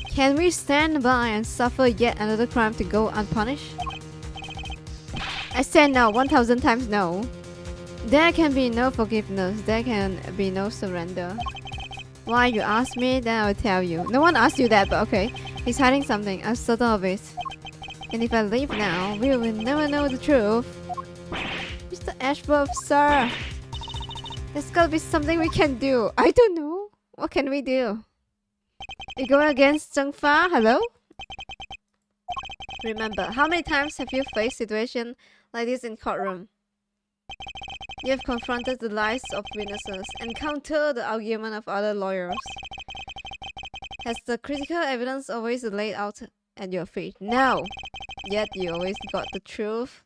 Can we stand by and suffer yet another crime to go unpunished? I said no, 1000 times no. There can be no forgiveness, there can be no surrender. Why you ask me, then I'll tell you. No one asked you that, but okay. He's hiding something, I'm certain of it. And if I leave now, we will never know the truth. Mr. Ashworth, sir. There's gotta be something we can do. I don't know. What can we do? You going against Zheng Fa? Hello? Remember, how many times have you faced situations like this in courtroom? You have confronted the lies of witnesses and countered the argument of other lawyers. Has the critical evidence always laid out at your feet? No! Yet you always got the truth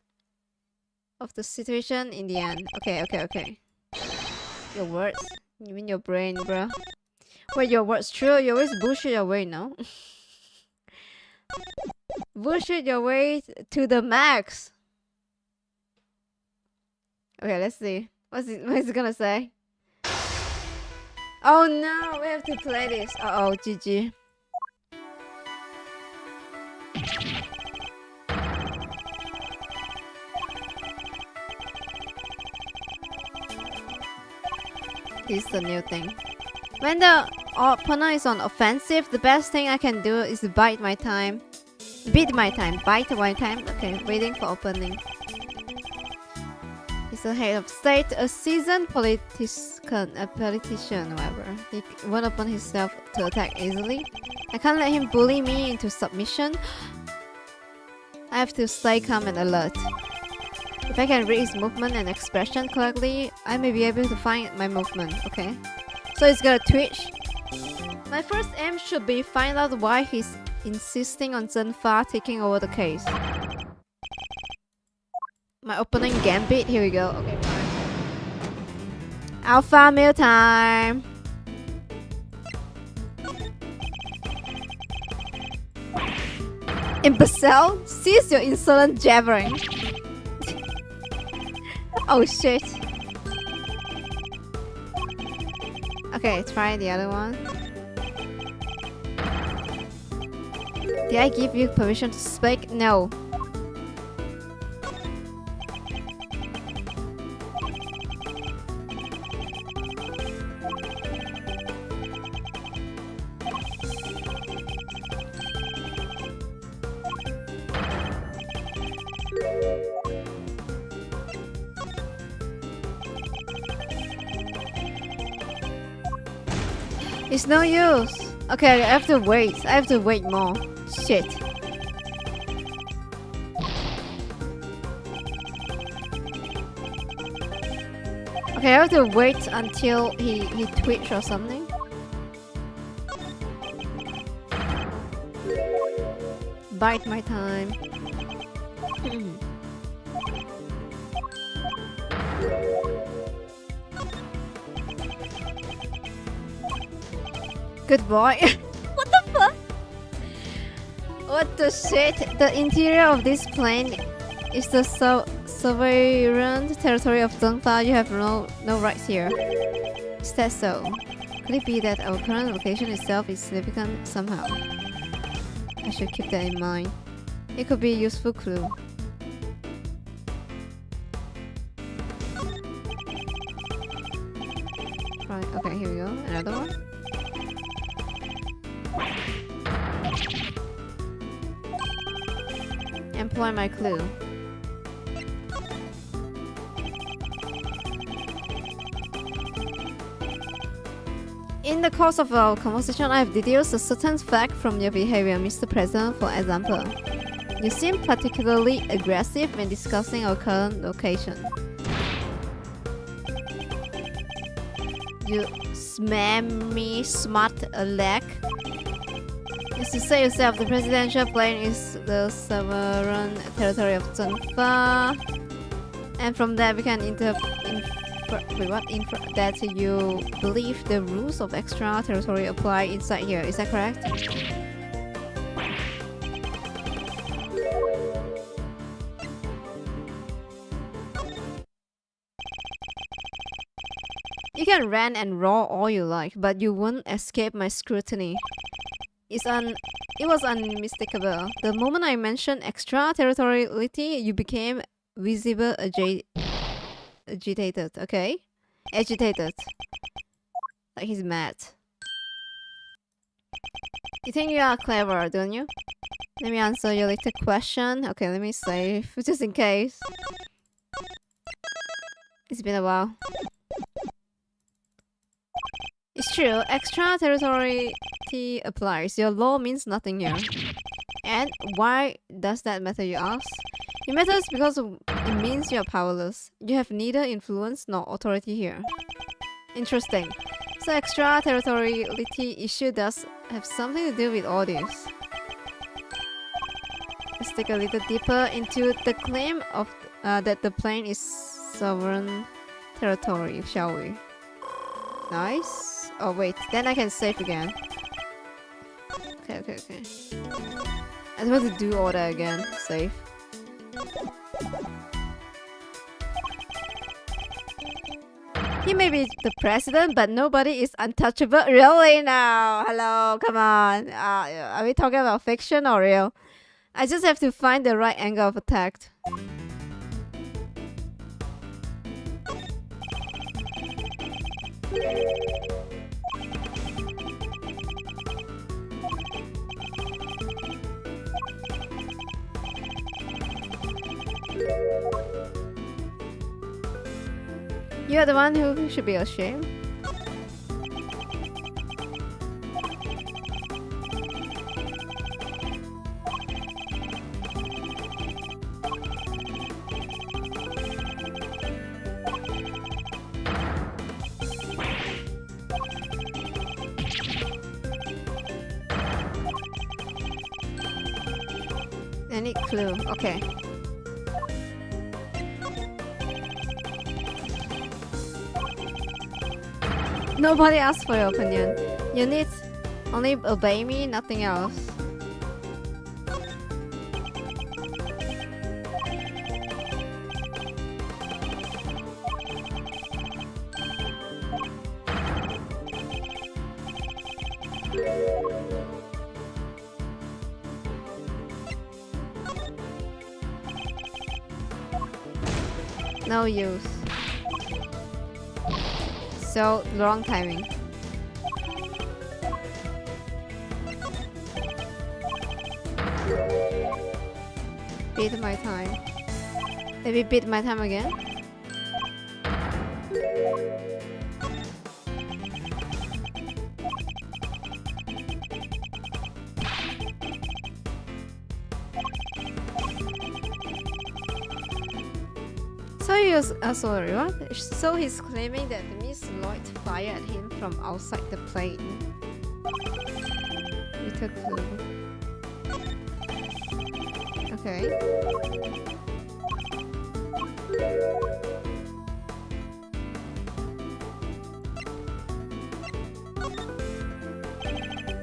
of the situation in the end. Okay. Your words. You mean your brain, bro. Wait, your words true? You always bullshit your way, no? Bullshit your way to the max. Okay, let's see. What is it gonna say? Oh no, we have to play this. Uh-oh, GG. This is the new thing. When the opponent is on offensive, the best thing I can do is bite my time. Bite my time. Okay, waiting for opening. He's a head of state, a seasoned politician, whatever. He won't open himself to attack easily. I can't let him bully me into submission. I have to stay calm and alert. If I can read his movement and expression correctly, I may be able to find my movement, okay? So he's gonna twitch. My first aim should be find out why he's insisting on Zheng Fa taking over the case. My opening Gambit, here we go. Okay, fine. Alpha meal time! Imbecile! Cease your insolent jabbering! Oh shit! Okay, try the other one. Did I give you permission to speak? No. It's no use. Okay, I have to wait. I have to wait more. Shit. Okay, I have to wait until he twitch or something. Bite my time. Good boy. What the fuck? What the shit? The interior of this plane is the sovereign territory of Zheng Fa. You have no rights here. Is that so? Could it be that our current location itself is significant somehow? I should keep that in mind. It could be a useful clue. Right, okay, here we go. Another one. Employ my clue. In the course of our conversation, I have deduced a certain fact from your behavior, Mr. President. For example, you seem particularly aggressive when discussing our current location. You smack me smart a leg. As you say yourself, the presidential plane is the sovereign territory of Zhenfa. And from that we can infer that you believe the rules of extra territory apply inside here. Is that correct? You can rant and roar all you like, but you won't escape my scrutiny. It was unmistakable. The moment I mentioned extraterritoriality, you became visible agitated, okay? Agitated. Like he's mad. You think you are clever, don't you? Let me answer your little question. Okay, let me save, just in case. It's been a while. It's true, extraterritoriality applies. Your law means nothing here. And why does that matter, you ask? It matters because it means you are powerless. You have neither influence nor authority here. Interesting. So extraterritoriality issue does have something to do with all this. Let's take a little deeper into the claim of that the plane is sovereign territory, shall we? Nice. Oh wait, then I can save again. Okay. I don't want to do all that again. Save. He may be the president, but nobody is untouchable. Really now? Hello, come on. Are we talking about fiction or real? I just have to find the right angle of attack. You are the one who should be ashamed. Any clue? Okay. Nobody asked for your opinion. You need only obey me, nothing else. No use. So, wrong timing. Beat my time. Maybe beat my time again? So he was sorry, what? So he's claiming that Miss Lloyd fired at him from outside the plane. Little clue. Okay.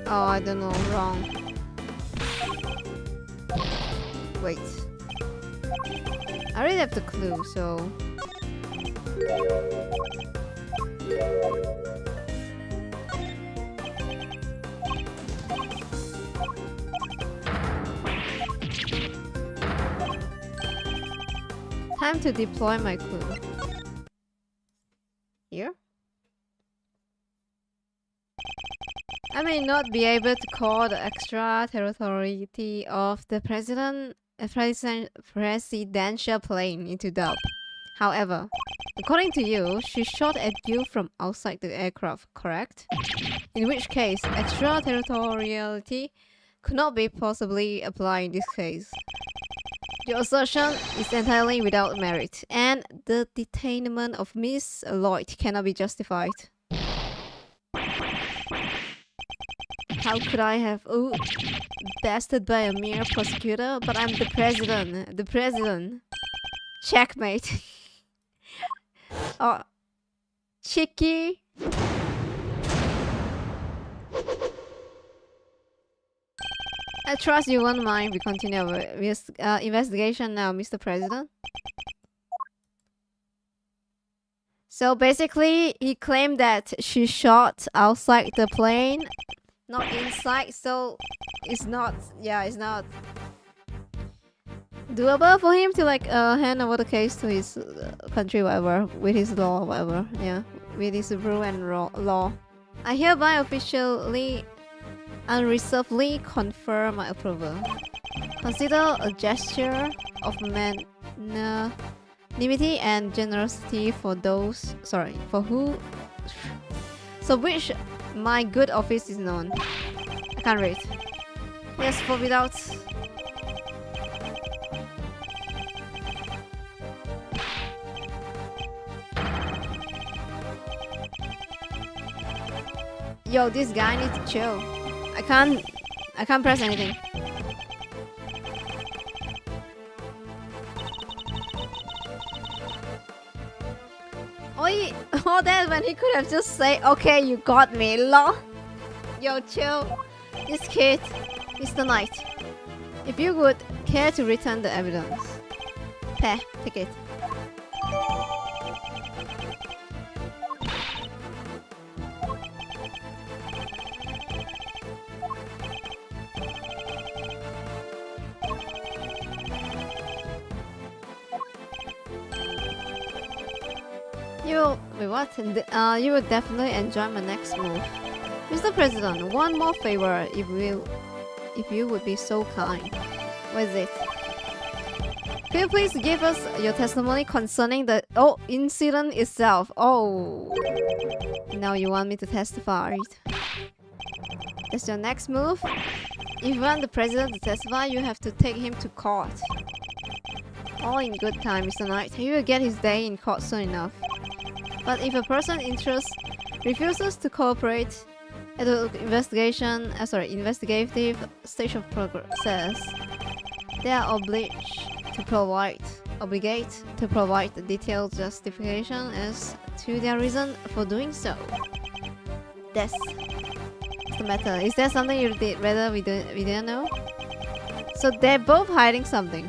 Oh, I don't know, wrong. Wait. I already have the clue, so... Time to deploy my clue. Here? I may not be able to call the extraterritoriality of the presidential plane into doubt. However, according to you, she shot at you from outside the aircraft, correct? In which case, extraterritoriality could not be possibly applied in this case. Your assertion is entirely without merit, and the detainment of Miss Lloyd cannot be justified. How could I have bested by a mere prosecutor? But I'm the president. The president. Checkmate. Oh, cheeky. I trust you won't mind we continue with investigation now, Mr. President. So basically, he claimed that she shot outside the plane, not inside, so it's not, yeah, it's not doable for him to like hand over the case to his country, whatever, with his law, whatever, yeah, with his rule and law. I hereby officially unreservedly confer my approval. Consider a gesture of magnanimity and generosity for those, for who, so which my good office is known. I can't read. Yes, for without. Yo, this guy needs to chill. I can't press anything. All that when he could have just said, okay, you got me, lol. Yo, chill. This kid, Mr. Knight. If you would care to return the evidence. Take it. You will definitely enjoy my next move. Mr. President, one more favor if you would be so kind. What is it? Could you please give us your testimony concerning the incident itself? Oh, now you want me to testify. That's your next move? If you want the president to testify, you have to take him to court. All in good time, Mr. Knight. He will get his day in court soon enough. But if a person in interest refuses to cooperate at the investigative stage of process, they are obliged to provide the detailed justification as to their reason for doing so. That's the matter. Is there something you did rather we didn't know? So they're both hiding something.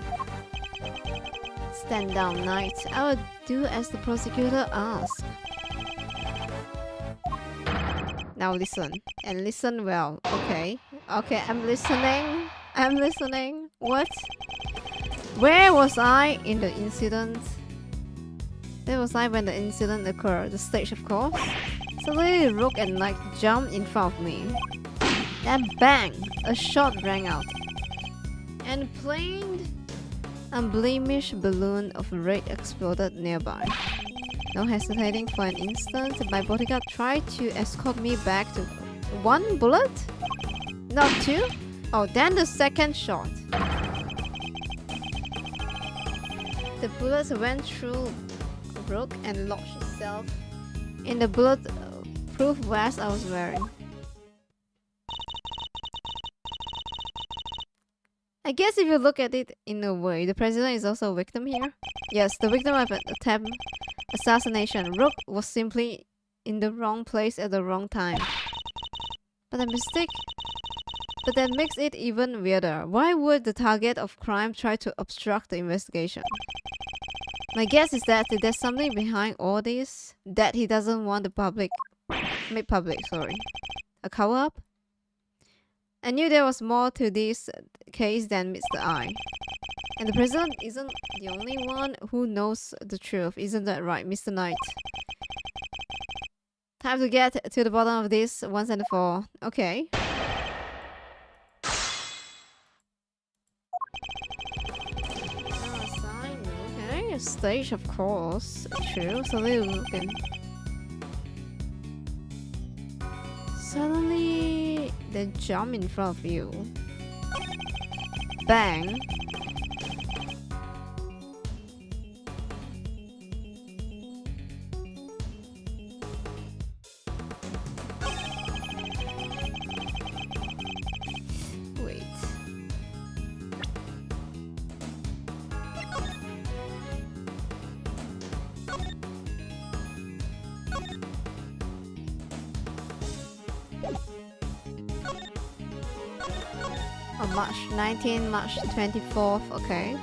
Stand down, Knight. I will do as the prosecutor asks. Now listen, and listen well. Okay, I'm listening. What? Where was I in the incident? Where was I when the incident occurred? The stage, of course. Suddenly, Rook and Knight jumped in front of me. Then bang! A shot rang out. And a plain, unblemished balloon of red exploded nearby. No hesitating for an instant, my bodyguard tried to escort me back to one bullet? Not two? Oh, then the second shot. The bullet went through Rook and lodged itself in the bullet-proof vest I was wearing. I guess if you look at it in a way, the president is also a victim here. Yes, the victim of an attempt assassination. Rook was simply in the wrong place at the wrong time. But that makes it even weirder. Why would the target of crime try to obstruct the investigation? My guess is that there's something behind all this that he doesn't want the public, make public, sorry. A cover-up? I knew there was more to this case than Mr. I. And the president isn't the only one who knows the truth, isn't that right, Mr. Knight? Time to get to the bottom of this once and for all. Okay. Sign. Okay, stage, of course. True. So they looking. Suddenly, they jump in front of you. Bang. Wait. Oh, March 19th, March 24th, okay.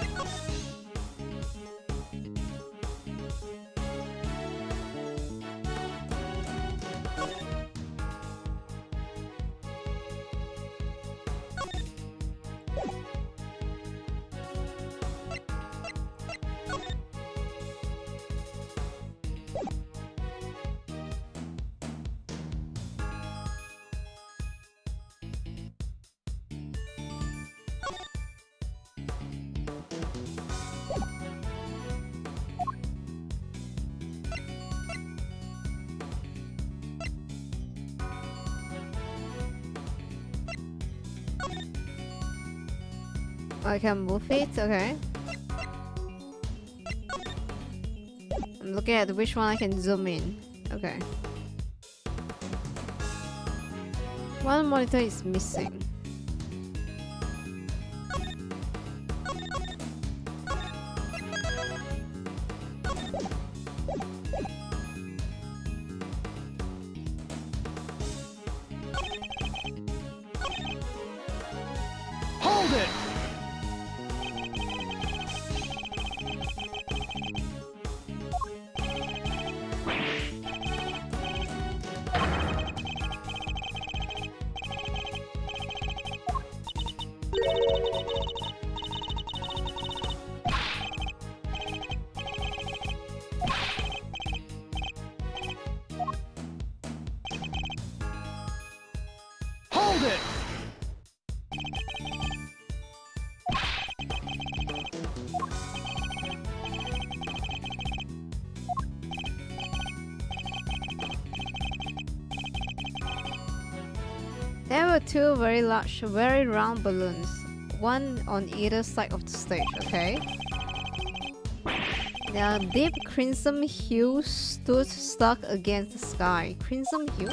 I can move it, okay. I'm looking at which one I can zoom in. Okay. One monitor is missing. Hold it! Hold it! There were two very large, very round balloons, one on either side of the stage, okay? Their deep crimson hue stood stuck against the sky. Crimson hue?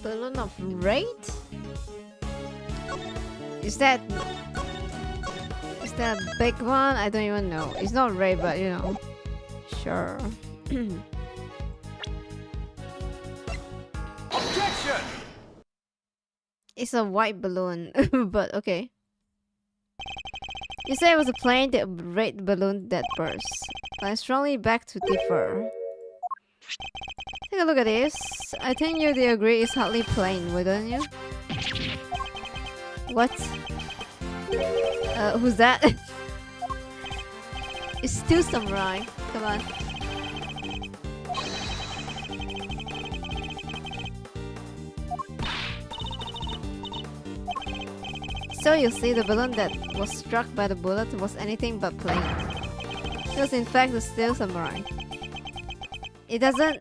Balloon of Raid? Is that a big one? I don't even know. It's not Raid, but you know. Sure. Objection! It's a white balloon, but okay. You said it was a plain red balloon that burst. I strongly beg to differ. Take a look at this. I think you'd agree it's hardly plain, wouldn't you? What? Who's that? It's still samurai. Come on. So you see, the balloon that was struck by the bullet was anything but plain. It was in fact the steel samurai. It doesn't...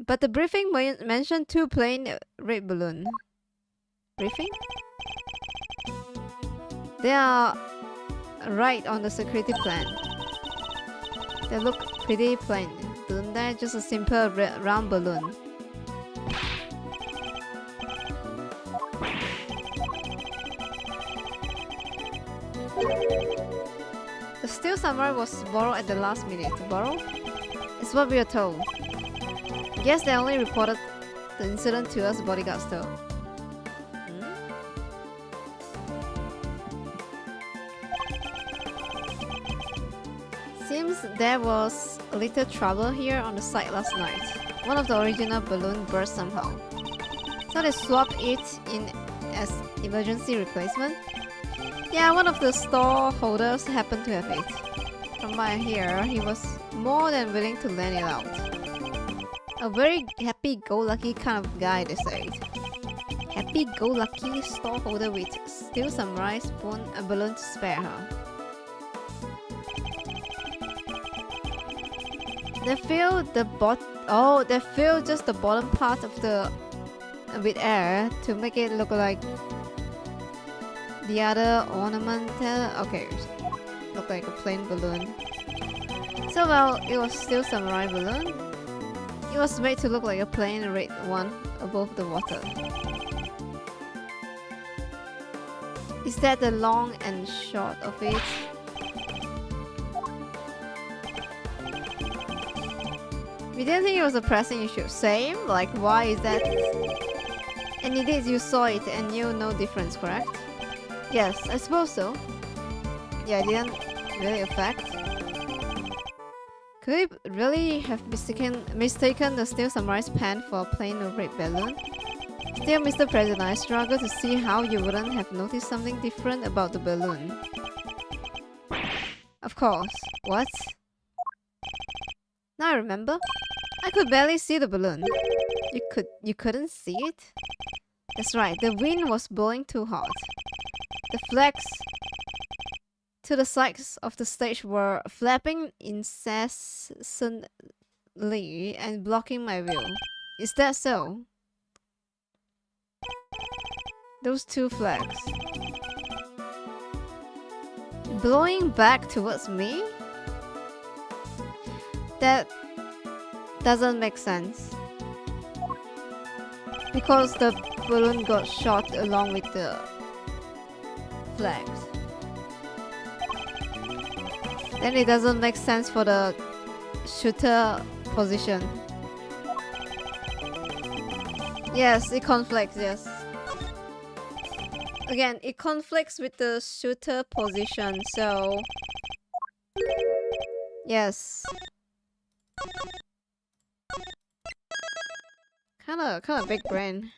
But the briefing mentioned two plain red balloons. Briefing? They are right on the security plan. They look pretty plain, don't they? Just a simple round balloon. The Steel Samurai was borrowed at the last minute. Borrow? It's what we are told. Guess they only reported the incident to us bodyguards though. Seems there was a little trouble here on the site last night. One of the original balloon burst somehow. So they swapped it in as emergency replacement. Yeah, one of the store holders happened to have it. From what I hear, he was more than willing to lend it out. A very happy-go-lucky kind of guy, they said. Happy-go-lucky store holder with Steel Samurai spoon a balloon to spare her. They fill just the bottom part of the with air to make it look like the other ornamental. Okay, look like a plain balloon. So well, it was still Samurai balloon. It was made to look like a plain red one above the water. Is that the long and short of it? We didn't think it was a pressing issue. Same? Like, why is that? And indeed, you saw it and knew no difference, correct? Yes, I suppose so. Yeah, it didn't really affect. Could it really have mistaken the Steel Samurai's pen for a plain red balloon? Still, Mr. President, I struggle to see how you wouldn't have noticed something different about the balloon. Of course. What? Now I remember. I could barely see the balloon. You couldn't see it? That's right, the wind was blowing too hard. The flags to the sides of the stage were flapping incessantly and blocking my view. Is that so? Those two flags. Blowing back towards me? That doesn't make sense. Because the balloon got shot along with the flags. Then it doesn't make sense for the shooter position. Yes, it conflicts, yes. Again, it conflicts with the shooter position, so... Yes. Kinda big brain.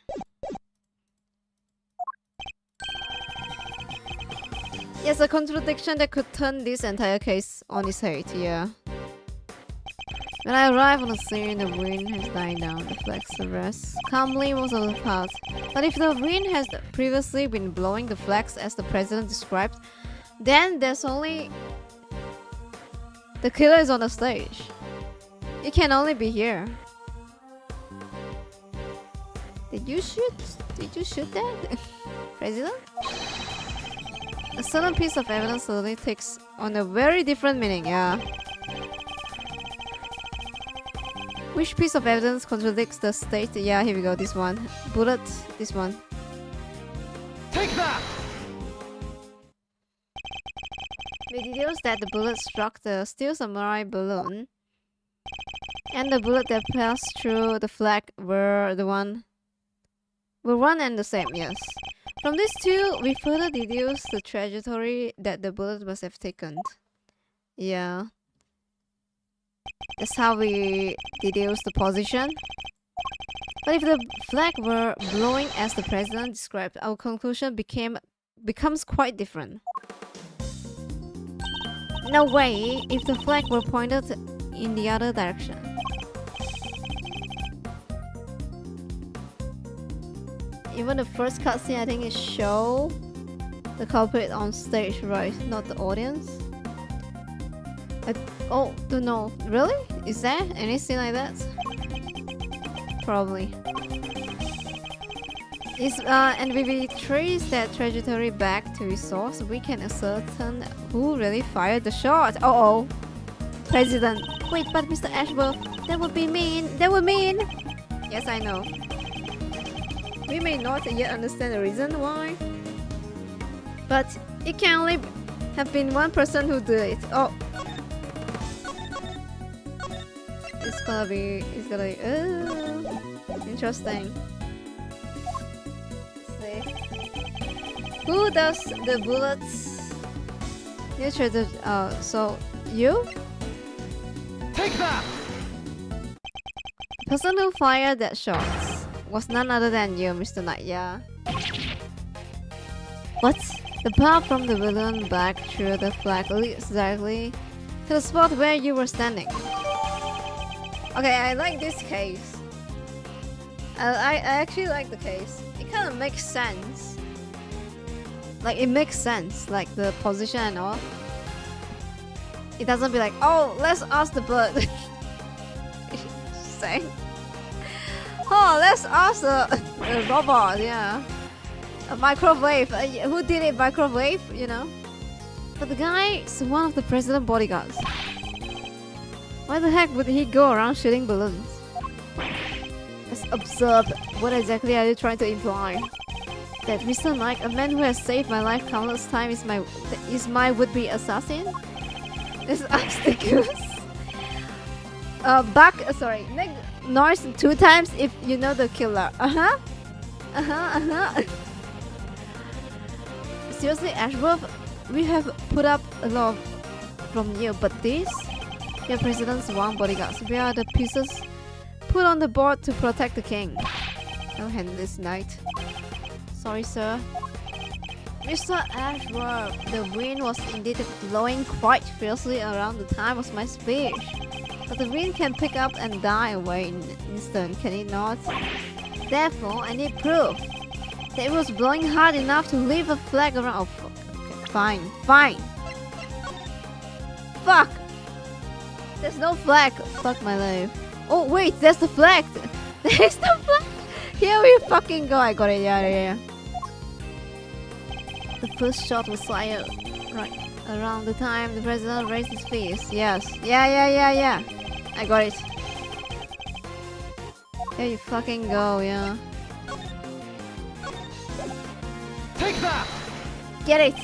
Yes, a contradiction that could turn this entire case on its head, yeah. When I arrive on the scene, the wind has died down, the flags rest calmly most of the path. But if the wind has previously been blowing the flags as the president described, then there's only... The killer is on the stage. It can only be here. Did you shoot that? President? A certain piece of evidence suddenly takes on a very different meaning, yeah. Which piece of evidence contradicts the state? Yeah, here we go, this one. Bullet, this one. Take that! We deduce that the bullet struck the Steel Samurai balloon, and the bullet that passed through the flag were one and the same, yes. From these two, we further deduce the trajectory that the bullet must have taken. Yeah. That's how we deduce the position. But if the flag were blowing as the president described, our conclusion becomes quite different. No way, if the flag were pointed in the other direction. Even the first cutscene, I think, it show the culprit on stage, right? Not the audience. Oh, don't know. Really? Is there any scene like that? Probably. And if we trace that trajectory back to its source, we can ascertain who really fired the shot. Uh-oh. President. Wait, but Mr. Ashworth, that would be mean. That would mean... Yes, I know. We may not yet understand the reason why, but it can only have been one person who did it. Oh, it's gonna be interesting. Let's see. Who does the bullets? You try to. So you? Take that! The person who fired that shots was none other than you, Mr. Knight. Yeah. What? The path from the balloon back through the flag leads directly to the spot where you were standing. Okay, I like this case. I actually like the case. It kind of makes sense. Like, it makes sense, like the position and all. It doesn't be like, oh, let's ask the bird. Saying, oh, let's ask the robot, yeah. A microwave. Who did it? Microwave, you know? But the guy is one of the president's bodyguards. Why the heck would he go around shooting balloons? That's absurd. What exactly are you trying to imply? That Mr. Knight, a man who has saved my life countless times, is my would-be assassin? This obstacles. Make noise 2 times if you know the killer. Seriously, Ashworth, we have put up a lot from you, but this? Your president's one bodyguards. We are the pieces put on the board to protect the king. I'll handle this, Knight. Sorry, sir. Mr. Ashworth, the wind was indeed blowing quite fiercely around the time of my speech. But the wind can pick up and die away in an instant, can it not? Therefore, I need proof that it was blowing hard enough to leave a flag around. Oh, fuck. Okay, fine. Fuck! There's no flag. Fuck my life. Oh, wait, there's the flag. There's the flag. Here we fucking go. I got it. Yeah. The first shot was fired right around the time the president raised his fist. Yes. Yeah. I got it. Here you fucking go, yeah. Take that! Get it!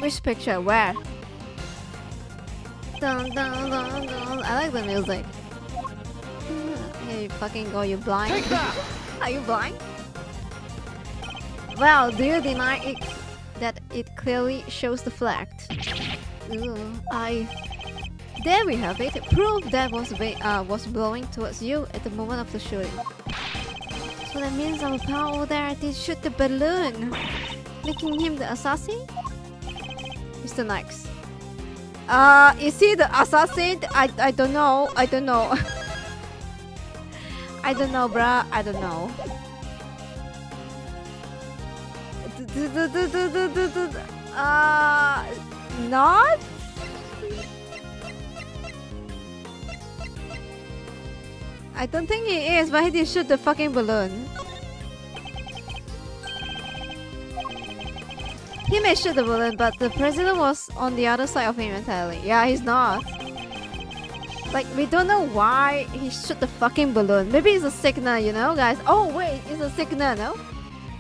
Which picture? Where? Dun, dun, dun, dun. I like the music. Here you fucking go, you blind? Take that! Are you blind? Well, do you deny it that it clearly shows the flag? There we have it. Proof that was blowing towards you at the moment of the shooting. So that means our pal over there did shoot the balloon, making him the assassin? Mr. Nikes. Is he the assassin? I don't know. I don't know, bruh. I don't know. Not? I don't think he is, but he did shoot the fucking balloon. He may shoot the balloon, but the president was on the other side of him entirely. Yeah, he's not. Like, we don't know why he shoot the fucking balloon. Maybe it's a signal, you know, guys? Oh, wait, it's a signal, no?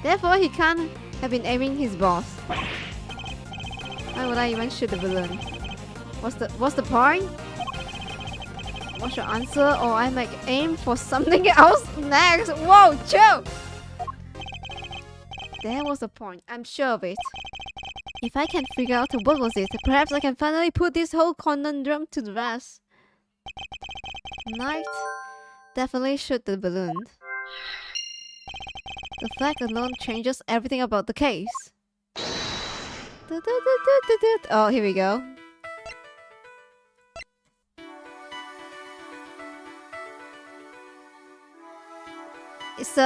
Therefore, he can't have been aiming his boss. Why would I even shoot the balloon? What's the point? What's your answer? Or I might aim for something else next. Whoa, chill! There was a point. I'm sure of it. If I can figure out what was it, perhaps I can finally put this whole conundrum to the rest. Knight definitely shoot the balloon. The flag alone changes everything about the case. Oh, here we go. It's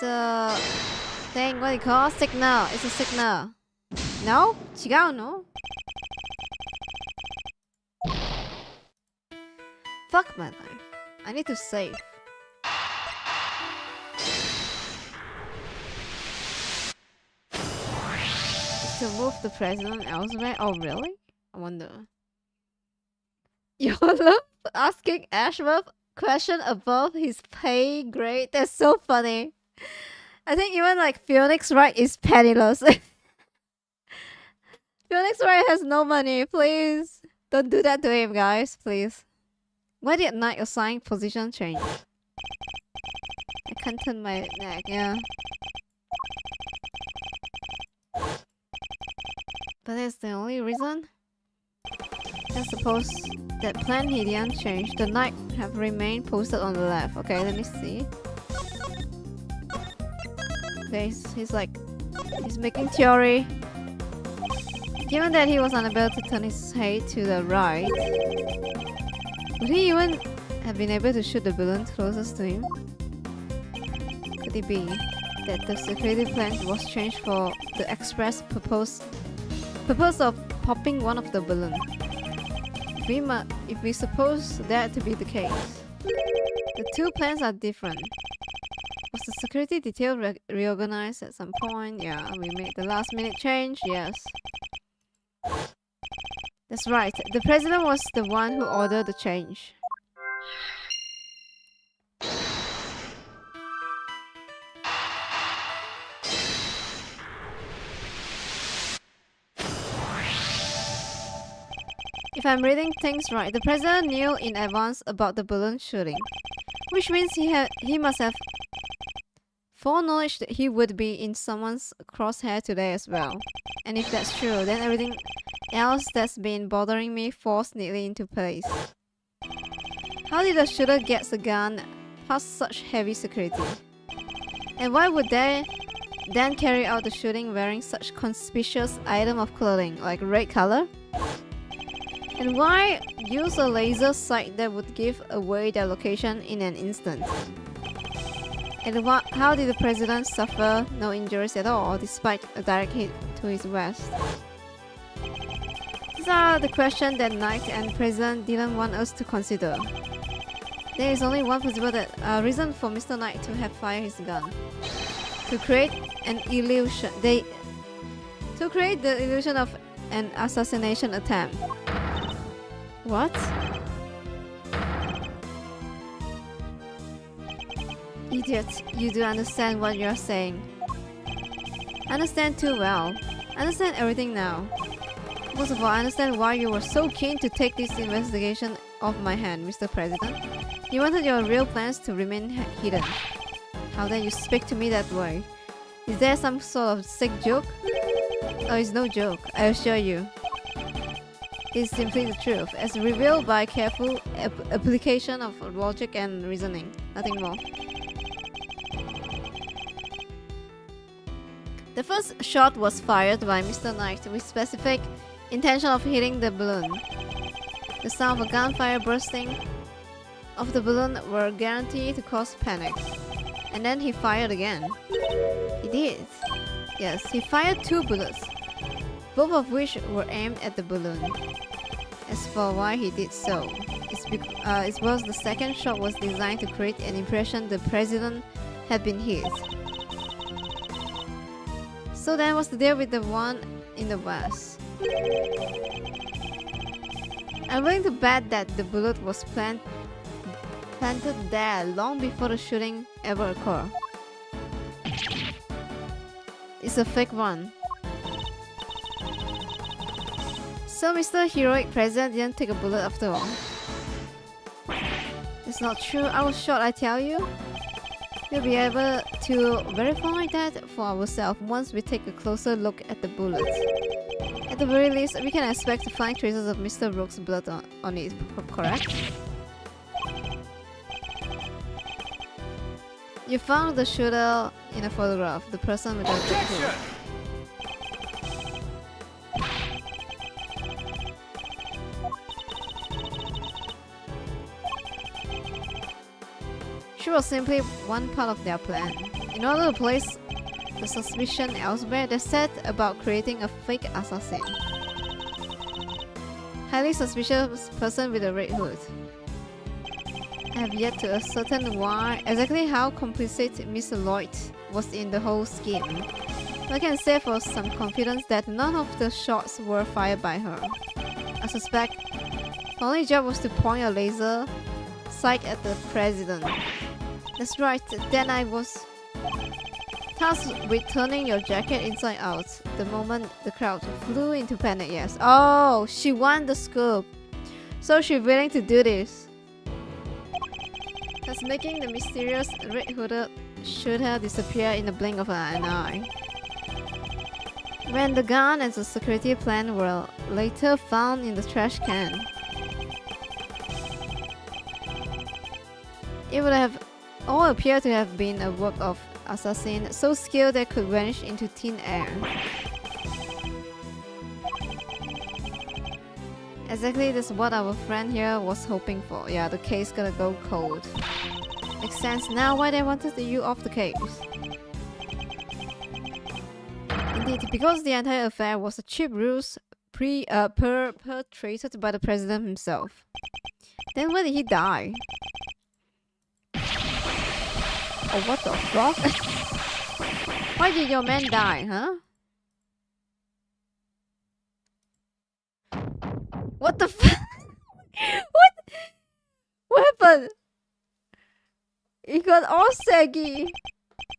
a thing, what do you call? Signal. It's a signal. No?違うの? Fuck my life. I need to save. To move the president elsewhere? Oh, really? I wonder. YOLO asking Ashworth question above his pay grade. That's so funny. I think even like Phoenix Wright is penniless. Phoenix Wright has no money. Please don't do that to him, guys. Please. Why did Knight assign position change? I can't turn my neck. Yeah. But that's the only reason. I suppose that plan he didn't change. The knight have remained posted on the left. Okay, let me see. Okay, he's making theory. Given that he was unable to turn his head to the right, would he even have been able to shoot the balloon closest to him? Could it be that the security plan was changed for the express purpose of popping one of the balloons? If we suppose that to be the case, the two plans are different. Was the security detail reorganized at some point? Yeah, we made the last minute change. Yes. That's right. The president was the one who ordered the change. If I'm reading things right, the president knew in advance about the balloon shooting, which means he must have foreknowledge that he would be in someone's crosshair today as well. And if that's true, then everything else that's been bothering me falls neatly into place. How did the shooter get the gun past such heavy security? And why would they then carry out the shooting wearing such conspicuous item of clothing, like red color? And why use a laser sight that would give away their location in an instant? And how did the president suffer no injuries at all despite a direct hit to his vest? These are the questions that Knight and President didn't want us to consider. There is only one possible reason for Mr. Knight to have fired his gun. To create an illusion. To create the illusion of an assassination attempt. What? Idiot, you do understand what you're saying. Understand too well. Understand everything now. Most of all, I understand why you were so keen to take this investigation off my hand, Mr. President. You wanted your real plans to remain hidden. How dare you speak to me that way? Is there some sort of sick joke? Oh, it's no joke, I assure you. It's simply the truth, as revealed by careful application of logic and reasoning. Nothing more. The first shot was fired by Mr. Knight with specific intention of hitting the balloon. The sound of a gunfire bursting of the balloon were guaranteed to cause panic. And then he fired again. He did. Yes, he fired 2 bullets, both of which were aimed at the balloon. As for why he did so, it's because the second shot was designed to create an impression the president had been hit. So then what's the deal with the one in the west? I'm willing to bet that the bullet was planted there long before the shooting ever occurred. It's a fake one. So Mr. Heroic President didn't take a bullet after all. It's not true, I was shot, I tell you. We'll be able to verify that for ourselves once we take a closer look at the bullets. At the very least, we can expect to find traces of Mr. Rook's blood on it, correct? You found the shooter in a photograph, the person with the hood. She was simply one part of their plan. In order to place the suspicion elsewhere, they set about creating a fake assassin. Highly suspicious person with a red hood. I have yet to ascertain exactly how complicit Miss Lloyd was in the whole scheme. I can say for some confidence that none of the shots were fired by her. I suspect only job was to point a laser sight at the president. That's right, then I was tasked with turning your jacket inside out. The moment the crowd flew into panic, yes. Oh, she won the scoop. So she's willing to do this. Thus making the mysterious red-hooded shooter disappear in the blink of an eye. When the gun and the security plan were later found in the trash can, it would have all appeared to have been a work of assassin so skilled they could vanish into thin air. Exactly, that's what our friend here was hoping for. Yeah, the case gonna go cold. Makes sense now why they wanted you off the case. Indeed, because the entire affair was a cheap ruse perpetrated by the president himself. Then where did he die? Oh, what the fuck? Why did your man die, huh? What the fuck? What? What happened? He got all saggy.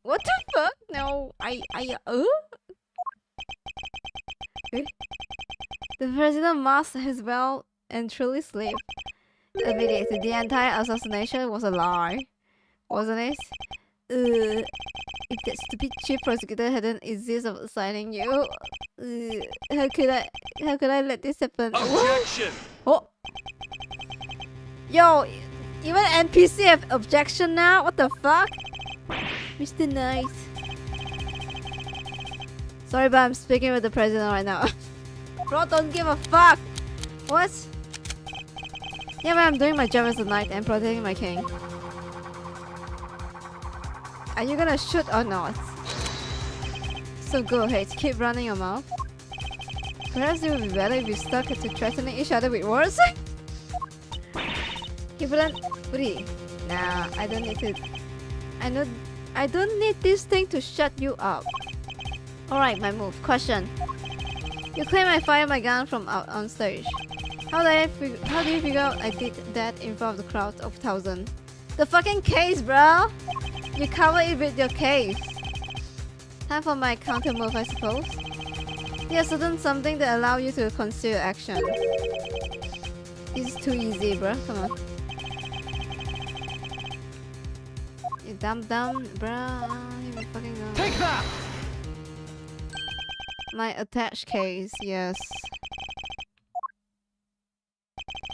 What the fuck? No, The president must as well and truly sleep. Admit it, the entire assassination was a lie, wasn't it? If that stupid chief prosecutor hadn't insisted of assigning you, how could I let this happen? Objection! Oh, yo, even NPC have objection now. What the fuck, Mr. Knight? Sorry, but I'm speaking with the president right now. Bro, don't give a fuck. What? Yeah, but I'm doing my job as a knight and protecting my king. Are you gonna shoot or not? So go ahead, keep running your mouth. Perhaps it would be better if we stuck to threatening each other with words. Uri. Nah, I don't need to. I don't need this thing to shut you up. Alright, my move. Question. You claim I fired my gun from out on stage. How do you figure out I did that in front of the crowd of thousands? The fucking case, bro! You cover it with your case. Time for my counter move, I suppose. Here's something that allow you to conceal action. This is too easy, bro. Come on. You dumb, bro. Here we fucking go. Take that! My attached case, yes.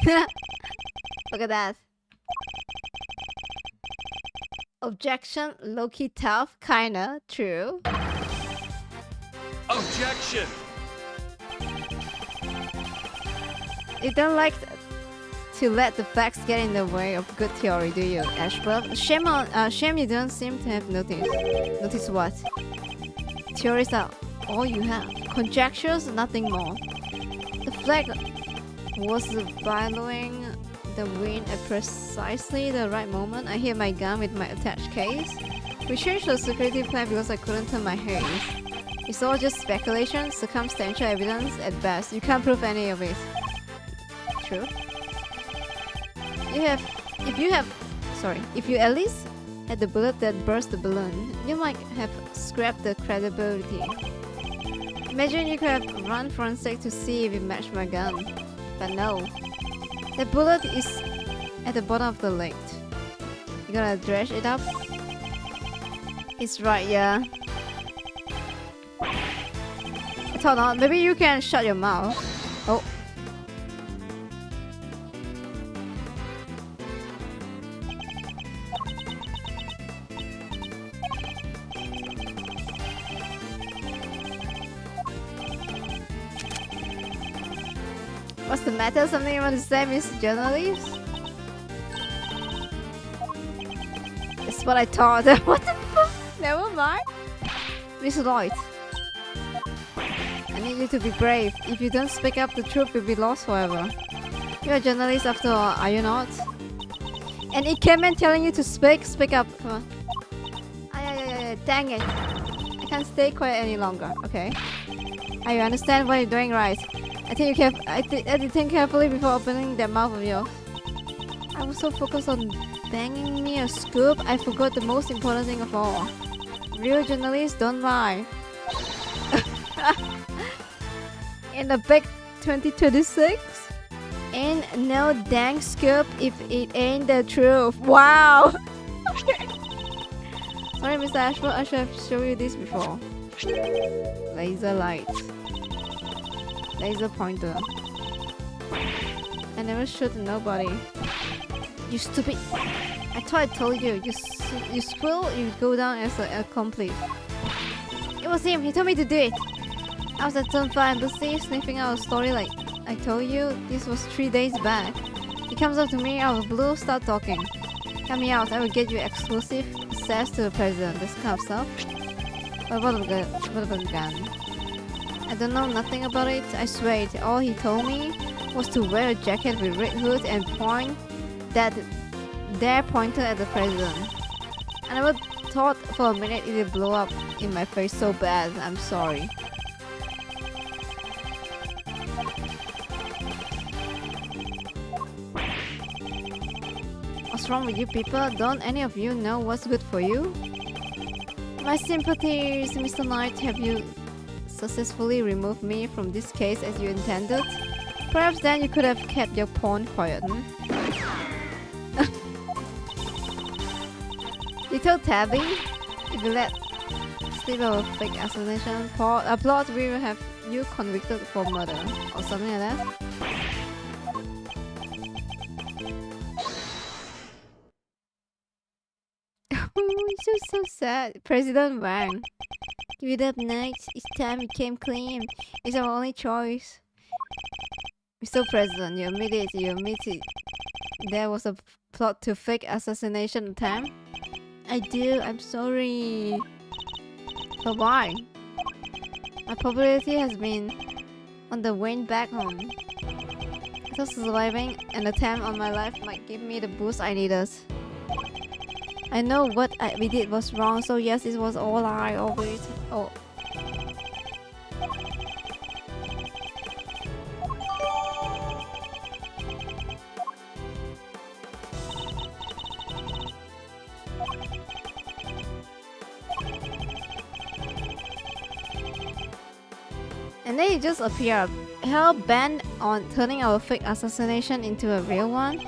Look at that. Objection, low-key tough, kinda, true. Objection! You don't like to let the facts get in the way of good theory, do you, Ashbrook? Shame you don't seem to have noticed. Notice what? Theories are all you have. Conjectures, nothing more. The flag was billowing the wind at precisely the right moment. I hit my gun with my attached case. We changed the security plan because I couldn't turn my head. It's all just speculation, circumstantial evidence at best. You can't prove any of it. True. If you at least had the bullet that burst the balloon, you might have scrapped the credibility. Imagine you could have run forensic to see if it matched my gun. But no. The bullet is at the bottom of the lake. You gotta dredge it up? It's right, yeah. I thought not. Maybe you can shut your mouth. Oh. What's the matter? Something you want to say, Miss Journalist? That's what I thought. What the fuck? Never mind. Miss Lloyd. I need you to be brave. If you don't speak up, the truth will be lost forever. You're a journalist after all, are you not? And it came in telling you to speak up. Come on. Dang it. I can't stay quiet any longer, okay? You understand what you're doing, right? I think you can. I did think carefully before opening that mouth of yours. I was so focused on banging me a scoop, I forgot the most important thing of all. Real journalists don't lie. In the back 2026, ain't no dang scoop if it ain't the truth. Wow. Sorry, Mr. Ashford, I should have shown you this before. Laser light. Laser pointer. I never shoot nobody. You stupid. I thought I told you. You squirrel, you go down as an accomplice. It was him. He told me to do it. I was at Zone 5 Embassy sniffing out a story like I told you. This was 3 days back. He comes up to me out of the blue, start talking. Come me out. I will get you exclusive access to the president. This kind of stuff. But what about the gun? I don't know nothing about it. I swear it. All he told me was to wear a jacket with red hood and point that their pointer at the president. I never thought for a minute it would blow up in my face so bad. I'm sorry. What's wrong with you people? Don't any of you know what's good for you? My sympathies, Mr. Knight. Have you successfully removed me from this case as you intended? Perhaps then you could have kept your pawn quiet, hmm? Little Tabby, if you let slip of a fake assassination plot, we will have you convicted for murder or something like that. It's so sad. President Wang. Give it up, Knight. It's time we came clean. It's our only choice. Mr. President, you admit it. You admit it. There was a plot to fake assassination attempt. I do. I'm sorry. But why? My popularity has been on the wane back home. So surviving an attempt on my life might give me the boost I needed. I know what we did was wrong, so yes, it was all I always. Oh. And then it just appeared, hell bent on turning our fake assassination into a real one.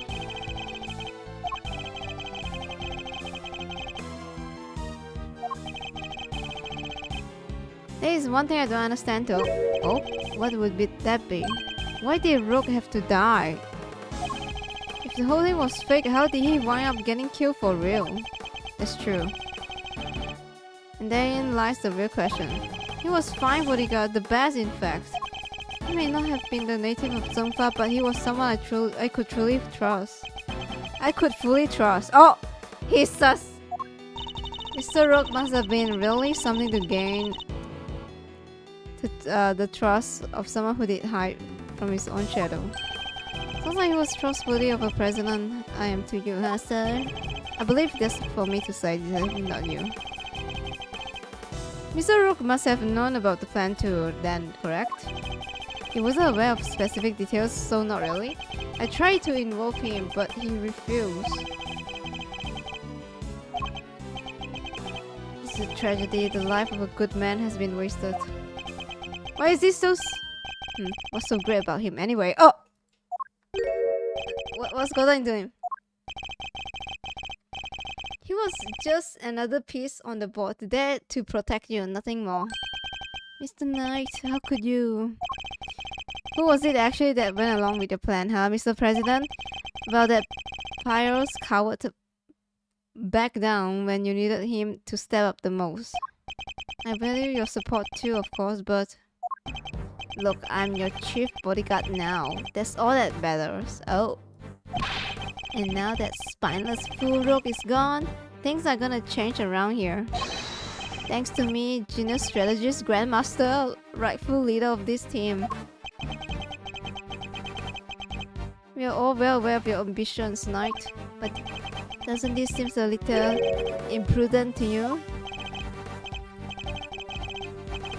There is one thing I don't understand though. Oh, what would that be? Why did Rook have to die? If the whole thing was fake, how did he wind up getting killed for real? That's true. And therein lies the real question. He was fine bodyguard, the best in fact. He may not have been the native of Zongfa, but he was someone I could truly trust. I could fully trust. Oh! He's sus! Mr. Rook must have been really something to gain the trust of someone who did hide from his own shadow. Sounds like he was trustworthy of a president. I am to you, huh, sir? I believe that's for me to say, not you. Mr. Rook must have known about the plan too, then, correct? He wasn't aware of specific details, so not really. I tried to involve him, but he refused. It's a tragedy. The life of a good man has been wasted. Why is this so... what's so great about him anyway? Oh! What's going on to him? He was just another piece on the board, there to protect you, nothing more. Mr. Knight, how could you... Who was it actually that went along with your plan, huh, Mr. President? Well, that Pyro's coward to back down when you needed him to step up the most. I value your support too, of course, but... Look, I'm your chief bodyguard now. That's all that matters. Oh. And now that spineless fool Rook is gone, things are gonna change around here. Thanks to me, genius strategist, grandmaster, rightful leader of this team. We are all well aware of your ambitions, Knight, but doesn't this seem a little imprudent to you?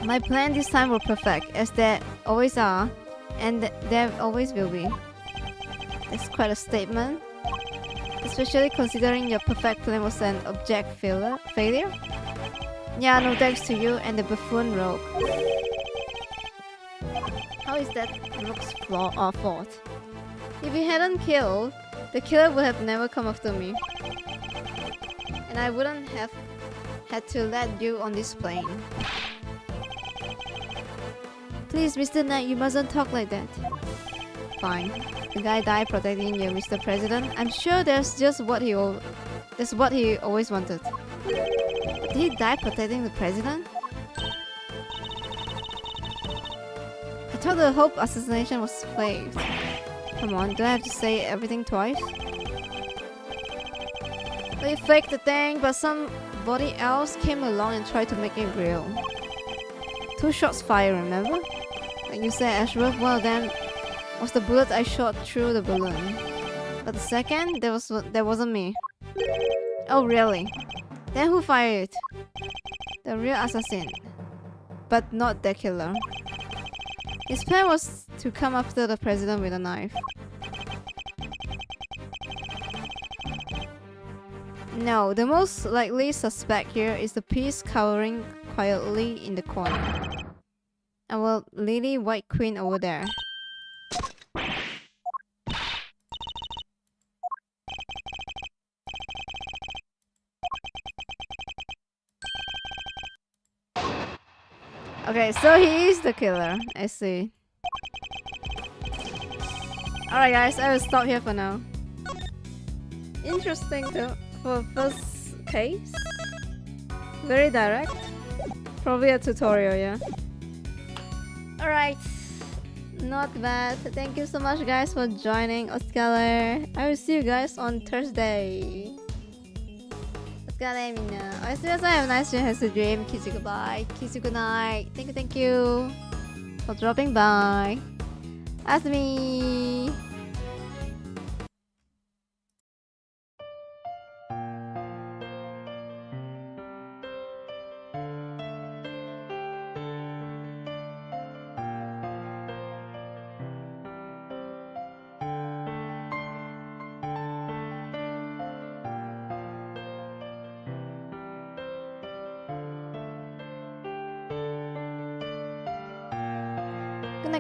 My plan this time were perfect, as they always are. And there always will be. It's quite a statement. Especially considering your perfect plan was an object failure. Yeah, no thanks to you and the buffoon rogue. How is that rogue's fault? If you hadn't killed, the killer would have never come after me. And I wouldn't have had to let you on this plane. Please, Mr. Knight, you mustn't talk like that. Fine. The guy died protecting you, Mr. President. I'm sure that's what he always wanted. Did he die protecting the president? I thought the whole assassination was faked. Come on, do I have to say everything twice? They faked the thing, but somebody else came along and tried to make it real. 2 shots fired, remember? Like you said, Ashworth, well then, was the bullet I shot through the balloon. But the second, that wasn't me. Oh really? Then who fired it? The real assassin. But not the killer. His plan was to come after the president with a knife. No, the most likely suspect here is the piece cowering quietly in the corner. Our Lily White Queen over there. Okay, so he is the killer. I see. Alright guys, I will stop here for now. Interesting though, for first case. Very direct. Probably a tutorial, yeah. Alright. Not bad. Thank you so much guys for joining Oscar. I will see you guys on Thursday. Oscar, have a nice dream, has a dream. Kiss you goodbye. Kiss you good night. Thank you for dropping by. Asmi.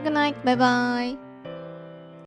Good night. Bye bye.